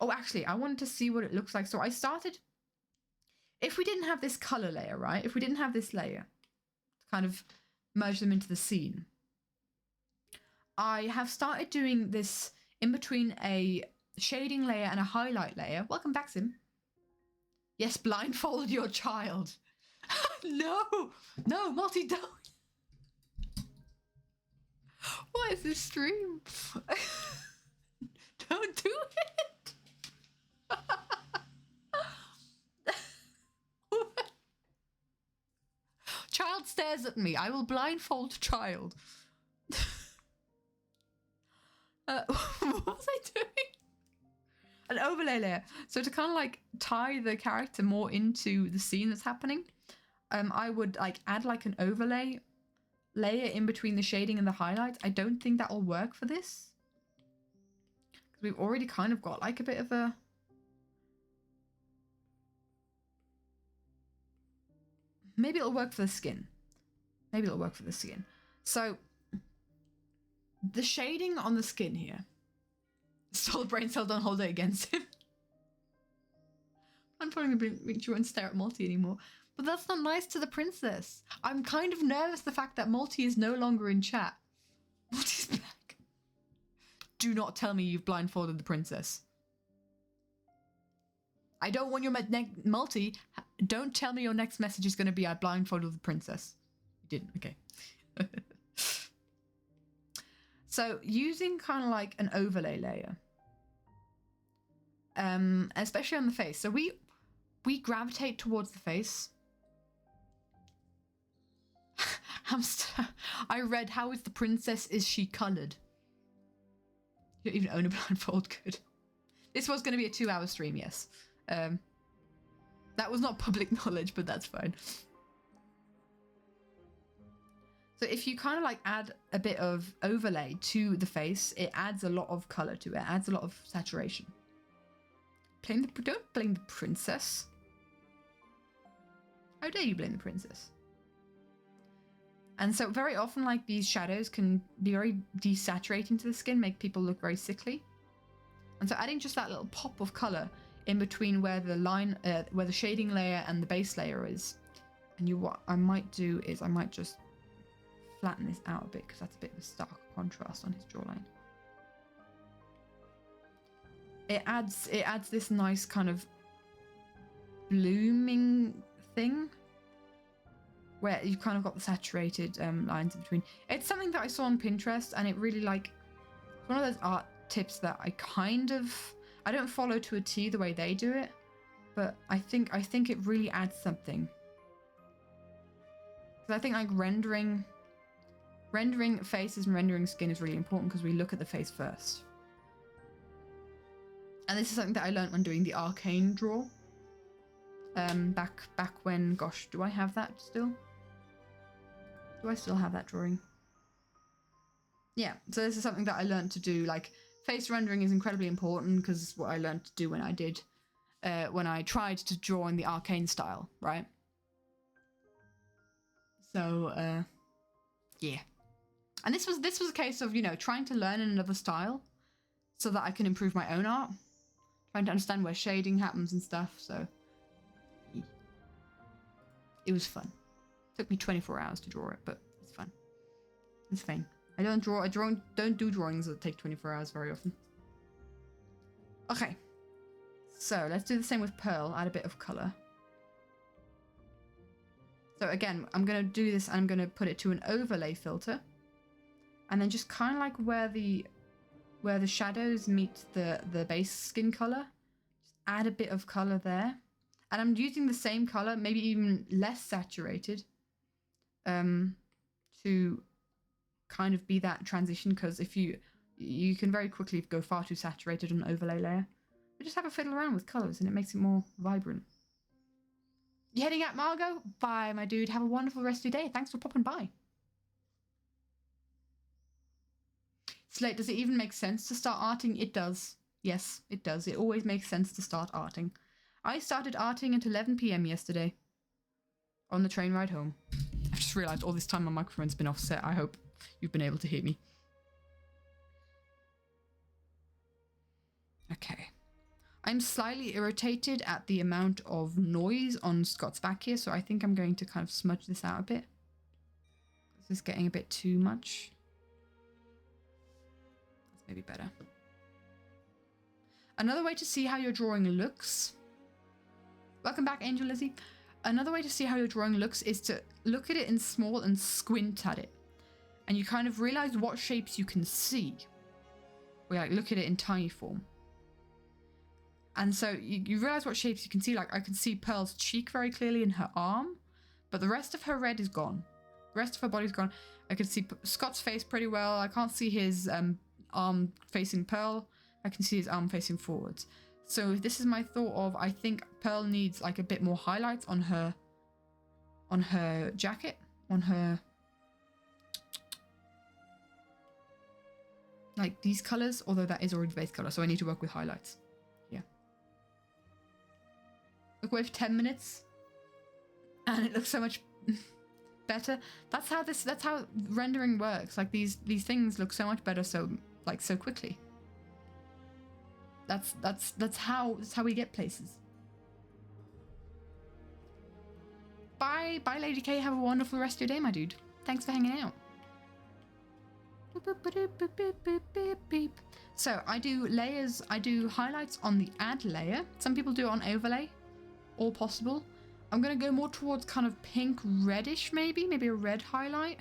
Oh, actually, I wanted to see what it looks like. So I started... If we didn't have this color layer, right? If we didn't have this layer to kind of merge them into the scene, I have started doing this in between a shading layer and a highlight layer. Welcome back, Sim. Yes, blindfold your child. No, Multi, don't. What is this stream? Don't do it. Child stares at me. I will blindfold child. What was I doing? An overlay layer. So to kind of like tie the character more into the scene that's happening, I would like add like an overlay layer in between the shading and the highlights. I don't think that will work for this, because we've already kind of got like a bit of a... Maybe it'll work for the skin. Maybe it'll work for the skin. So the shading on the skin here. Stole the brain cell, don't hold it against him. I'm probably going to make sure and stare at Multi anymore. But that's not nice to the princess. I'm kind of nervous the fact that Multi is no longer in chat. Multi's back. Do not tell me you've blindfolded the princess. I don't want your Multi. Don't tell me your next message is going to be I blindfolded the princess. You didn't. Okay. So using kind of like an overlay layer, especially on the face. So we gravitate towards the face. Hamster. I read, how is the princess? Is she coloured? You don't even own a blindfold. Good. This was going to be a 2-hour stream. Yes. That was not public knowledge, but that's fine. So if you kind of like add a bit of overlay to the face, it adds a lot of color to it. It adds a lot of saturation. Don't blame the princess. How dare you blame the princess? And so very often like these shadows can be very desaturating to the skin, make people look very sickly. And so adding just that little pop of color in between where the line, where the shading layer and the base layer is. And what I might do is I might just flatten this out a bit, because that's a bit of a stark contrast on his jawline. It adds this nice kind of blooming thing where you've kind of got the saturated lines in between. It's something that I saw on Pinterest, and it really like one of those art tips that I don't follow to a T the way they do it, but I think it really adds something. Because I think like rendering faces and rendering skin is really important, because we look at the face first. And this is something that I learned when doing the arcane draw. Back when, gosh, do I have that still? Do I still have that drawing? Yeah, so this is something that I learned to do. Like, face rendering is incredibly important, because it's what I learned to do when I tried to draw in the arcane style, right? So, yeah. And this was a case of, you know, trying to learn in another style so that I can improve my own art. Trying to understand where shading happens and stuff, so it was fun. It took me 24 hours to draw it, but it's fun. It's fine. I don't do drawings that take 24 hours very often. Okay. So let's do the same with Pearl, add a bit of colour. So again, I'm going to do this and I'm going to put it to an overlay filter. And then just kind of like where the shadows meet the base skin colour, just add a bit of colour there. And I'm using the same colour, maybe even less saturated, to kind of be that transition, because if you can very quickly go far too saturated on an overlay layer. But just have a fiddle around with colours and it makes it more vibrant. You heading out, Margot? Bye, my dude. Have a wonderful rest of your day. Thanks for popping by. Slate, does it even make sense to start arting? It does. Yes, it does. It always makes sense to start arting. I started arting at 11 p.m. yesterday on the train ride home. I've just realised all this time my microphone's been offset. I hope you've been able to hear me. Okay. I'm slightly irritated at the amount of noise on Scott's back here, so I think I'm going to kind of smudge this out a bit. This is getting a bit too much. That's maybe better. Another way to see how your drawing looks. Welcome back, Angel Lizzie. Another way to see how your drawing looks is to look at it in small and squint at it. And you kind of realize what shapes you can see. We like look at it in tiny form. And so you realize what shapes you can see. Like I can see Pearl's cheek very clearly in her arm, but the rest of her red is gone. The rest of her body's gone. I can see Scott's face pretty well. I can't see his arm facing Pearl. I can see his arm facing forwards. So this is my thought of, I think Pearl needs like a bit more highlights on her jacket, on her, like these colors, although that is already base color. So I need to work with highlights. Yeah. Look, wait for 10 minutes and it looks so much better. That's how rendering works. Like these things look so much better so quickly. That's how we get places. Bye, Lady K. Have a wonderful rest of your day, my dude. Thanks for hanging out. So I do layers. I do highlights on the add layer. Some people do it on overlay, all possible. I'm gonna go more towards kind of pink reddish, maybe a red highlight,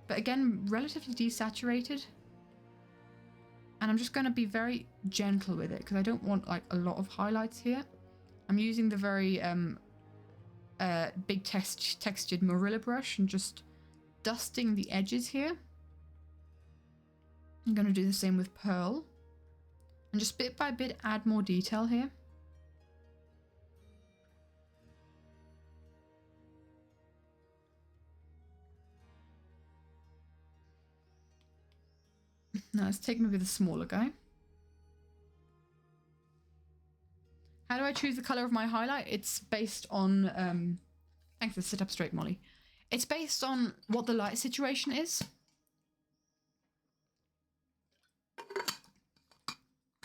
but again relatively desaturated. And I'm just going to be very gentle with it because I don't want like a lot of highlights here. I'm using the very big textured Marilla brush and just dusting the edges here. I'm going to do the same with Pearl. And just bit by bit add more detail here. Now let's take maybe the smaller guy. How do I choose the color of my highlight? It's based on, thanks for sit up straight, Molly. It's based on what the light situation is.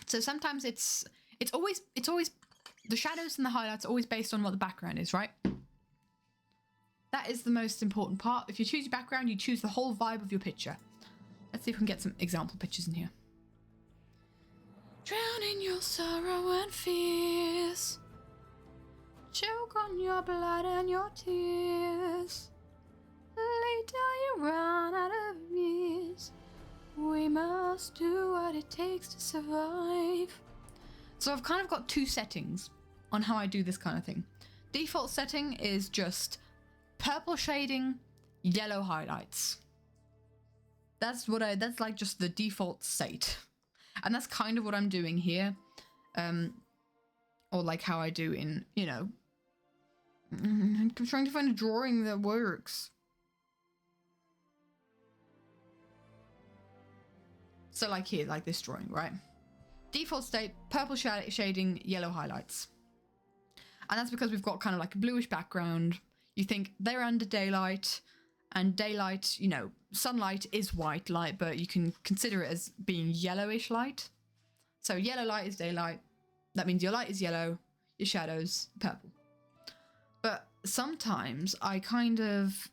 So sometimes it's always, the shadows and the highlights are always based on what the background is, right? That is the most important part. If you choose your background, you choose the whole vibe of your picture. Let's see if we can get some example pictures in here. Drown in your sorrow and fears. Choke on your blood and your tears. Later you run out of years. We must do what it takes to survive. So I've kind of got two settings on how I do this kind of thing. Default setting is just purple shading, yellow highlights. That's like just the default state. And that's kind of what I'm doing here. Or like how I do in, you know, I'm trying to find a drawing that works. So like here, like this drawing, right? Default state, purple shading, yellow highlights. And that's because we've got kind of like a bluish background. You think they're under daylight, and daylight, you know, sunlight is white light, but you can consider it as being yellowish light. So yellow light is daylight. That means your light is yellow, your shadow's purple. But sometimes I kind of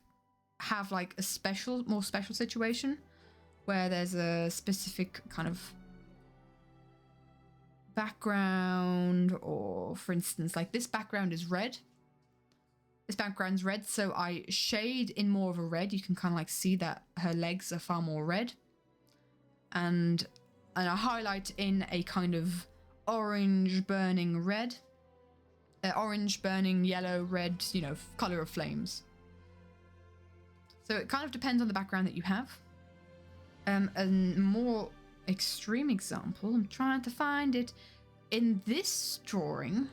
have like a more special situation where there's a specific kind of background, or for instance, like this background is red. This background's red, so I shade in more of a red. You can kind of like see that her legs are far more red. And I highlight in a kind of orange burning red. Orange burning yellow, red, you know, color of flames. So it kind of depends on the background that you have. A more extreme example, I'm trying to find it. In this drawing,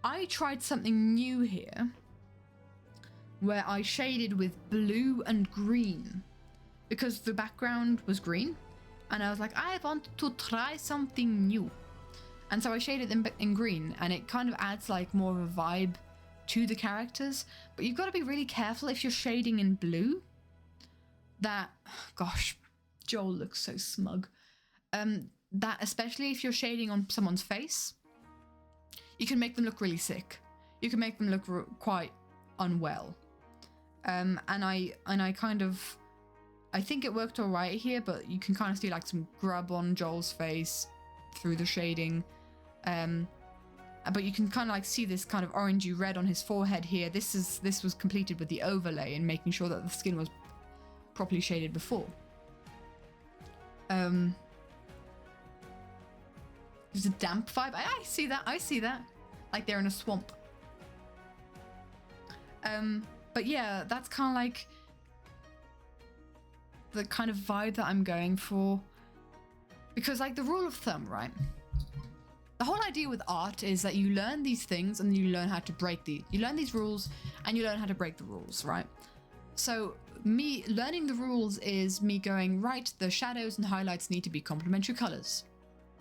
I tried something new here where I shaded with blue and green because the background was green, and I was like, I want to try something new. And so I shaded them in green, and it kind of adds like more of a vibe to the characters. But you've got to be really careful if you're shading in blue. That, gosh, Joel looks so smug. That especially if you're shading on someone's face, you can make them look really sick. You can make them look quite unwell. And I think it worked all right here, but you can kind of see like some grub on Joel's face through the shading. But you can kind of like see this kind of orangey red on his forehead here. This was completed with the overlay and making sure that the skin was properly shaded before. There's a damp vibe. I see that. Like they're in a swamp. But yeah, that's kind of like the kind of vibe that I'm going for. Because like the rule of thumb, right? The whole idea with art is that you learn these things and you learn how to break you learn these rules and you learn how to break the rules, right? So me learning the rules is me going, right, the shadows and highlights need to be complementary colors.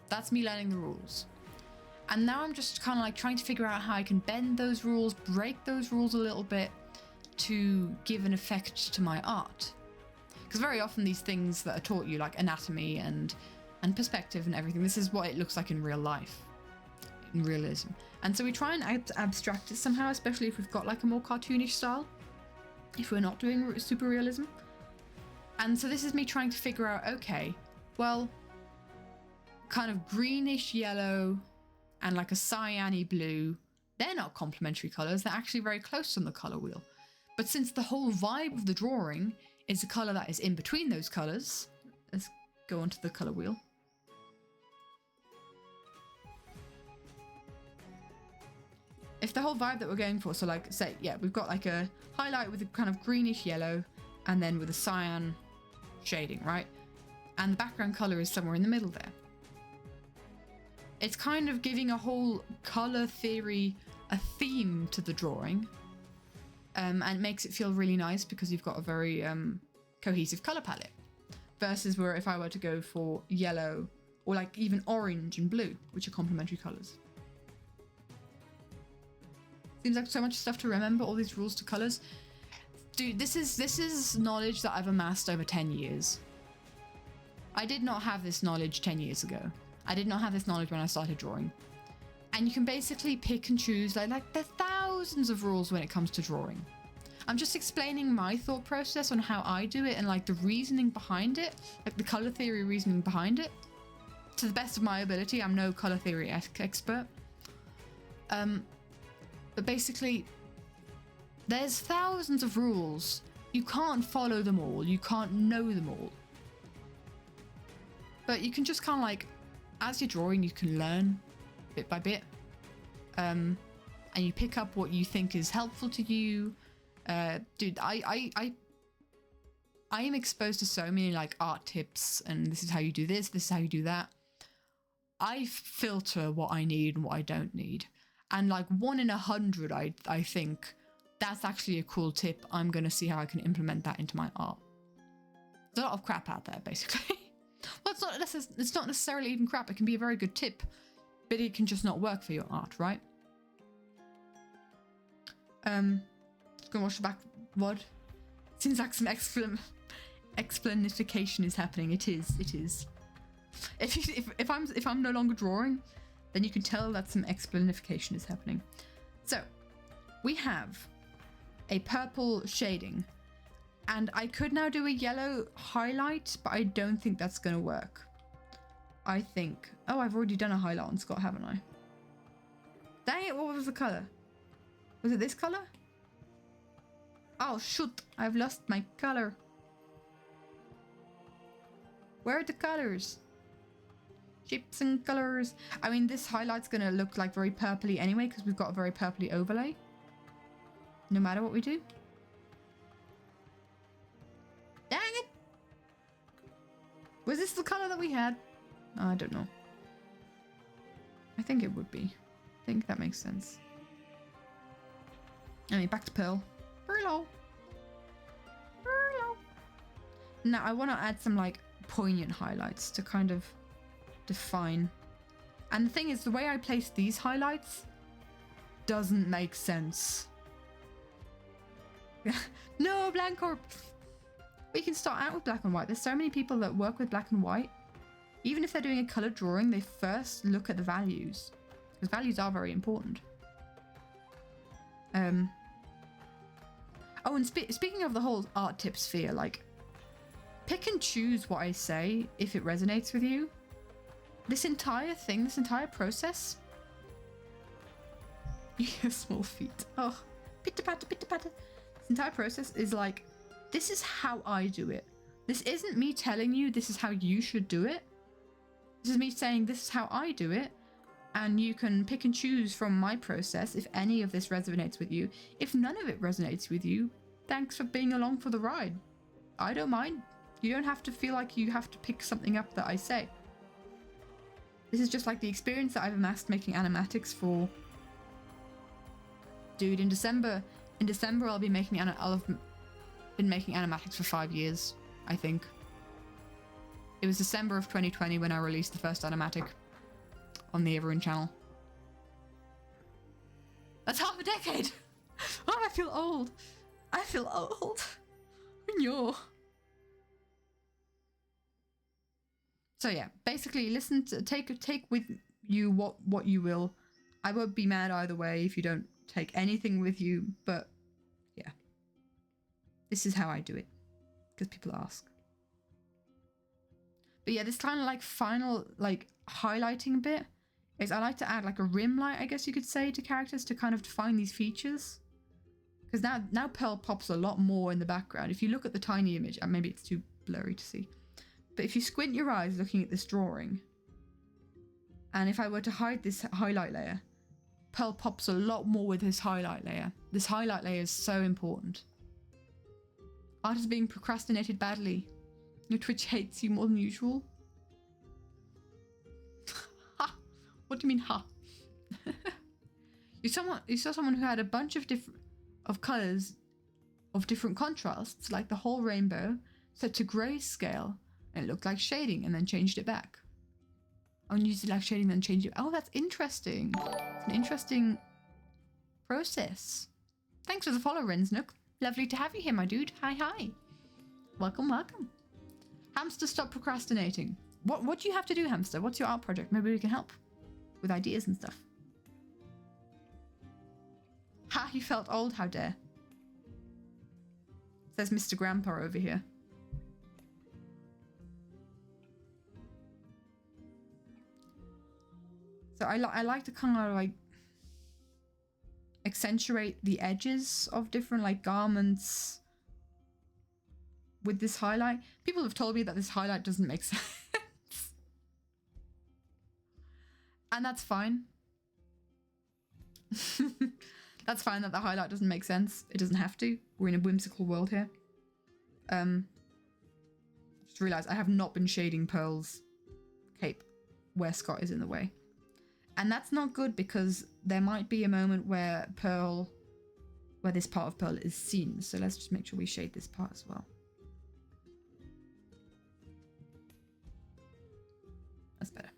That's me learning the rules. And now I'm just kind of like trying to figure out how I can bend those rules, break those rules a little bit to give an effect to my art. Because very often these things that are taught you, like anatomy and perspective and everything, this is what it looks like in real life, in realism. And so we try and abstract it somehow, especially if we've got like a more cartoonish style, if we're not doing super realism. And so this is me trying to figure out, okay, well, kind of greenish yellow and like a cyan-y blue, they're not complementary colors, they're actually very close on the color wheel. But since the whole vibe of the drawing is a color that is in between those colors, let's go onto the color wheel. If the whole vibe that we're going for, so like say, yeah, we've got like a highlight with a kind of greenish yellow and then with a cyan shading, right? And the background color is somewhere in the middle there. It's kind of giving a whole color theory, a theme to the drawing. And it makes it feel really nice because you've got a very cohesive color palette. Versus where if I were to go for yellow or like even orange and blue, which are complementary colors. Seems like so much stuff to remember, all these rules to colors. Dude, this is knowledge that I've amassed over 10 years. I did not have this knowledge 10 years ago. I did not have this knowledge when I started drawing. And you can basically pick and choose, like there's thousands of rules when it comes to drawing. I'm just explaining my thought process on how I do it and like the reasoning behind it, like the color theory reasoning behind it. To the best of my ability, I'm no color theory expert. But basically, there's thousands of rules. You can't follow them all. You can't know them all. But you can just kind of like, as you're drawing, you can learn bit by bit. And you pick up what you think is helpful to you. Dude, I am exposed to so many like art tips and this is how you do this is how you do that. I filter what I need and what I don't need. And like 1 in 100, I think that's actually a cool tip. I'm going to see how I can implement that into my art. There's a lot of crap out there, basically. Well, it's not necessarily even crap. It can be a very good tip, but it can just not work for your art, right? Just gonna watch the back VOD. Seems like some explanification is happening. It is. If I'm no longer drawing, then you can tell that some explanification is happening. So we have a purple shading, and I could now do a yellow highlight, but I don't think that's gonna work. I think, oh, I've already done a highlight on Scott, haven't I? Dang it, what was the color? Was it this color? Oh shoot, I've lost my color. Where are the colors? Shapes and colors. I mean, this highlight's gonna look like very purpley anyway, because we've got a very purpley overlay. No matter what we do. Dang it! Was this the color that we had? I don't know. I think it would be. I think that makes sense. Anyway, back to Pearl. Pearl. Pearl. Now I want to add some like poignant highlights to kind of define. And the thing is, the way I place these highlights doesn't make sense. No, Blancorp. We can start out with black and white. There's so many people that work with black and white. Even if they're doing a colored drawing, they first look at the values. Because values are very important. Oh, and speaking of the whole art tip sphere, like, pick and choose what I say if it resonates with you. This entire thing, this entire process. Your small feet. Oh, pitter patter, pitter patter. This entire process is like, this is how I do it. This isn't me telling you this is how you should do it. This is me saying this is how I do it. And you can pick and choose from my process if any of this resonates with you. If none of it resonates with you, thanks for being along for the ride. I don't mind. You don't have to feel like you have to pick something up that I say. This is just like the experience that I've amassed making animatics for... Dude, in December I'll be making I'll have been making animatics for 5 years, I think. It was December of 2020 when I released the first animatic on the Everin channel. That's half a decade! Oh, I feel old. I feel old. No. So yeah, basically listen to take with you what you will. I won't be mad either way if you don't take anything with you, but yeah. This is how I do it. Because people ask. But yeah, this kind of like final like highlighting bit is I like to add like a rim light, I guess you could say, to characters to kind of define these features. Because now Pearl pops a lot more in the background. If you look at the tiny image, and maybe it's too blurry to see, but if you squint your eyes looking at this drawing, and if I were to hide this highlight layer, Pearl pops a lot more with his highlight layer. This highlight layer is so important. Art is being procrastinated badly. Your Twitch hates you more than usual. Ha! What do you mean, ha? You saw someone who had a bunch of colors of different contrasts, like the whole rainbow, set to grayscale, and it looked like shading, and then changed it back. And used it like shading, then changed it. Oh, that's interesting. It's an interesting process. Thanks for the follow, Rensnook. Lovely to have you here, my dude. Hi, hi. Welcome, welcome. Hamster, stop procrastinating. What do you have to do, Hamster? What's your art project? Maybe we can help with ideas and stuff. Ha, you felt old, how dare. Says Mr. Grandpa over here. So I like to kind of like accentuate the edges of different like garments with this highlight. People have told me that this highlight doesn't make sense. And that's fine. That's fine that the highlight doesn't make sense. It doesn't have to. We're in a whimsical world here. Just realised I have not been shading Pearl's cape where Scott is in the way. And that's not good because there might be a moment where this part of Pearl is seen. So let's just make sure we shade this part as well. That's better.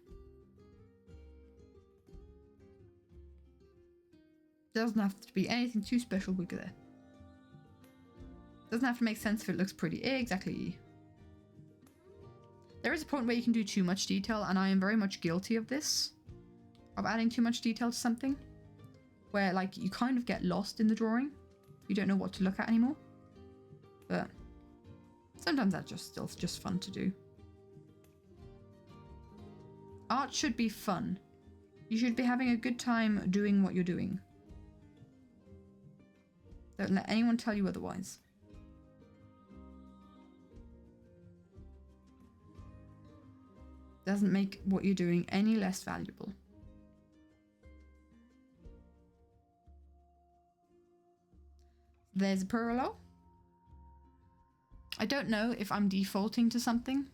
Doesn't have to be anything too special. We're good there. Doesn't have to make sense if it looks pretty. Exactly. There is a point where you can do too much detail, and I am very much guilty of this. Of adding too much detail to something. Where, like, you kind of get lost in the drawing. You don't know what to look at anymore. But sometimes that's still just fun to do. Art should be fun. You should be having a good time doing what you're doing. Don't let anyone tell you otherwise. Doesn't make what you're doing any less valuable. There's a parallel. I don't know if I'm defaulting to something.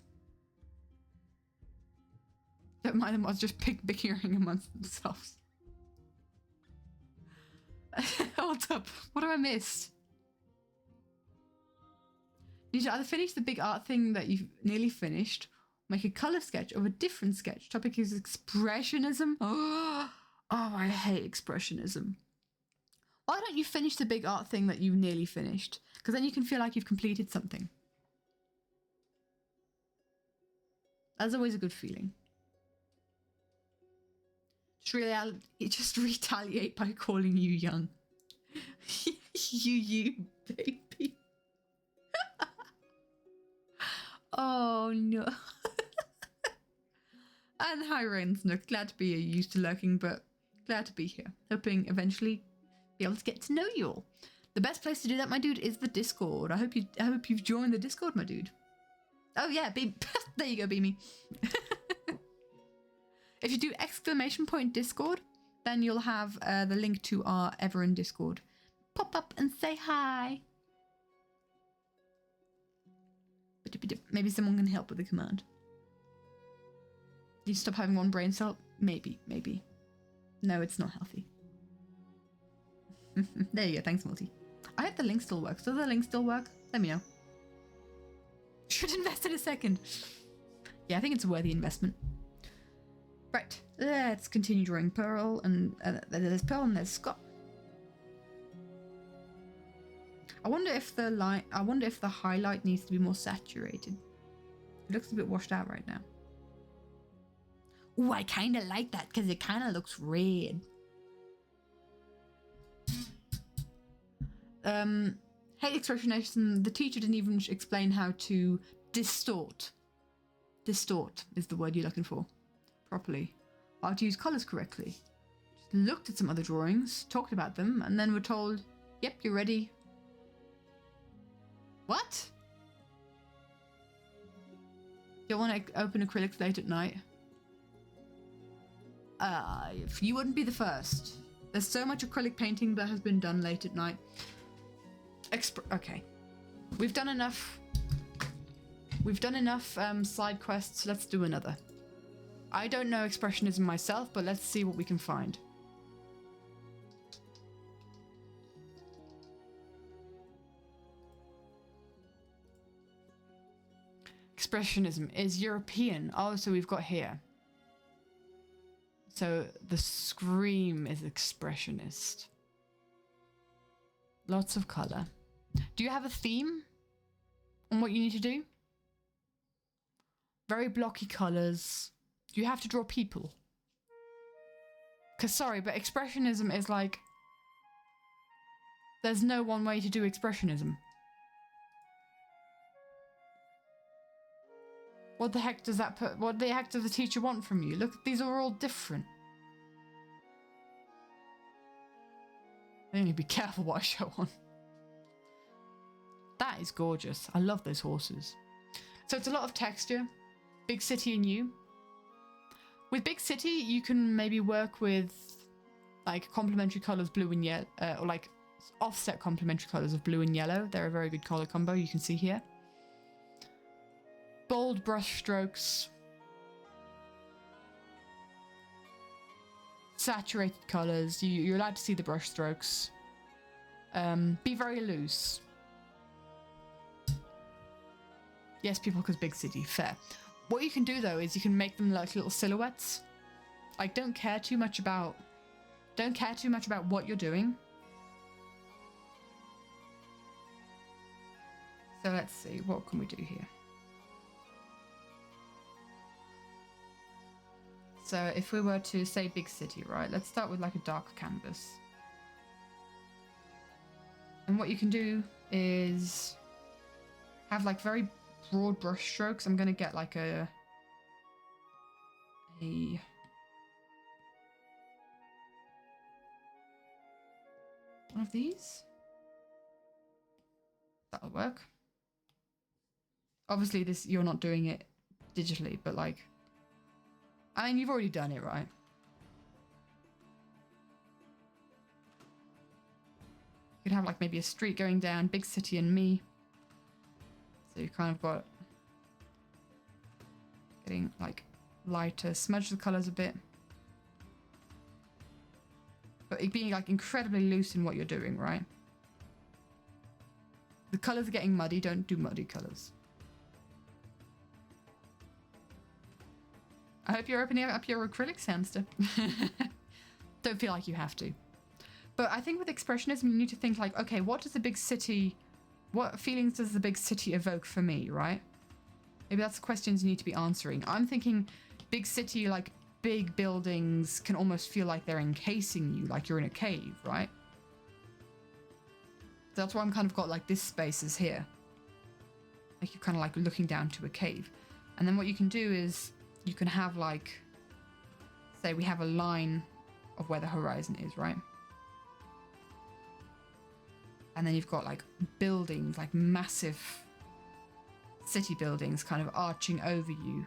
Don't mind them, I was just bickering amongst themselves. Hold up. What have I missed? You need to either finish the big art thing that you've nearly finished, make a color sketch of a different sketch. Topic is expressionism. Oh, I hate expressionism. Why don't you finish the big art thing that you've nearly finished? Because then you can feel like you've completed something. That's always a good feeling. Just retaliate by calling you young. you baby. Oh no. And hi Rainsnook, glad to be here. Used to lurking, but glad to be here. Hoping eventually be able to get to know you all. The best place to do that, my dude, is the Discord. I hope you've joined the Discord, my dude. Oh yeah, there you go, Beamy. If you do !Discord, then you'll have the link to our Everin Discord. Pop up and say hi. Maybe someone can help with the command. You stop having one brain cell? Maybe. No, it's not healthy. There you go, thanks Multi. I hope the link still works. Does the link still work? Let me know. Should invest in a second. Yeah, I think it's a worthy investment. Right, let's continue drawing Pearl, and there's Pearl and there's Scott. I wonder if the highlight needs to be more saturated. It looks a bit washed out right now. Ooh, I kind of like that because it kind of looks red. Hate expressionation. The teacher didn't even explain how to distort. Distort is the word you're looking for. Properly. How to use colours correctly. Just looked at some other drawings, talked about them, and then were told, yep, you're ready. What? You want to open acrylics late at night? If you wouldn't be the first. There's so much acrylic painting that has been done late at night. Okay. We've done enough side quests. Let's do another. I don't know expressionism myself, but let's see what we can find. Expressionism is European. Oh, so we've got here. So the Scream is expressionist. Lots of colour. Do you have a theme on what you need to do? Very blocky colours. Do you have to draw people? Because sorry, but expressionism is like... There's no one way to do expressionism. What the heck does that put? What the heck does the teacher want from you? Look, these are all different. I need to be careful what I show on. That is gorgeous. I love those horses. So it's a lot of texture. Big City and you. With Big City, you can maybe work with like complementary colours, blue and yellow, or like offset complementary colours of blue and yellow. They're a very good colour combo, you can see here. Bold brush strokes. Saturated colours. You're allowed to see the brush strokes. Be very loose. Yes, people, because Big City. Fair. What you can do though is you can make them like little silhouettes. Like don't care too much about what you're doing. So let's see, what can we do here? So if we were to say Big City, right? Let's start with like a dark canvas. And what you can do is have like very broad brush strokes. I'm gonna get like a one of these. That'll work. Obviously this, you're not doing it digitally, but like, I mean, you've already done it, right? You could have like maybe a street going down, Big City and me. So you kind of got getting like lighter, smudge the colours a bit. But it being like incredibly loose in what you're doing, right? The colors are getting muddy. Don't do muddy colors. I hope you're opening up your acrylics, hamster. Don't feel like you have to. But I think with expressionism, you need to think like, okay, what feelings does the big city evoke for me, right? Maybe that's the questions you need to be answering. I'm thinking big city, like big buildings can almost feel like they're encasing you, like you're in a cave, right? So that's why I'm kind of got like this space is here. Like you're kind of like looking down to a cave. And then what you can do is you can have like, say we have a line of where the horizon is, right? And then you've got like buildings, like massive city buildings kind of arching over you.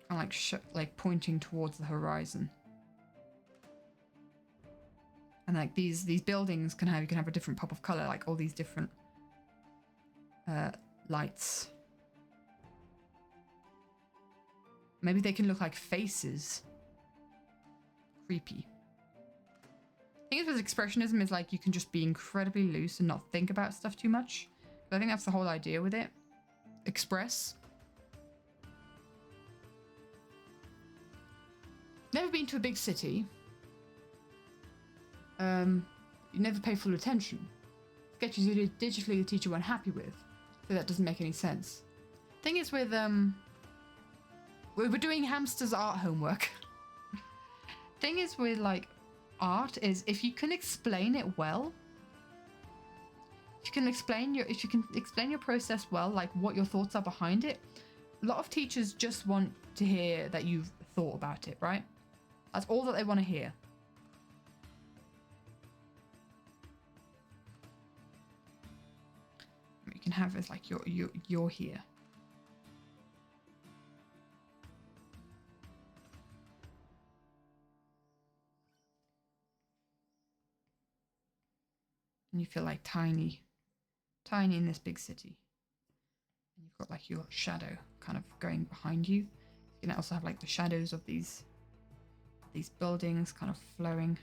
Kind of like pointing towards the horizon. And like these buildings you can have a different pop of color, like all these different lights. Maybe they can look like faces. Creepy. The thing is with expressionism is like you can just be incredibly loose and not think about stuff too much. But I think that's the whole idea with it. Express. Never been to a big city. You never pay full attention. Sketches you did digitally the teacher weren't happy with. So that doesn't make any sense. Thing is with we're doing hamster's art homework. Thing is with like art is if you can explain it well, if you can explain your process well, like what your thoughts are behind it, a lot of teachers just want to hear that you've thought about it, right? That's all that they want to hear. What you can have is like you're here. And you feel like tiny in this big city. And you've got like your shadow kind of going behind you. You can also have like the shadows of these buildings kind of flowing.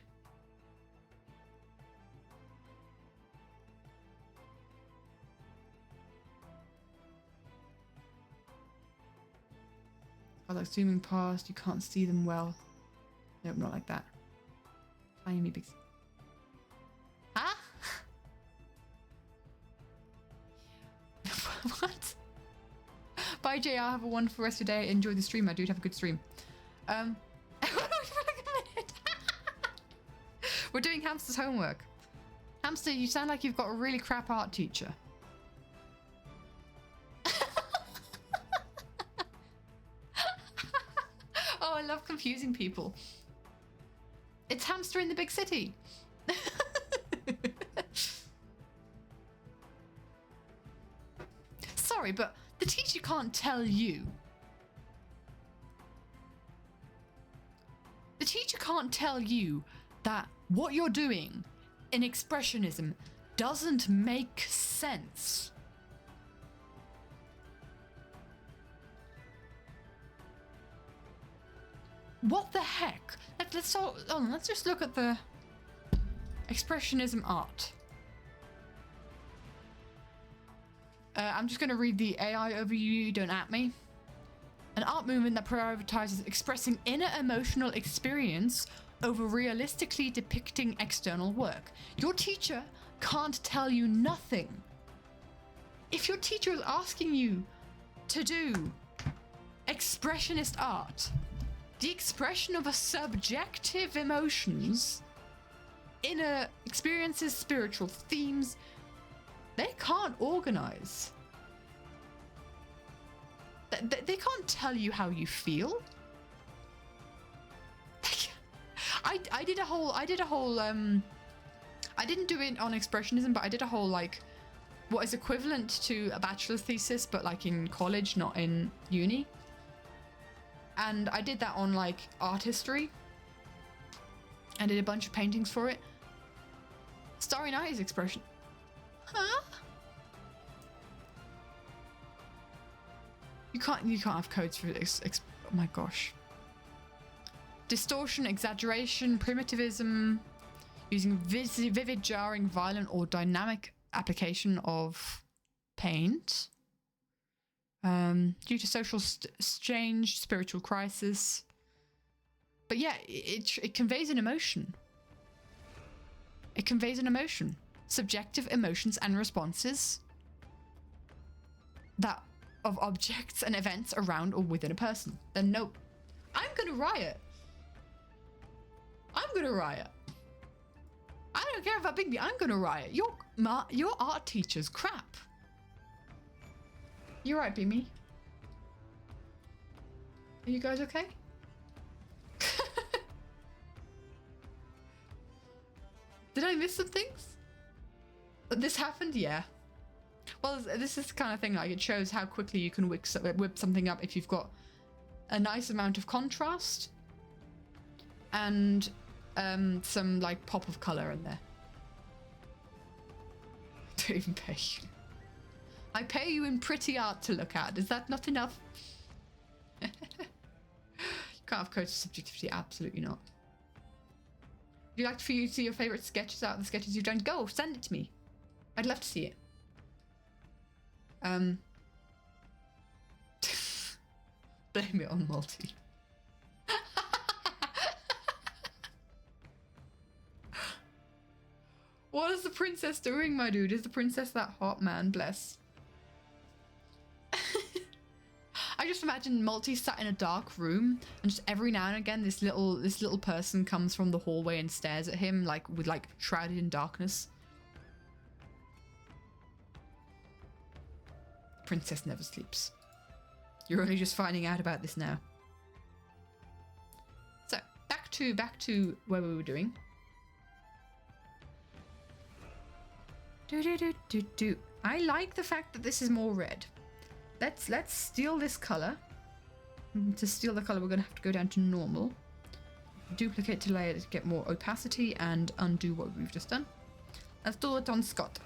Oh, like zooming past, you can't see them well. Nope, not like that. Tiny big. Huh? What? Bye, JR. Have a wonderful rest of your day. Enjoy the stream. I do have a good stream. We're doing hamster's homework. Hamster, you sound like you've got a really crap art teacher. Oh, I love confusing people. It's hamster in the big city. Sorry, but the teacher can't tell you. The teacher can't tell you that what you're doing in expressionism doesn't make sense. What the heck? Let's just look at the expressionism art. I'm just going to read the AI overview, don't at me. An art movement that prioritizes expressing inner emotional experience over realistically depicting external work. Your teacher can't tell you nothing. If your teacher is asking you to do expressionist art, the expression of a subjective emotions, inner experiences, spiritual themes, they can't organize. They can't tell you how you feel. I did a whole I didn't do it on expressionism, but I did a whole like what is equivalent to a bachelor's thesis, but like in college, not in uni. And I did that on like art history. I did a bunch of paintings for it. Starry Night is expression. Huh? You can't have codes for oh my gosh. Distortion, exaggeration, primitivism, using vivid, jarring, violent, or dynamic application of paint. Due to social change, spiritual crisis. But yeah, it conveys an emotion. It conveys an emotion. Subjective emotions and responses that of objects and events around or within a person. Then no, I'm gonna riot. I'm gonna riot. I don't care about Bigby. I'm gonna riot. Your art teacher's crap. You're right, Bimmy. Are you guys okay? Did I miss some things? This happened? Yeah. Well, this is the kind of thing, like, it shows how quickly you can whip something up if you've got a nice amount of contrast and some, like, pop of color in there. I don't even pay you. I pay you in pretty art to look at. Is that not enough? You can't have codes of subjectivity. Absolutely not. Would you like for you to see your favorite sketches out of the sketches you've done? Go, send it to me. I'd love to see it. Blame it on Multi. What is the princess doing, my dude? Is the princess that hot, man? Bless. I just imagine Multi sat in a dark room, and just every now and again, this little person comes from the hallway and stares at him, like shrouded in darkness. Princess never sleeps. You're only just finding out about this now. So back to where we were doing. I like the fact that this is more red. Let's steal this color. To steal the color, we're gonna have to go down to normal. Duplicate to layer to get more opacity and undo what we've just done. Let's do it on Scott.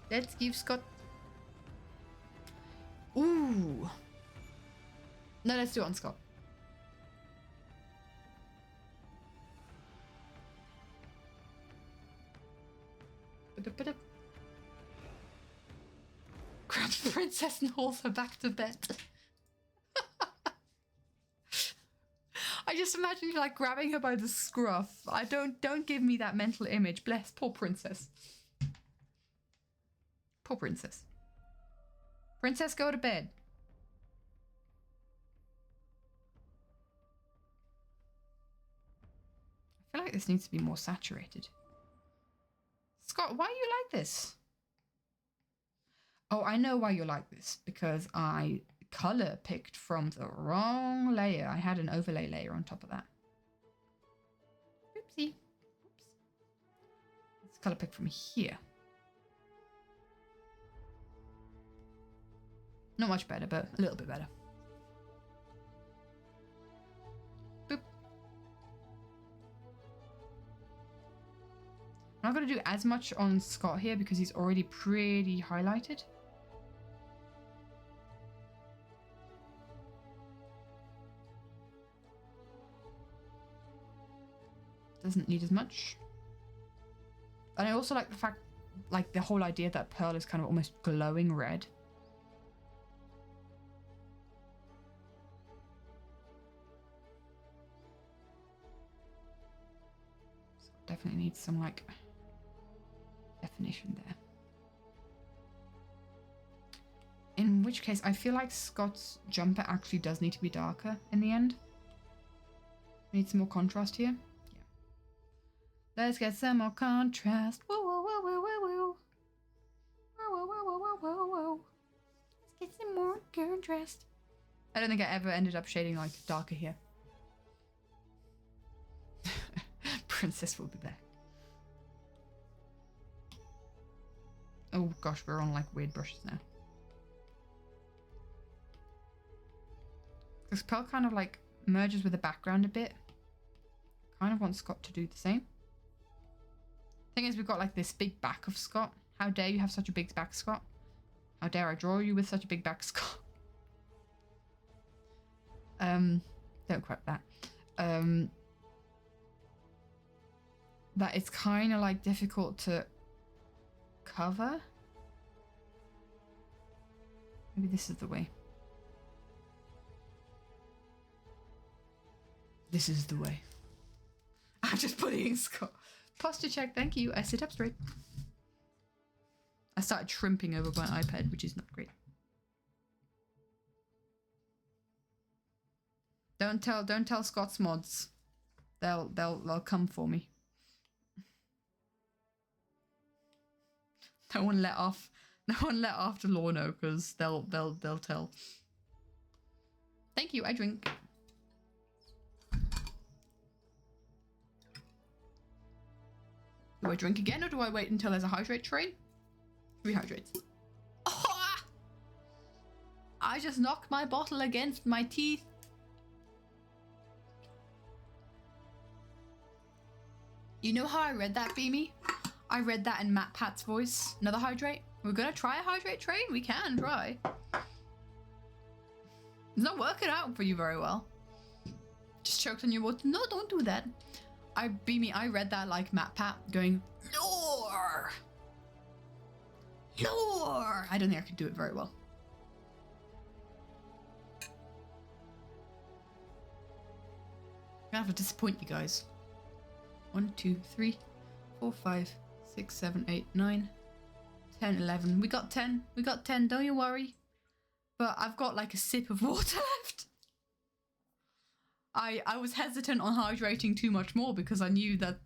Let's give Scott. Ooh. No, let's do it on Scott. Grabs the princess and hauls her back to bed. I just imagine you like grabbing her by the scruff. Don't give me that mental image. Bless poor princess. Poor princess. Princess, go to bed. I feel like this needs to be more saturated. Scott, why are you like this? Oh, I know why you're like this. Because I color picked from the wrong layer. I had an overlay layer on top of that. Oopsie. Oops. Let's color pick from here. Not much better, but a little bit better. Boop. I'm not going to do as much on Scott here because he's already pretty highlighted. Doesn't need as much. And I also like the fact, like the whole idea that Pearl is kind of almost glowing red. So definitely needs some like definition there. In which case, I feel like Scott's jumper actually does need to be darker in the end. Need some more contrast here. Let's get some more contrast. Whoa, whoa, whoa, whoa, whoa, whoa. Whoa, whoa, whoa, whoa, whoa, whoa. Let's get some more contrast. I don't think I ever ended up shading like darker here. Princess will be back. Oh gosh, we're on like weird brushes now. This Pearl kind of like merges with the background a bit. Kind of want Scott to do the same. Thing is, we've got like this big back of Scott. How dare you have such a big back, Scott? How dare I draw you with such a big back, Scott? Don't quote that. That it's kind of like difficult to cover. Maybe this is the way. This is the way. I'm just putting Scott. Posture check, thank you. I sit up straight. I started shrimping over my iPad, which is not great. Don't tell Scott's mods. They'll come for me. No one let after Lorno because they'll tell. Thank you, I drink. Do I drink again or do I wait until there's a hydrate train? Rehydrates. Oh! I just knocked my bottle against my teeth. You know how I read that, Beamy? I read that in Matt Pat's voice. Another hydrate? We're gonna try a hydrate train? We can try. It's not working out for you very well. Just choked on your water. No, don't do that. Beamy, I read that like Matt Pat going, Lore! Lore! I don't think I could do it very well. I'm gonna have to disappoint you guys. 1, 2, 3, 4, 5, 6, 7, 8, 9, 10, 11. We got 10. We got 10. Don't you worry. But I've got like a sip of water left. I was hesitant on hydrating too much more because I knew that.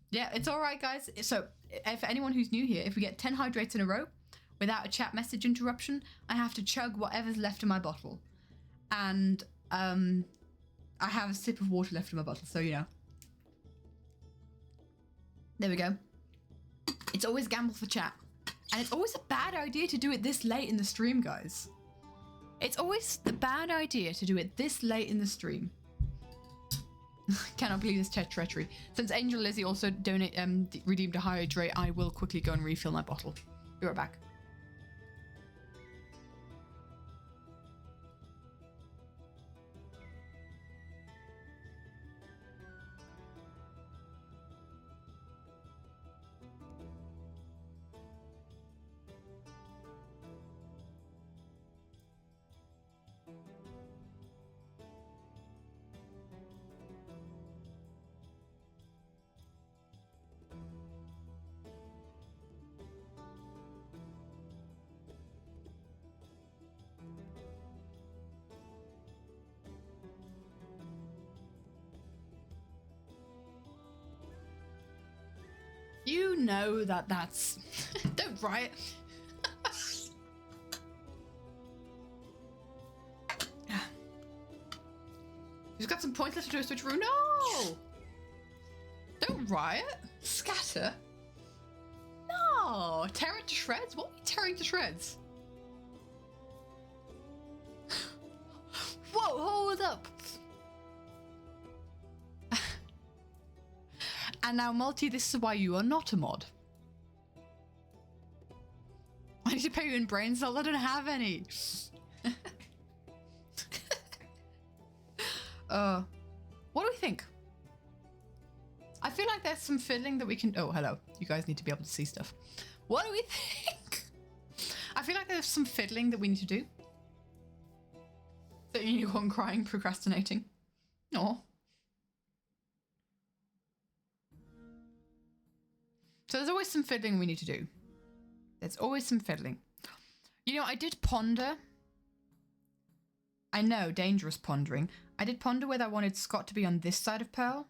Yeah, it's all right, guys. So if anyone who's new here, if we get 10 hydrates in a row without a chat message interruption, I have to chug whatever's left in my bottle. And I have a sip of water left in my bottle, so you know. There we go. It's always gamble for chat. And it's always a bad idea to do it this late in the stream, guys. It's always the bad idea to do it this late in the stream. Cannot believe this treachery. Since Angel Lizzie also redeemed a hydrate, I will quickly go and refill my bottle. Be right back. You know that's... Don't riot. You've got some points left to do a switcheroo. No! Don't riot. Scatter. No! Tear it to shreds? What are we tearing to shreds? Whoa, hold up. And now, Multi, this is why you are not a mod. I need to pay you in brain cells. I don't have any. What do we think? I feel like there's some fiddling that we can... Oh, hello. You guys need to be able to see stuff. What do we think? I feel like there's some fiddling that we need to do. The unicorn crying, procrastinating. Aw. So there's always some fiddling we need to do. There's always some fiddling. You know, I did ponder. I know, dangerous pondering. I did ponder whether I wanted Scott to be on this side of Pearl.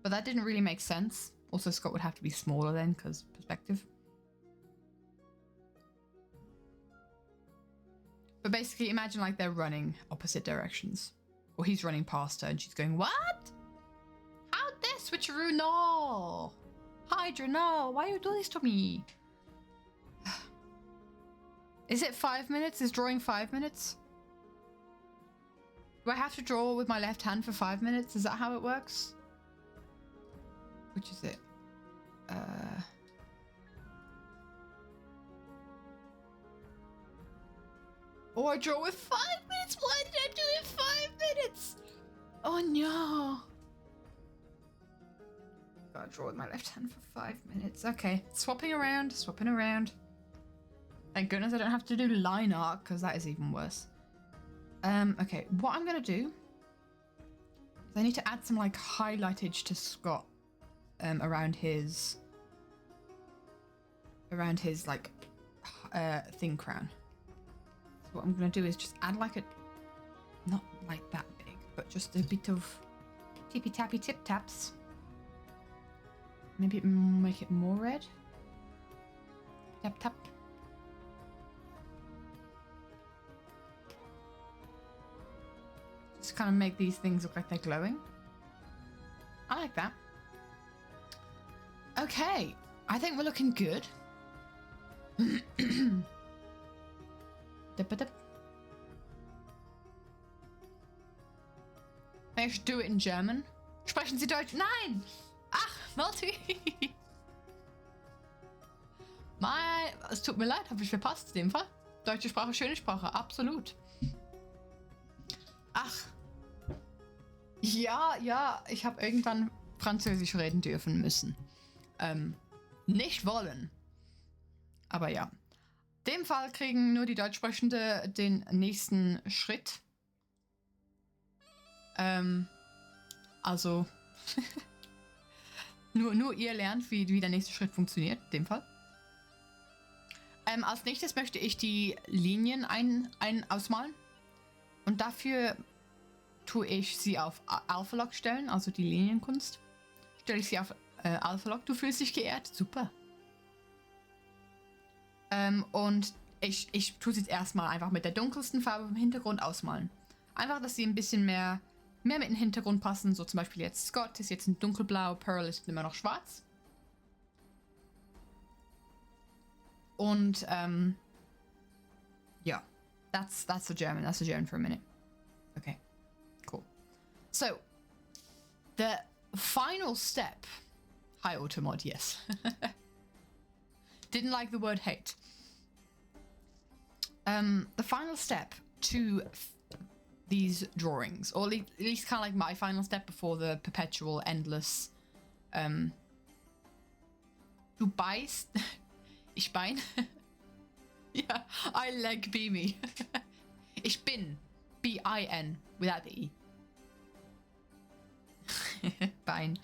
But that didn't really make sense. Also, Scott would have to be smaller then, because perspective. But basically, imagine like they're running opposite directions. Or he's running past her and she's going, what? How'd this switcheroo? No! Hydra, no! Why you do this to me? Is it 5 minutes? Is drawing 5 minutes? Do I have to draw with my left hand for 5 minutes? Is that how it works? Which is it? Oh, I draw with 5 minutes? Why did I do it 5 Oh no. Gotta draw with my left hand for 5 minutes. Okay, swapping around, swapping around. Thank goodness I don't have to do line art, because that is even worse. Okay, what I'm gonna do is I need to add some like highlightage to Scott around his like thin crown. So what I'm gonna do is just add like a, not like that big, but just a bit of tippy tappy tip taps. Maybe make it more red. Tap tap. Just kind of make these things look like they're glowing. I like that. Okay, I think we're looking good. I should do it in German. Sprechen Sie Deutsch? Nein! Ach, Multi! Es tut mir leid, habe ich verpasst in dem Fall. Deutsche Sprache, schöne Sprache, absolut. Ach. Ja, ich habe irgendwann Französisch reden dürfen müssen. Nicht wollen. Aber ja. In dem Fall kriegen nur die Deutschsprechende den nächsten Schritt. Also nur ihr lernt, wie der nächste Schritt funktioniert, in dem Fall. Als nächstes möchte ich die Linien ausmalen. Und dafür tue ich sie auf Alpha-Lock stellen, also die Linienkunst. Stelle ich sie auf Alpha-Lock. Du fühlst dich geehrt? Super. Und ich tue es jetzt erstmal einfach mit der dunkelsten Farbe im Hintergrund ausmalen. Einfach, dass sie ein bisschen mehr mit dem Hintergrund passen. So zum Beispiel jetzt Scott ist jetzt ein dunkelblau, Pearl ist immer noch schwarz. Und yeah, that's the German. That's the German for a minute. Okay, cool. So the final step. Hi, Automod. Yes. Didn't like the word hate. The final step to these drawings, or at least kind of like my final step before the perpetual, endless. Du beißt. Ich bein. Yeah, I like Beamy. Ich bin. B-I-N without the E. Bein.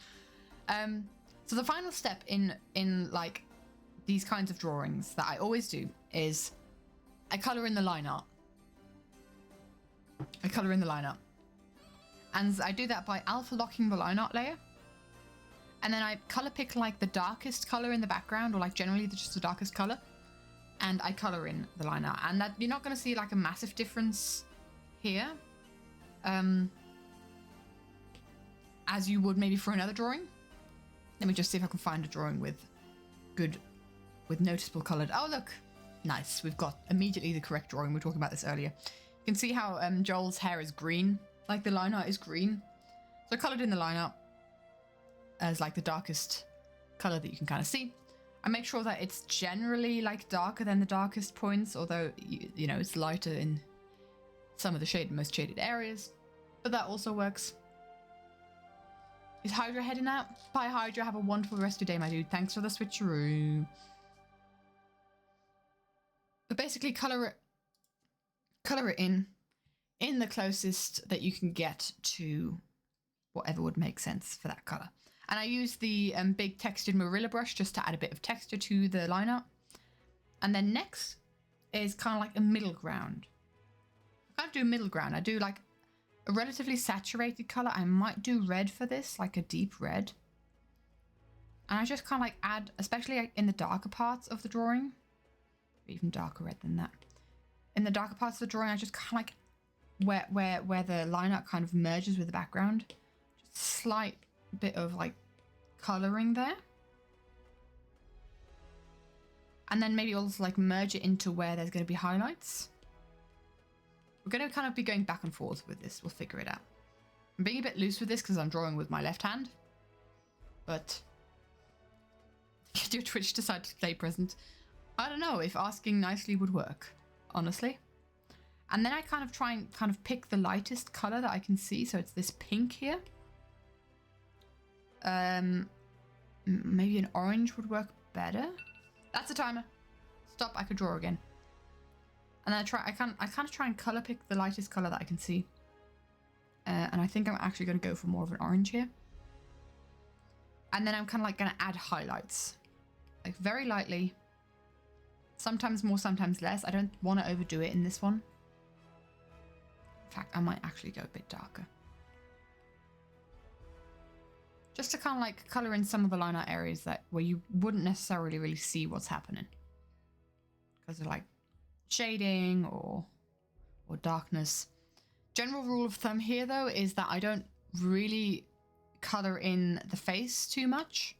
So the final step in like these kinds of drawings that I always do is I colour in the line art. And I do that by alpha locking the line art layer. And then I colour pick like the darkest colour in the background, or like generally just the darkest colour. And I colour in the line art. And that you're not going to see like a massive difference here. As you would maybe for another drawing. Let me just see if I can find a drawing with noticeable coloured. Oh, look. Nice. We've got immediately the correct drawing. We were talking about this earlier. You can see how Joel's hair is green. Like the line art is green. So I coloured in the line art as like the darkest colour that you can kind of see. I make sure that it's generally like darker than the darkest points, although, you know, it's lighter in some of the most shaded areas. But that also works. Is Hydra heading out? Bye, Hydra. Have a wonderful rest of your day, my dude. Thanks for the switcheroo. But basically, colour it in the closest that you can get to whatever would make sense for that colour. And I use the big textured Marilla brush just to add a bit of texture to the line art. And then next is kind of like a middle ground. I can't do a middle ground. I do like a relatively saturated colour. I might do red for this, like a deep red. And I just kind of like add, especially like in the darker parts of the drawing, even darker red than that. In the darker parts of the drawing, I just kind of like where the line art kind of merges with the background. Just slight bit of like colouring there. And then maybe also like merge it into where there's going to be highlights. We're going to kind of be going back and forth with this. We'll figure it out. I'm being a bit loose with this because I'm drawing with my left hand. But did your Twitch decide to play present? I don't know if asking nicely would work, honestly. And then I kind of try and kind of pick the lightest color that I can see. So it's this pink here. Maybe an orange would work better. That's a timer. Stop, I could draw again. And then I kind of try and color pick the lightest color that I can see. And I think I'm actually going to go for more of an orange here. And then I'm kind of like going to add highlights. Like very lightly. Sometimes more, sometimes less. I don't want to overdo it in this one. In fact, I might actually go a bit darker. Just to kind of like color in some of the line art areas that where you wouldn't necessarily really see what's happening. Because of like shading or darkness. General rule of thumb here though is that I don't really color in the face too much.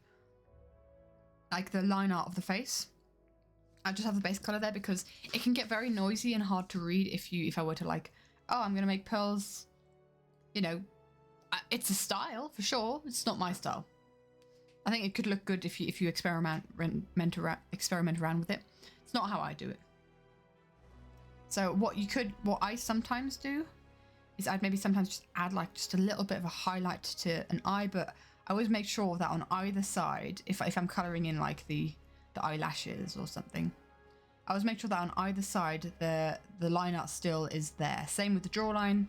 Like the line art of the face. I just have the base color there because it can get very noisy and hard to read if I were to like, oh, I'm gonna make pearls, you know, it's a style for sure. It's not my style. I think it could look good if you experiment around with it. It's not how I do it. So what I sometimes do is I'd maybe sometimes just add like just a little bit of a highlight to an eye, but I always make sure that on either side, if I'm coloring in like the eyelashes or something, I always make sure that on either side the line art still is there. Same with the jawline,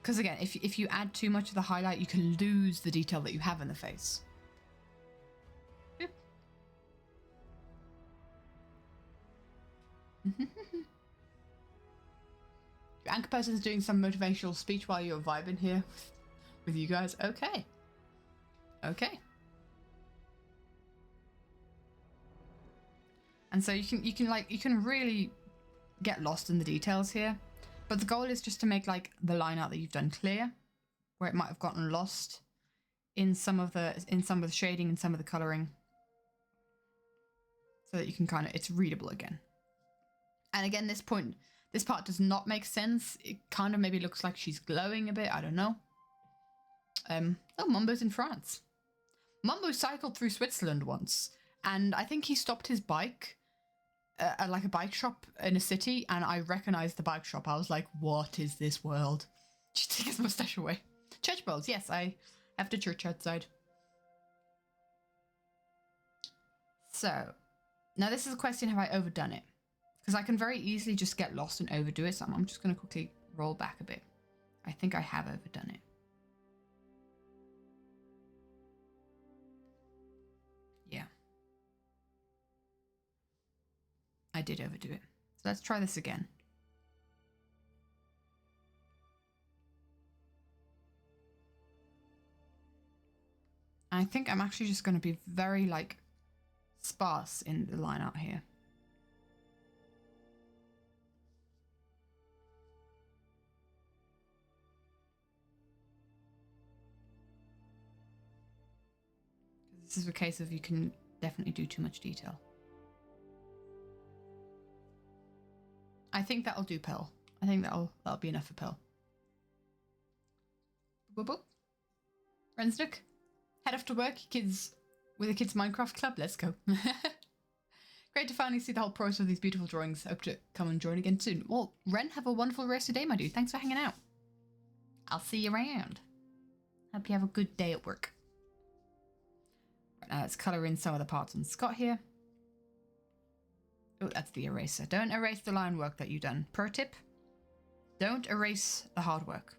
because again, if you add too much of the highlight, you can lose the detail that you have in the face. Boop. Your anchor person is doing some motivational speech while you're vibing here with you guys. Okay. Okay. And so you can really get lost in the details here. But the goal is just to make like the line art that you've done clear, where it might have gotten lost in some of the shading and some of the coloring. So that you can it's readable again. And again, this part does not make sense. It kind of maybe looks like she's glowing a bit. I don't know. Oh, Mumbo's in France. Mumbo cycled through Switzerland once, and I think he stopped his bike at like a bike shop in a city, and I recognized the bike shop. I was like, what is this world? Just take his mustache away. Church bells. Yes, I have the church outside. So, now this is a question, have I overdone it? Because I can very easily just get lost and overdo it, so I'm just going to quickly roll back a bit. I think I have overdone it. Yeah. I did overdo it. So let's try this again. I think I'm actually just going to be very like sparse in the line art here. This is a case of you can definitely do too much detail. I think that'll do, Pearl. I think that'll be enough for Pearl. Boop boop. Rensnick, head off to work, kids with a kids Minecraft club. Let's go. Great to finally see the whole process of these beautiful drawings. Hope to come and join again soon. Well, Ren, have a wonderful rest of the day, my dude. Thanks for hanging out. I'll see you around. Hope you have a good day at work. Now let's colour in some of the parts on Scott here. Oh, that's the eraser. Don't erase the line work that you've done. Pro tip, don't erase the hard work.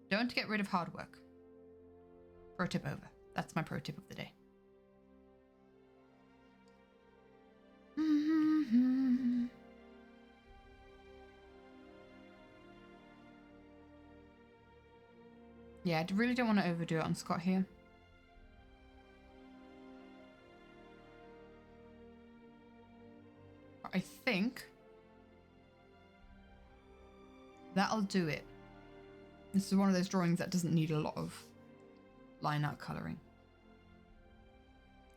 Don't get rid of hard work. Pro tip over. That's my pro tip of the day. Yeah, I really don't want to overdo it on Scott here. I think that'll do it. This is one of those drawings that doesn't need a lot of line art colouring.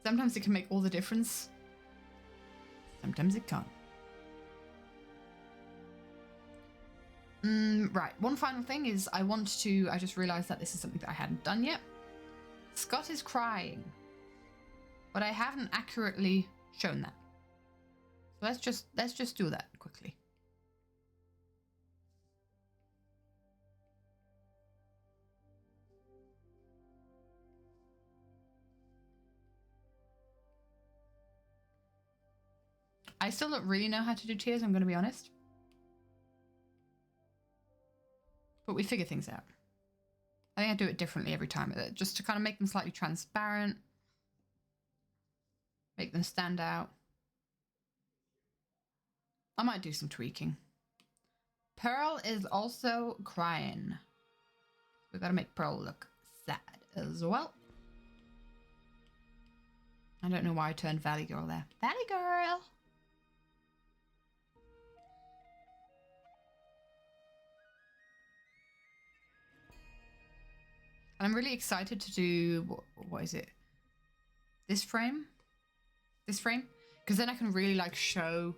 Sometimes it can make all the difference. Sometimes it can't. Right, one final thing is I just realised that this is something that I hadn't done yet. Scott is crying. But I haven't accurately shown that. So let's just do that quickly. I still don't really know how to do tears, I'm going to be honest. But we figure things out. I think I do it differently every time, just to kind of make them slightly transparent. Make them stand out. I might do some tweaking. Pearl is also crying. We gotta make Pearl look sad as well. I don't know why I turned Valley Girl there. Valley Girl! And I'm really excited to do, what is it? This frame? This frame? Because then I can really like show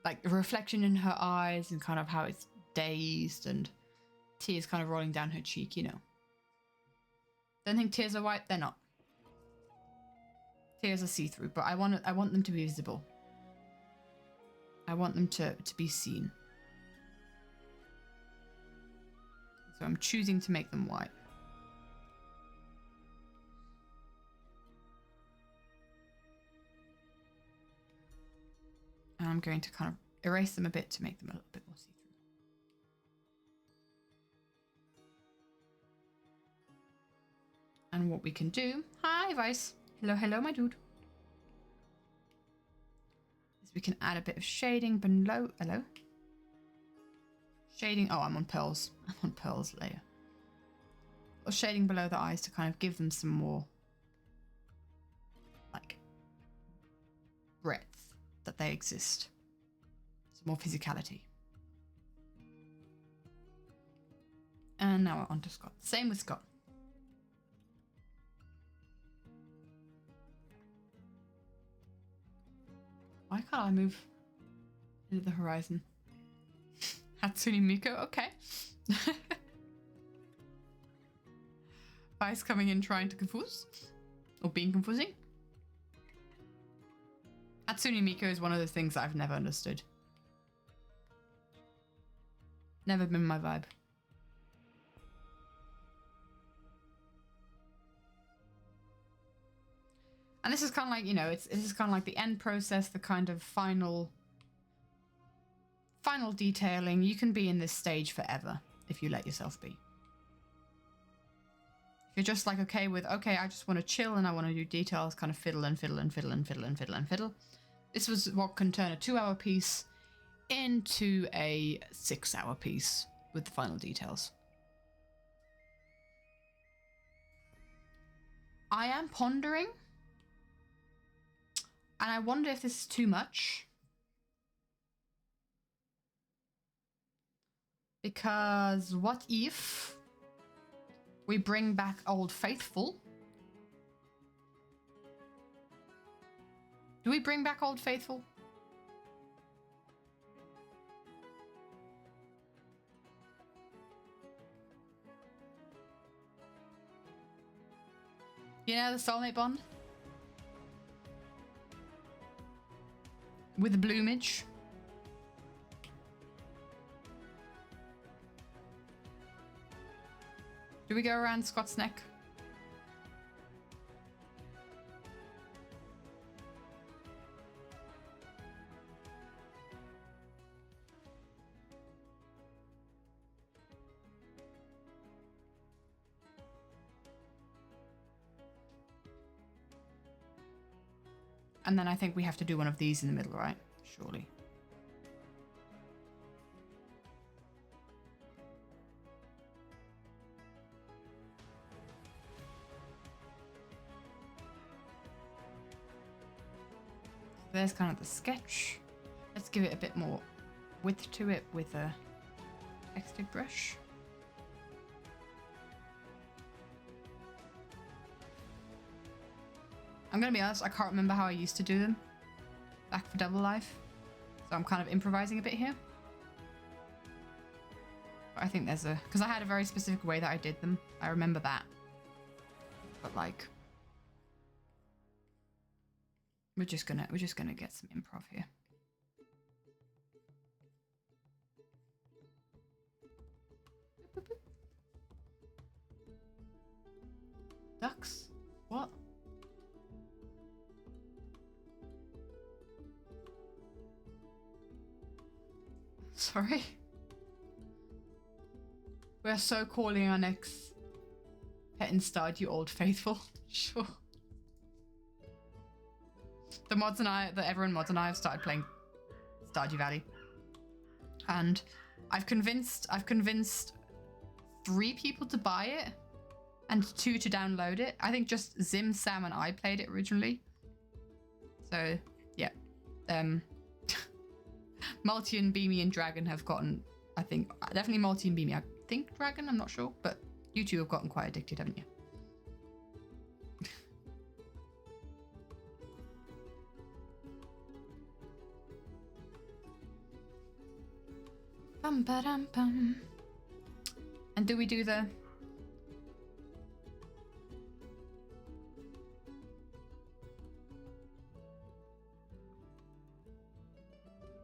like the reflection in her eyes and kind of how it's dazed and tears kind of rolling down her cheek, you know. Don't think tears are white? They're not. Tears are see-through, but I want them to be visible. I want them to be seen. So I'm choosing to make them white. And I'm going to kind of erase them a bit to make them a little bit more see-through. And what we can do... Hi, Vice. Hello, hello, my dude. Is we can add a bit of shading below... Hello? Shading... Oh, I'm on Pearl's. I'm on Pearl's layer. Or shading below the eyes to kind of give them some more... like... breadth. That they exist. Some more physicality. And now we're on to Scott. Same with Scott. Why can't I move into the horizon? Hatsune Miku, okay. Vice coming in trying to confuse. Or being confusing. Hatsune Miku is one of those things that I've never understood. Never been my vibe. And this is kind of like, you know, this is kind of like the end process, the kind of final detailing. You can be in this stage forever if you let yourself be. If you're just like okay with, okay, I just want to chill and I want to do details, kind of fiddle and fiddle and fiddle and fiddle and fiddle and fiddle. This was what can turn a 2-hour piece into a 6-hour piece with the final details. I am pondering, and I wonder if this is too much. Because what if we bring back Old Faithful? Do we bring back Old Faithful? You know the soulmate bond? With the bloomage? Do we go around Scott's neck? And then I think we have to do one of these in the middle, right? Surely. So there's kind of the sketch. Let's give it a bit more width to it with a textured brush. I'm gonna be honest, I can't remember how I used to do them back for Double Life, so I'm kind of improvising a bit here. But I think there's because I had a very specific way that I did them. I remember that, but like, we're just gonna get some improv here. Ducks? What? Sorry. We're so calling our next pet in Stardew Old Faithful. Sure. The mods and I, everyone mods and I have started playing Stardew Valley. And I've convinced 3 people to buy it and 2 to download it. I think just Zim, Sam, and I played it originally. So, yeah. Multi and Beamy and Dragon have gotten, I think, definitely Multi and Beamy. I think Dragon, I'm not sure, but you two have gotten quite addicted, haven't you? Bum ba dum bum. And do we do the...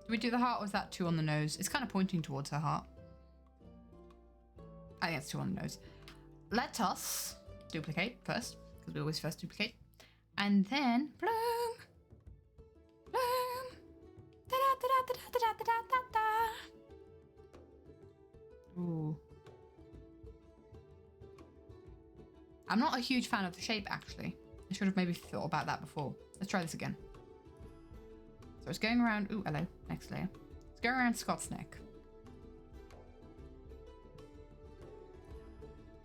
Do we do the heart or is that 2 on the nose? It's kind of pointing towards her heart. I think it's 2 on the nose. Let us duplicate first, because we always first duplicate. And then bloom. Bloom. Da da da da da da da da da. Ooh. I'm not a huge fan of the shape, actually. I should have maybe thought about that before. Let's try this again. So it's going around... Ooh, hello. Next layer. It's going around Scott's neck.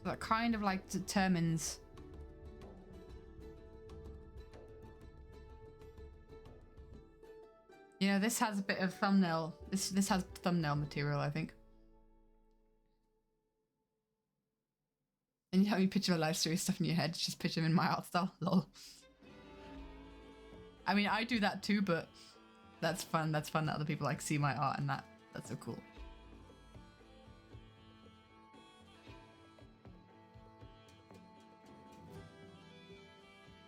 So that kind of like determines... You know, this has a bit of thumbnail... This has thumbnail material, I think. And you know, you picture my live series stuff in your head, just picture them in my art style. Lol. I mean, I do that too, but that's fun. That's fun that other people like see my art and that's so cool.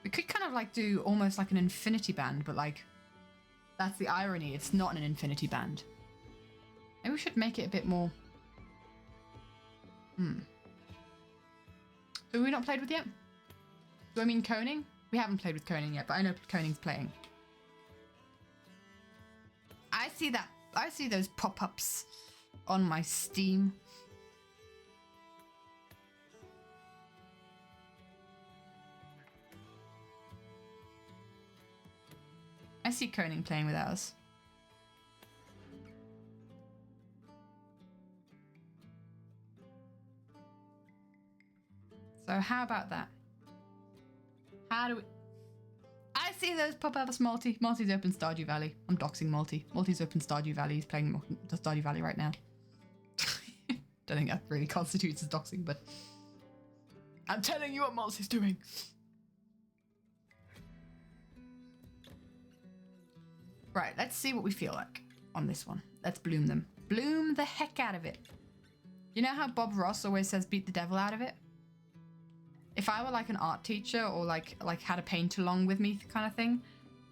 We could kind of like do almost like an infinity band, but like, that's the irony. It's not an infinity band. Maybe we should make it a bit more... Who have we not played with yet? Do I mean Koning? We haven't played with Koning yet, but I know Koning's playing. I see that. I see those pop-ups on my Steam. I see Koning playing with ours. So how about that? How do we... I see those pop-ups, Multi. Multi's open Stardew Valley. I'm doxing Multi. Multi's open Stardew Valley. He's playing Stardew Valley right now. Don't think that really constitutes as doxing, but... I'm telling you what Multi's doing. Right, let's see what we feel like on this one. Let's bloom them. Bloom the heck out of it. You know how Bob Ross always says beat the devil out of it? If I were like an art teacher or like had a paint along with me kind of thing,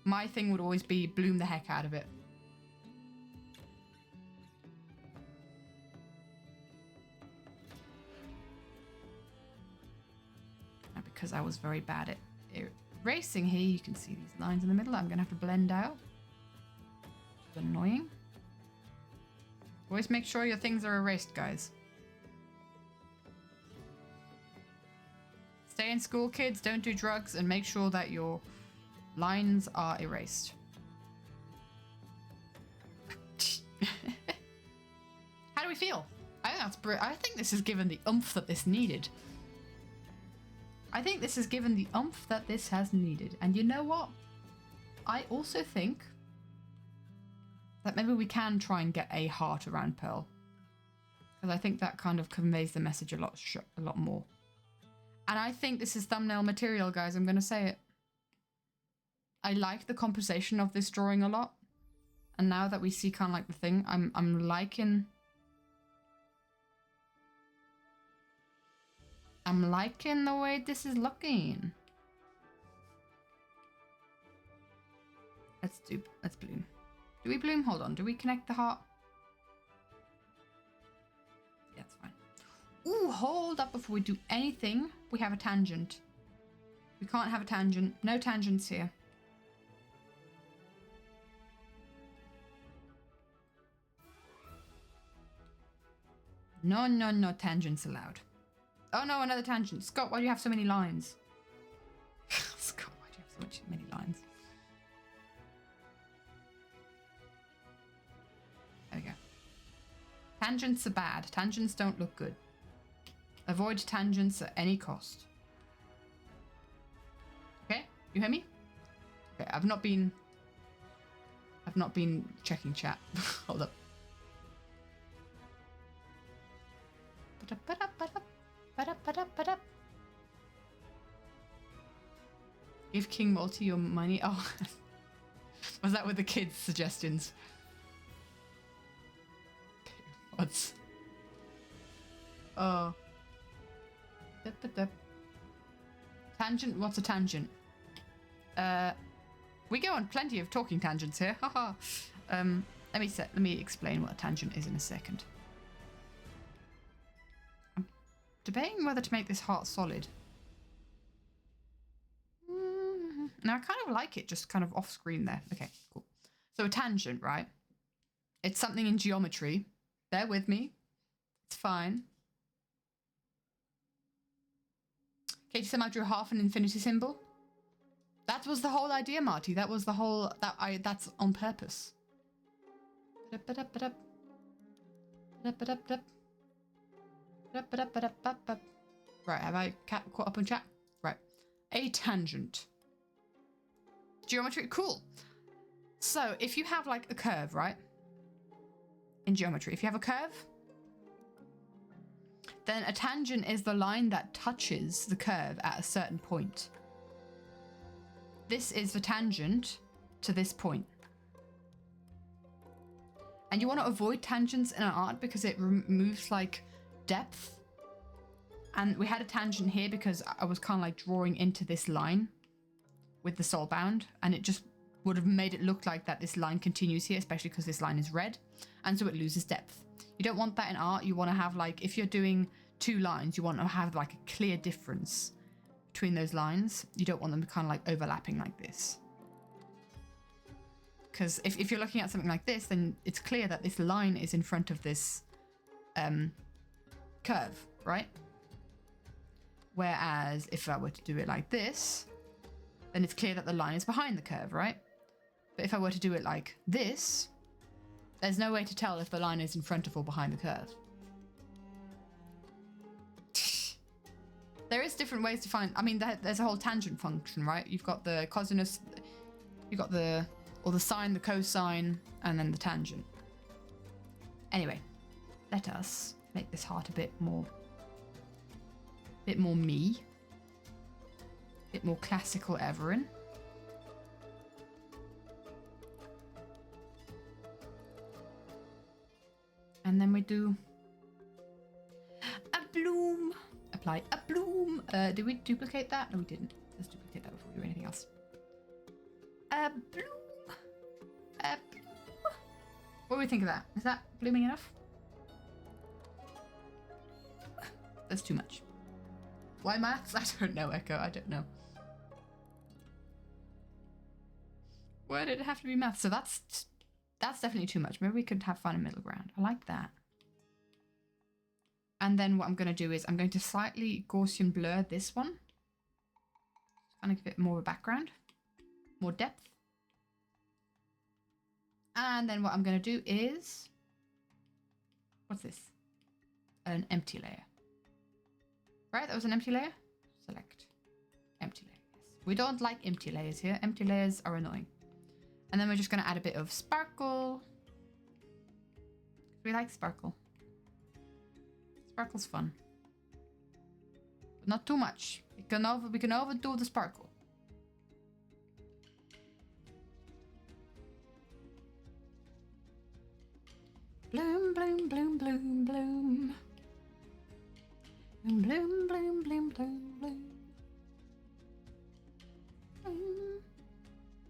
my thing would always be bloom the heck out of it. Now, because I was very bad at erasing here, you can see these lines in the middle. I'm gonna have to blend out. It's annoying. Always make sure your things are erased, guys. Stay in school, kids, don't do drugs, and make sure that your lines are erased. How do we feel? I think that's I think this has given the oomph that this needed. I think this has given the oomph that this has needed. And you know what? I also think that maybe we can try and get a heart around Pearl. Because I think that kind of conveys the message a lot more. And I think this is thumbnail material, guys. I'm going to say it. I like the composition of this drawing a lot. And now that we see kind of like the thing, I'm liking... I'm liking the way this is looking. Let's bloom. Do we bloom? Hold on. Do we connect the heart? Yeah, it's fine. Ooh, hold up before we do anything. We have a tangent. We can't have a tangent. No tangents here. No, no, no tangents allowed. Oh no, another tangent. Scott, why do you have so many lines? Scott, why do you have so many lines? There we go. Tangents are bad. Tangents don't look good. Avoid tangents at any cost. Okay, you hear me? Okay, I've not been checking chat. Hold up. Give King Multi your money. Oh, was that with the kids' suggestions? What's? Oh. Tangent? What's a tangent? We go on plenty of talking tangents here. Haha. Let me explain what a tangent is in a second. I'm debating whether to make this heart solid. Now I kind of like it just kind of off screen there. Okay, cool. So a tangent, right? It's something in geometry. Bear with me. It's fine. Katie somehow drew half an infinity symbol. That was the whole idea, Marty. That was the whole... That's on purpose. Right, have I caught up on chat? Right. A tangent. Geometry, cool. So, if you have like a curve, right? In geometry, if you have a curve, then a tangent is the line that touches the curve at a certain point. This is the tangent to this point. And you want to avoid tangents in art because it removes like depth. And we had a tangent here because I was kind of like drawing into this line with the soulbound, and it just would have made it look like that this line continues here, especially because this line is red, and so it loses depth. You don't want that in art. You want to have like, if you're doing two lines, you want to have like a clear difference between those lines. You don't want them kind of like overlapping like this. Because if you're looking at something like this, then it's clear that this line is in front of this curve, right? Whereas if I were to do it like this, then it's clear that the line is behind the curve, right? But if I were to do it like this, there's no way to tell if the line is in front of or behind the curve. There is different ways to find... I mean, there's a whole tangent function, right? You've got the cosinus, you've got the sine, the cosine, and then the tangent. Anyway, let us make this heart a bit more me. A bit more classical Everin. And then we do a bloom. Apply a bloom. Did we duplicate that? No, we didn't. Let's duplicate that before we do anything else. A bloom. A bloom. What do we think of that? Is that blooming enough? That's too much. Why maths? I don't know, Echo. I don't know. Why did it have to be maths? So that's definitely too much. Maybe we could have fun in middle ground. I like that. And then what I'm going to do is I'm going to slightly Gaussian blur this one. Kind of give it more of a background. More depth. And then what I'm going to do is... What's this? An empty layer. Right, that was an empty layer? Select. Empty layer, yes. We don't like empty layers here. Empty layers are annoying. And then we're just going to add a bit of sparkle. We like sparkle. Sparkle's fun. But not too much. We can overdo the sparkle. Bloom, bloom, bloom, bloom, bloom. Bloom, bloom, bloom, bloom, bloom, bloom.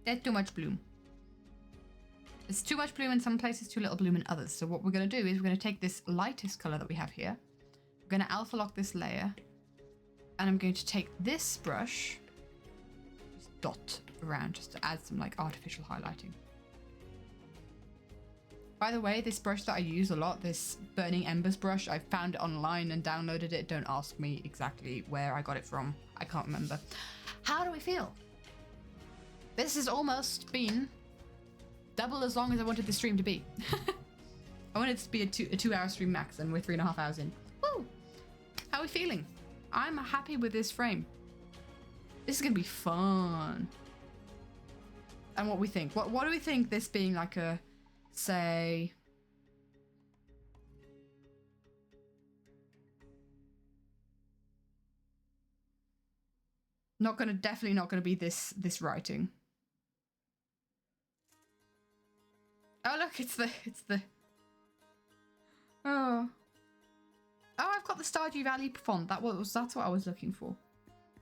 There's too much bloom. There's too much bloom in some places, too little bloom in others. So what we're going to do is we're going to take this lightest color that we have here. We're going to alpha lock this layer. And I'm going to take this brush, just dot around, just to add some like artificial highlighting. By the way, this brush that I use a lot, this Burning Embers brush, I found it online and downloaded it. Don't ask me exactly where I got it from. I can't remember. How do we feel? This has almost been double as long as I wanted the stream to be. I wanted it to be a 2-hour stream max, and we're 3.5 hours in. Woo! How are we feeling? I'm happy with this frame. This is gonna be fun. And what we think. What do we think this being like a, say... Definitely not gonna be this writing. Oh look, it's the oh, I've got the Stardew Valley font. That's what I was looking for.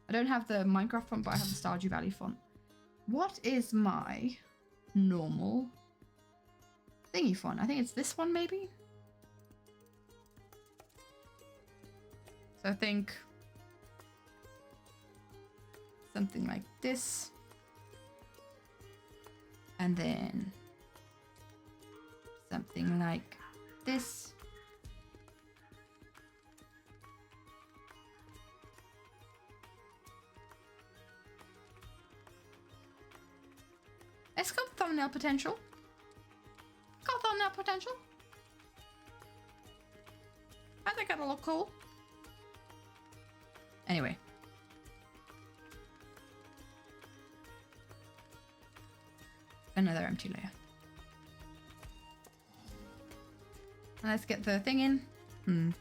I don't have the Minecraft font, but I have the Stardew Valley font. What is my normal thingy font? I think it's this one, maybe. So I think something like this, and then something like this. It's got thumbnail potential. Got thumbnail potential. I think it'll look cool. Anyway. Another empty layer. Let's get the thing in.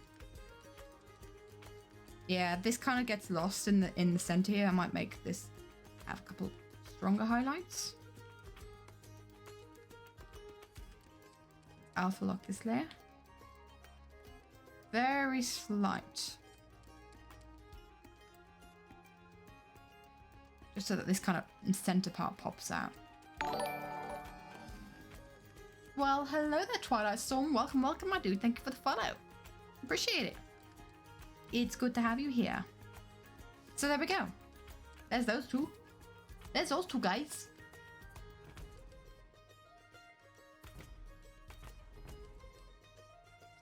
Yeah, this kind of gets lost in the center here. I might make this have a couple stronger highlights. Alpha lock this layer. Very slight. Just so that this kind of center part pops out. Well, hello there, Twilight Storm. Welcome, welcome, my dude. Thank you for the follow. Appreciate it. It's good to have you here. So there we go. There's those two. There's those two guys.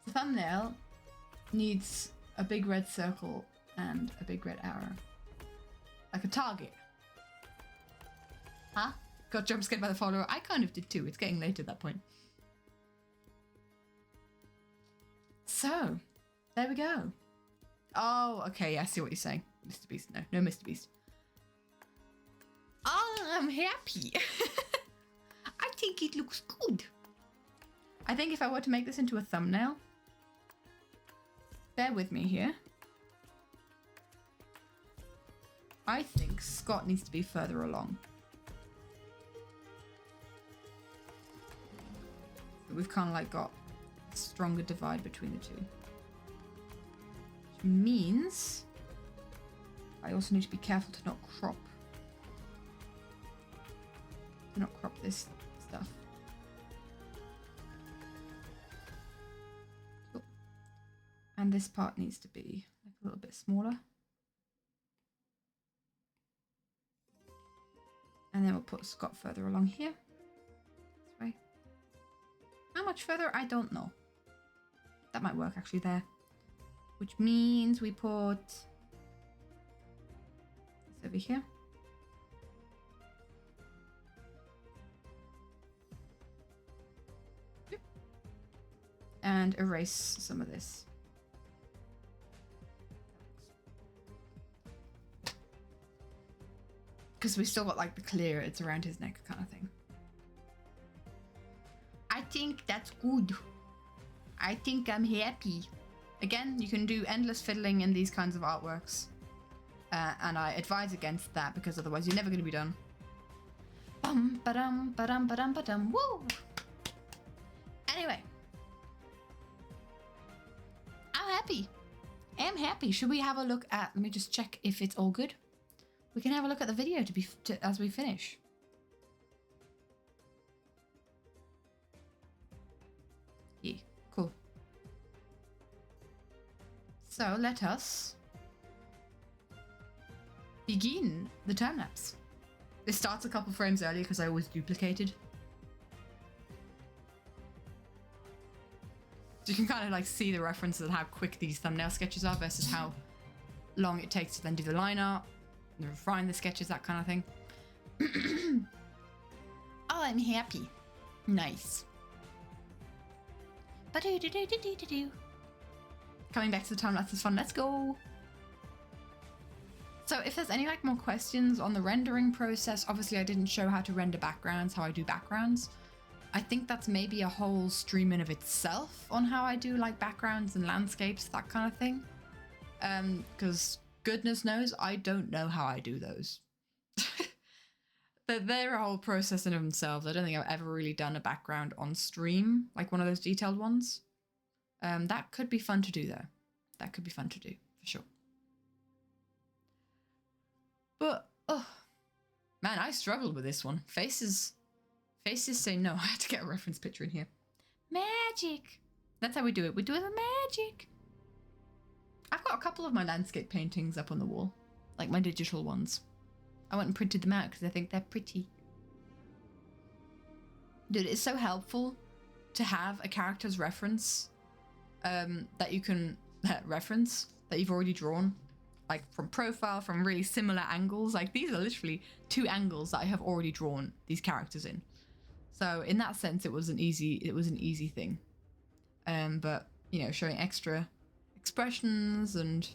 The thumbnail needs a big red circle and a big red arrow. Like a target. Huh? Got jump scared by the follower. I kind of did too. It's getting late at that point. So, there we go. Oh, okay. I see what you're saying. Mr. Beast. No Mr. Beast. Oh, I'm happy. I think it looks good. I think if I were to make this into a thumbnail, bear with me here. I think Scott needs to be further along. We've kind of like got a stronger divide between the two. Which means I also need to be careful to not crop. To not crop this stuff. Cool. And this part needs to be like a little bit smaller. And then we'll put Scott further along here. This way. How much further? I don't know. That might work actually there. Which means we put this over here. And erase some of this. Because we still got like the clear, it's around his neck kind of thing. I think that's good. I think I'm happy. Again, you can do endless fiddling in these kinds of artworks. And I advise against that because otherwise you're never going to be done. Bum, ba-dum, ba-dum, ba-dum, ba-dum, woo! Anyway. I'm happy. I'm happy. Should we have a look at... Let me just check if it's all good. We can have a look at the video as we finish. Yeah, cool. So let us begin the time lapse. This starts a couple frames earlier because I always duplicated. So you can kind of like see the references and how quick these thumbnail sketches are versus how long it takes to then do the line art, and refine the sketches, that kind of thing. Oh, I'm happy. Nice. Ba-do-do-do-do-do-do. Coming back to the time lapse is fun. Let's go. So if there's any like more questions on the rendering process, obviously I didn't show how to render backgrounds, how I do backgrounds. I think that's maybe a whole stream in of itself on how I do like backgrounds and landscapes, that kind of thing. Because goodness knows I don't know how I do those. They're a whole process in of themselves. I don't think I've ever really done a background on stream, like one of those detailed ones. That could be fun to do though. That could be fun to do for sure. But oh man, I struggled with this one. Faces say no. I had to get a reference picture in here. Magic. That's how we do it. We do it with magic. I've got a couple of my landscape paintings up on the wall, like my digital ones. I went and printed them out because I think they're pretty. Dude, it's so helpful to have a character's reference that you can reference that you've already drawn, like from profile, from really similar angles. Like these are literally 2 angles that I have already drawn these characters in. So in that sense, it was an easy thing. But you know, showing extra expressions and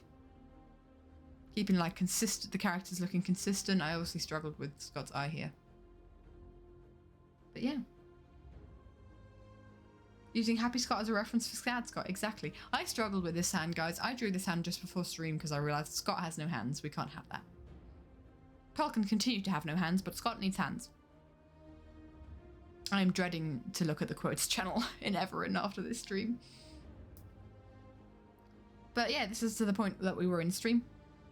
keeping like the characters looking consistent. I obviously struggled with Scott's eye here. But yeah. Using Happy Scott as a reference for Sad Scott, exactly. I struggled with this hand, guys. I drew this hand just before stream because I realised Scott has no hands. We can't have that. Pearl can continue to have no hands, but Scott needs hands. I'm dreading to look at the quotes channel in ever and after this stream. But yeah, this is to the point that we were in stream.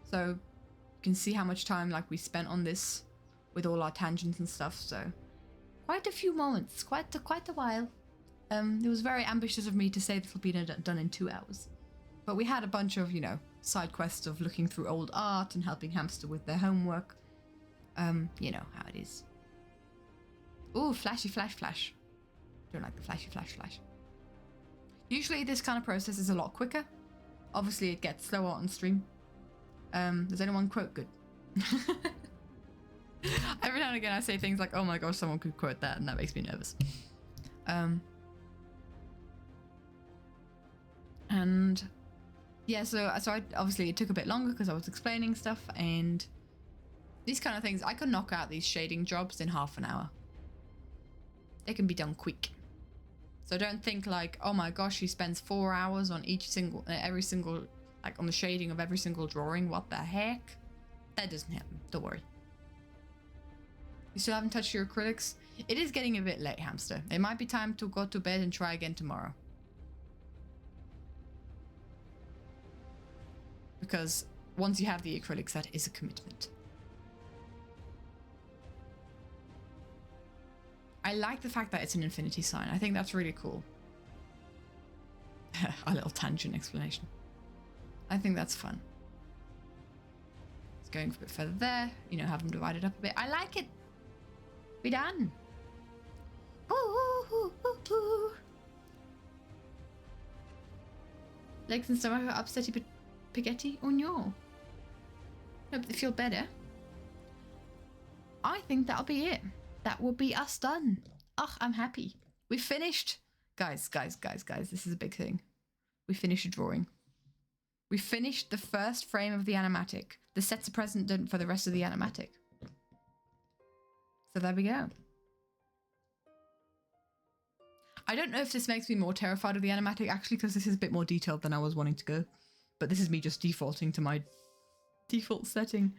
So you can see how much time like we spent on this with all our tangents and stuff. So quite a few moments, quite a while. It was very ambitious of me to say this will be done in 2 hours. But we had a bunch of, you know, side quests of looking through old art and helping Hamster with their homework. You know how it is. Ooh, flashy flash flash. Don't like the flashy flash flash. Usually this kind of process is a lot quicker. Obviously it gets slower on stream. There's only one quote good. Every now and again I say things like, oh my gosh, someone could quote that, and that makes me nervous. And yeah, so I obviously it took a bit longer because I was explaining stuff, and these kind of things, I could knock out these shading jobs in half an hour. They can be done quick. So don't think like, oh my gosh, he spends 4 hours on every single, like on the shading of every single drawing. What the heck? That doesn't happen. Don't worry. You still haven't touched your acrylics? It is getting a bit late, Hamster. It might be time to go to bed and try again tomorrow. Because once you have the acrylics, that is a commitment. I like the fact that it's an infinity sign. I think that's really cool. A little tangent explanation. I think that's fun. It's going a bit further there. You know, have them divided up a bit. I like it. Be done. Ooh, ooh, ooh, ooh. Legs and stomach are upsetty but spaghetti? Oh no. Hope they feel better. I think that'll be it. That will be us done. Oh, I'm happy. We finished. Guys, this is a big thing. We finished a drawing. We finished the first frame of the animatic. The set's a precedent for the rest of the animatic. So there we go. I don't know if this makes me more terrified of the animatic, actually, because this is a bit more detailed than I was wanting to go. But this is me just defaulting to my default setting.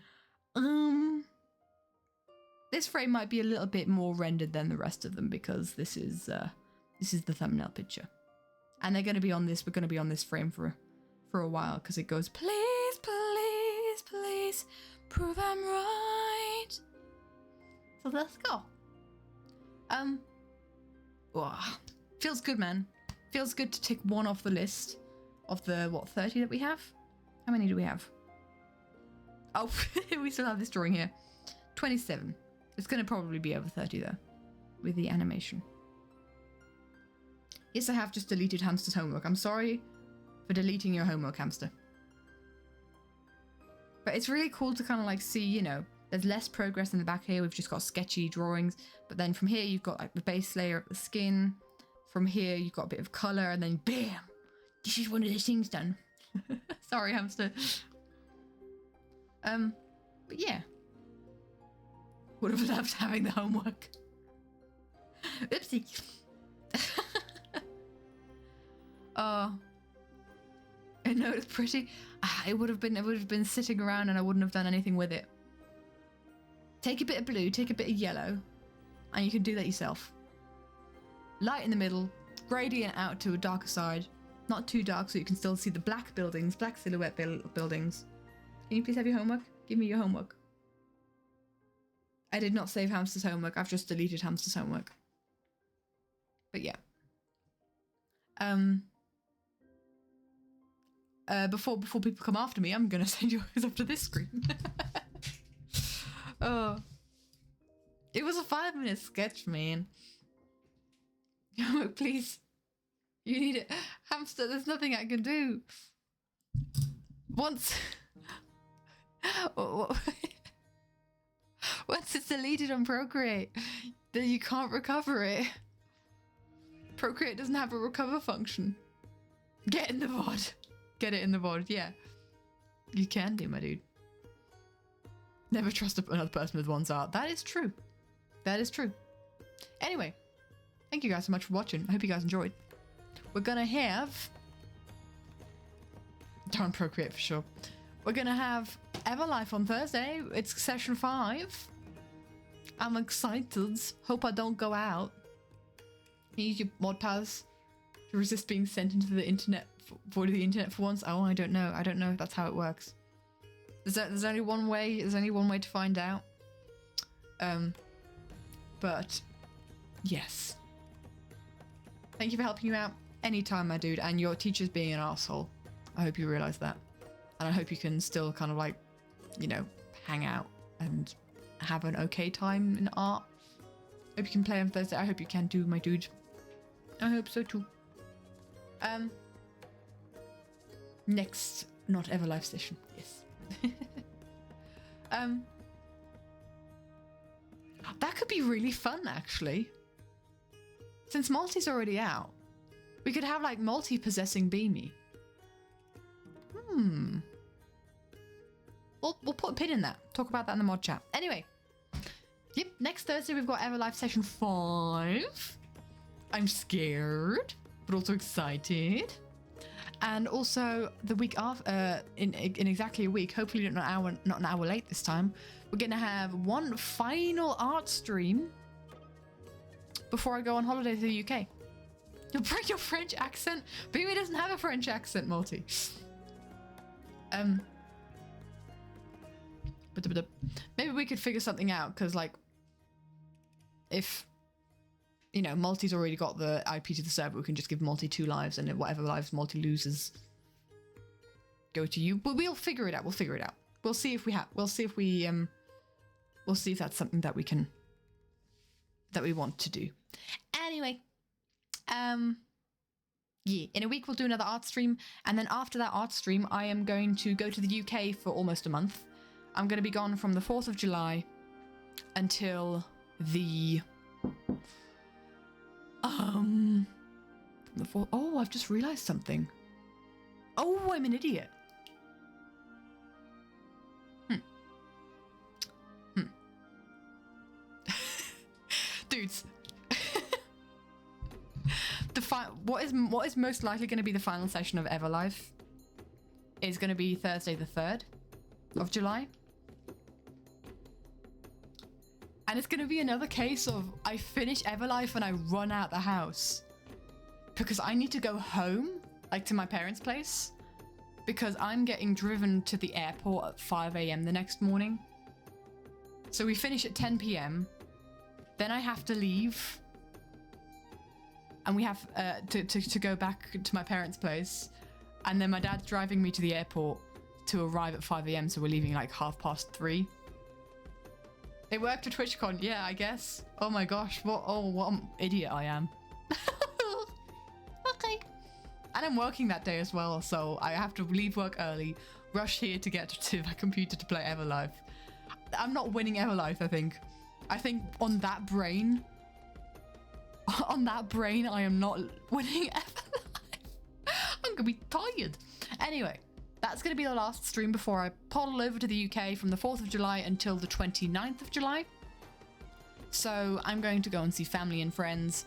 This frame might be a little bit more rendered than the rest of them because this is the thumbnail picture. And they're going to be on this, we're going to be on this frame for a while because it goes, please, please, please, prove I'm right. So let's go. Wow. Feels good, man. Feels good to tick one off the list of the, what, 30 that we have? How many do we have? Oh, we still have this drawing here. 27. It's going to probably be over 30 though, with the animation. Yes, I have just deleted Hamster's homework. I'm sorry for deleting your homework, Hamster. But it's really cool to kind of like see, you know, there's less progress in the back here. We've just got sketchy drawings. But then from here, you've got like the base layer of the skin. From here, you've got a bit of color, and then bam! This is one of those things done. Sorry, Hamster. But yeah. Would have loved having the homework. Oopsie. Oh. I know it's pretty. It would have been sitting around and I wouldn't have done anything with it. Take a bit of blue, take a bit of yellow, and you can do that yourself. Light in the middle, gradient out to a darker side. Not too dark so you can still see the black buildings, black silhouette buildings. Can you please have your homework? Give me your homework. I did not save Hamster's homework. I've just deleted Hamster's homework. But yeah. Before people come after me, I'm gonna send you guys up to this screen. Oh. It was a 5-minute sketch, man. Homework, please. You need it. Hamster, there's nothing I can do. Once it's deleted on Procreate, then you can't recover it. Procreate doesn't have a recover function. Get in the VOD. Get it in the VOD, yeah. You can do, my dude. Never trust another person with one's art. That is true. That is true. Anyway, thank you guys so much for watching. I hope you guys enjoyed. We're gonna have... Don't Procreate for sure. We're gonna have Everlife on Thursday. It's session 5. I'm excited. Hope I don't go out. Use your mod pass to resist being sent into the internet for the internet for once. Oh, I don't know. I don't know if that's how it works. There's only one way. There's only one way to find out. But yes. Thank you for helping you out anytime, my dude. And your teacher's being an asshole. I hope you realize that. And I hope you can still kind of like, you know, hang out and have an okay time in art. Hope you can play on Thursday. I hope you can do, my dude. I hope so too. Next Not Everlife session. Yes. That could be really fun, actually. Since Multi's already out, we could have like multi-possessing Beamy. We'll put a pin in that. Talk about that in the mod chat. Anyway. Yep, next Thursday we've got Everlife session 5. I'm scared, but also excited. And also the week after, in exactly a week, hopefully not an hour late this time, we're gonna have one final art stream before I go on holiday to the UK. You'll bring your French accent? Beamy doesn't have a French accent, Multi. But maybe we could figure something out, because like, if, you know, Multi's already got the IP to the server, we can just give Multi 2 lives, and whatever lives Multi loses go to you. But we'll figure it out. We'll figure it out. We'll see if we have. We'll see if we we'll see if that's something that we can, that we want to do. Anyway, yeah, in a week we'll do another art stream, and then after that art stream, I am going to go to the UK for almost a month. I'm going to be gone from the 4th of July until the oh, I've just realized something. Oh, I'm an idiot. Dudes. What is most likely going to be the final session of Everlife is going to be Thursday the 3rd of July. And it's going to be another case of I finish Everlife and I run out the house. Because I need to go home, like to my parents' place. Because I'm getting driven to the airport at 5 a.m. the next morning. So we finish at 10 p.m. Then I have to leave. And we have to go back to my parents' place. And then my dad's driving me to the airport to arrive at 5 a.m. So we're leaving like 3:30. It worked at TwitchCon, yeah, I guess. Oh my gosh, what an idiot I am. And I'm working that day as well, so I have to leave work early, rush here to get to my computer to play Everlife. I'm not winning Everlife, I think. I think on that brain, I am not winning Everlife. I'm gonna be tired. Anyway, that's gonna be the last stream before I poddle over to the UK from the 4th of July until the 29th of July. So I'm going to go and see family and friends.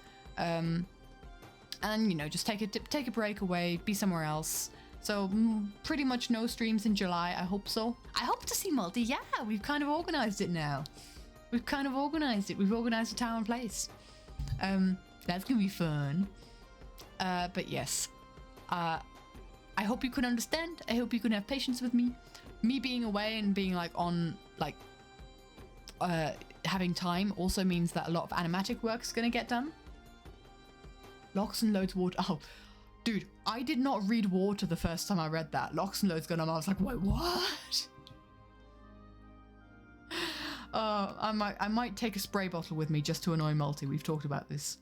And, you know, just take a break away, be somewhere else. So pretty much no streams in July. I hope so. I hope to see Multi. Yeah, we've kind of organized it now. We've organized a town place. That's gonna be fun. But yes, I hope you can understand. I hope you can have patience with me. Me being away and being like on like having time also means that a lot of animatic work is gonna get done. Locks and Loads Water. Oh, dude, I did not read Water the first time I read that. Locks and Loads going on. I was like, wait, what? I might take a spray bottle with me just to annoy Multi. We've talked about this.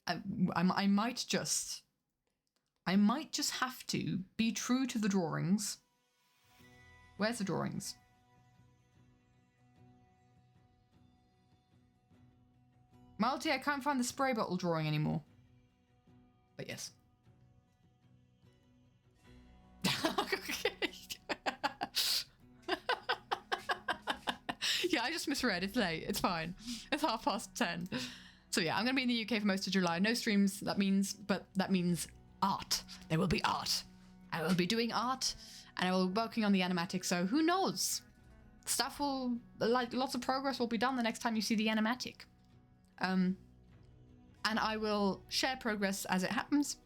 I might just have to be true to the drawings. Where's the drawings? Multi, I can't find the spray bottle drawing anymore. But yes. Yeah, I just misread. It's late. It's fine. It's 10:30. So yeah, I'm going to be in the UK for most of July. No streams, that means art. There will be art. I will be doing art, and I will be working on the animatic, so who knows? Stuff will, like, lots of progress will be done the next time you see the animatic. And I will share progress as it happens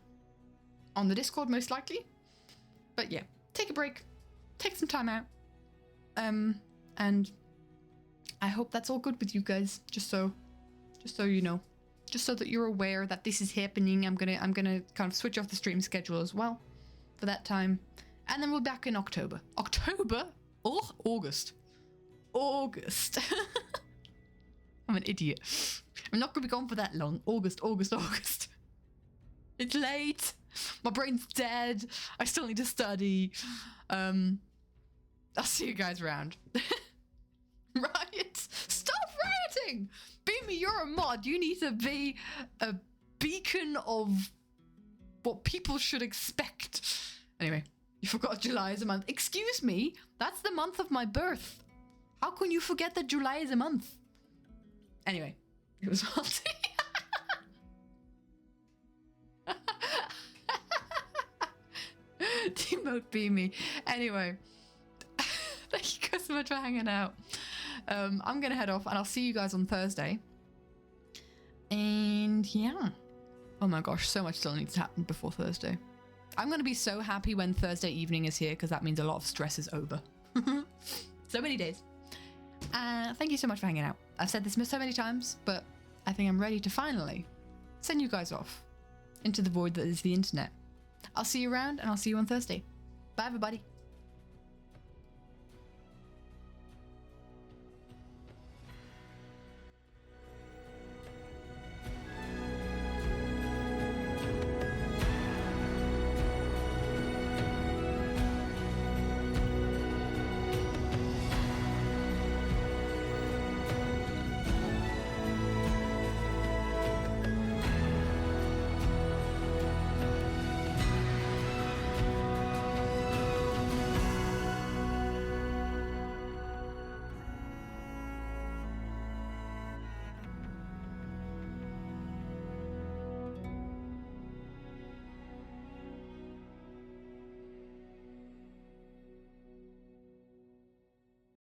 on the Discord, most likely. But yeah, take a break, take some time out, and I hope that's all good with you guys. Just so you know, just so that you're aware that this is happening. I'm gonna kind of switch off the stream schedule as well for that time, and then we're back in October. Oh, August. I'm an idiot. I'm not going to be gone for that long. August. It's late. My brain's dead. I still need to study. I'll see you guys around. Riot. Stop rioting. Beamy, you're a mod. You need to be a beacon of what people should expect. Anyway, you forgot July is a month. Excuse me. That's the month of my birth. How can you forget that July is a month? Anyway, it was Multi. Demote Beamy. Anyway, thank you guys so much for hanging out. I'm gonna head off and I'll see you guys on Thursday. And yeah. Oh my gosh, so much still needs to happen before Thursday. I'm gonna be so happy when Thursday evening is here because that means a lot of stress is over. So many days. Thank you so much for hanging out. I've said this so many times, but I think I'm ready to finally send you guys off into the void that is the internet. I'll see you around and I'll see you on Thursday. Bye, everybody.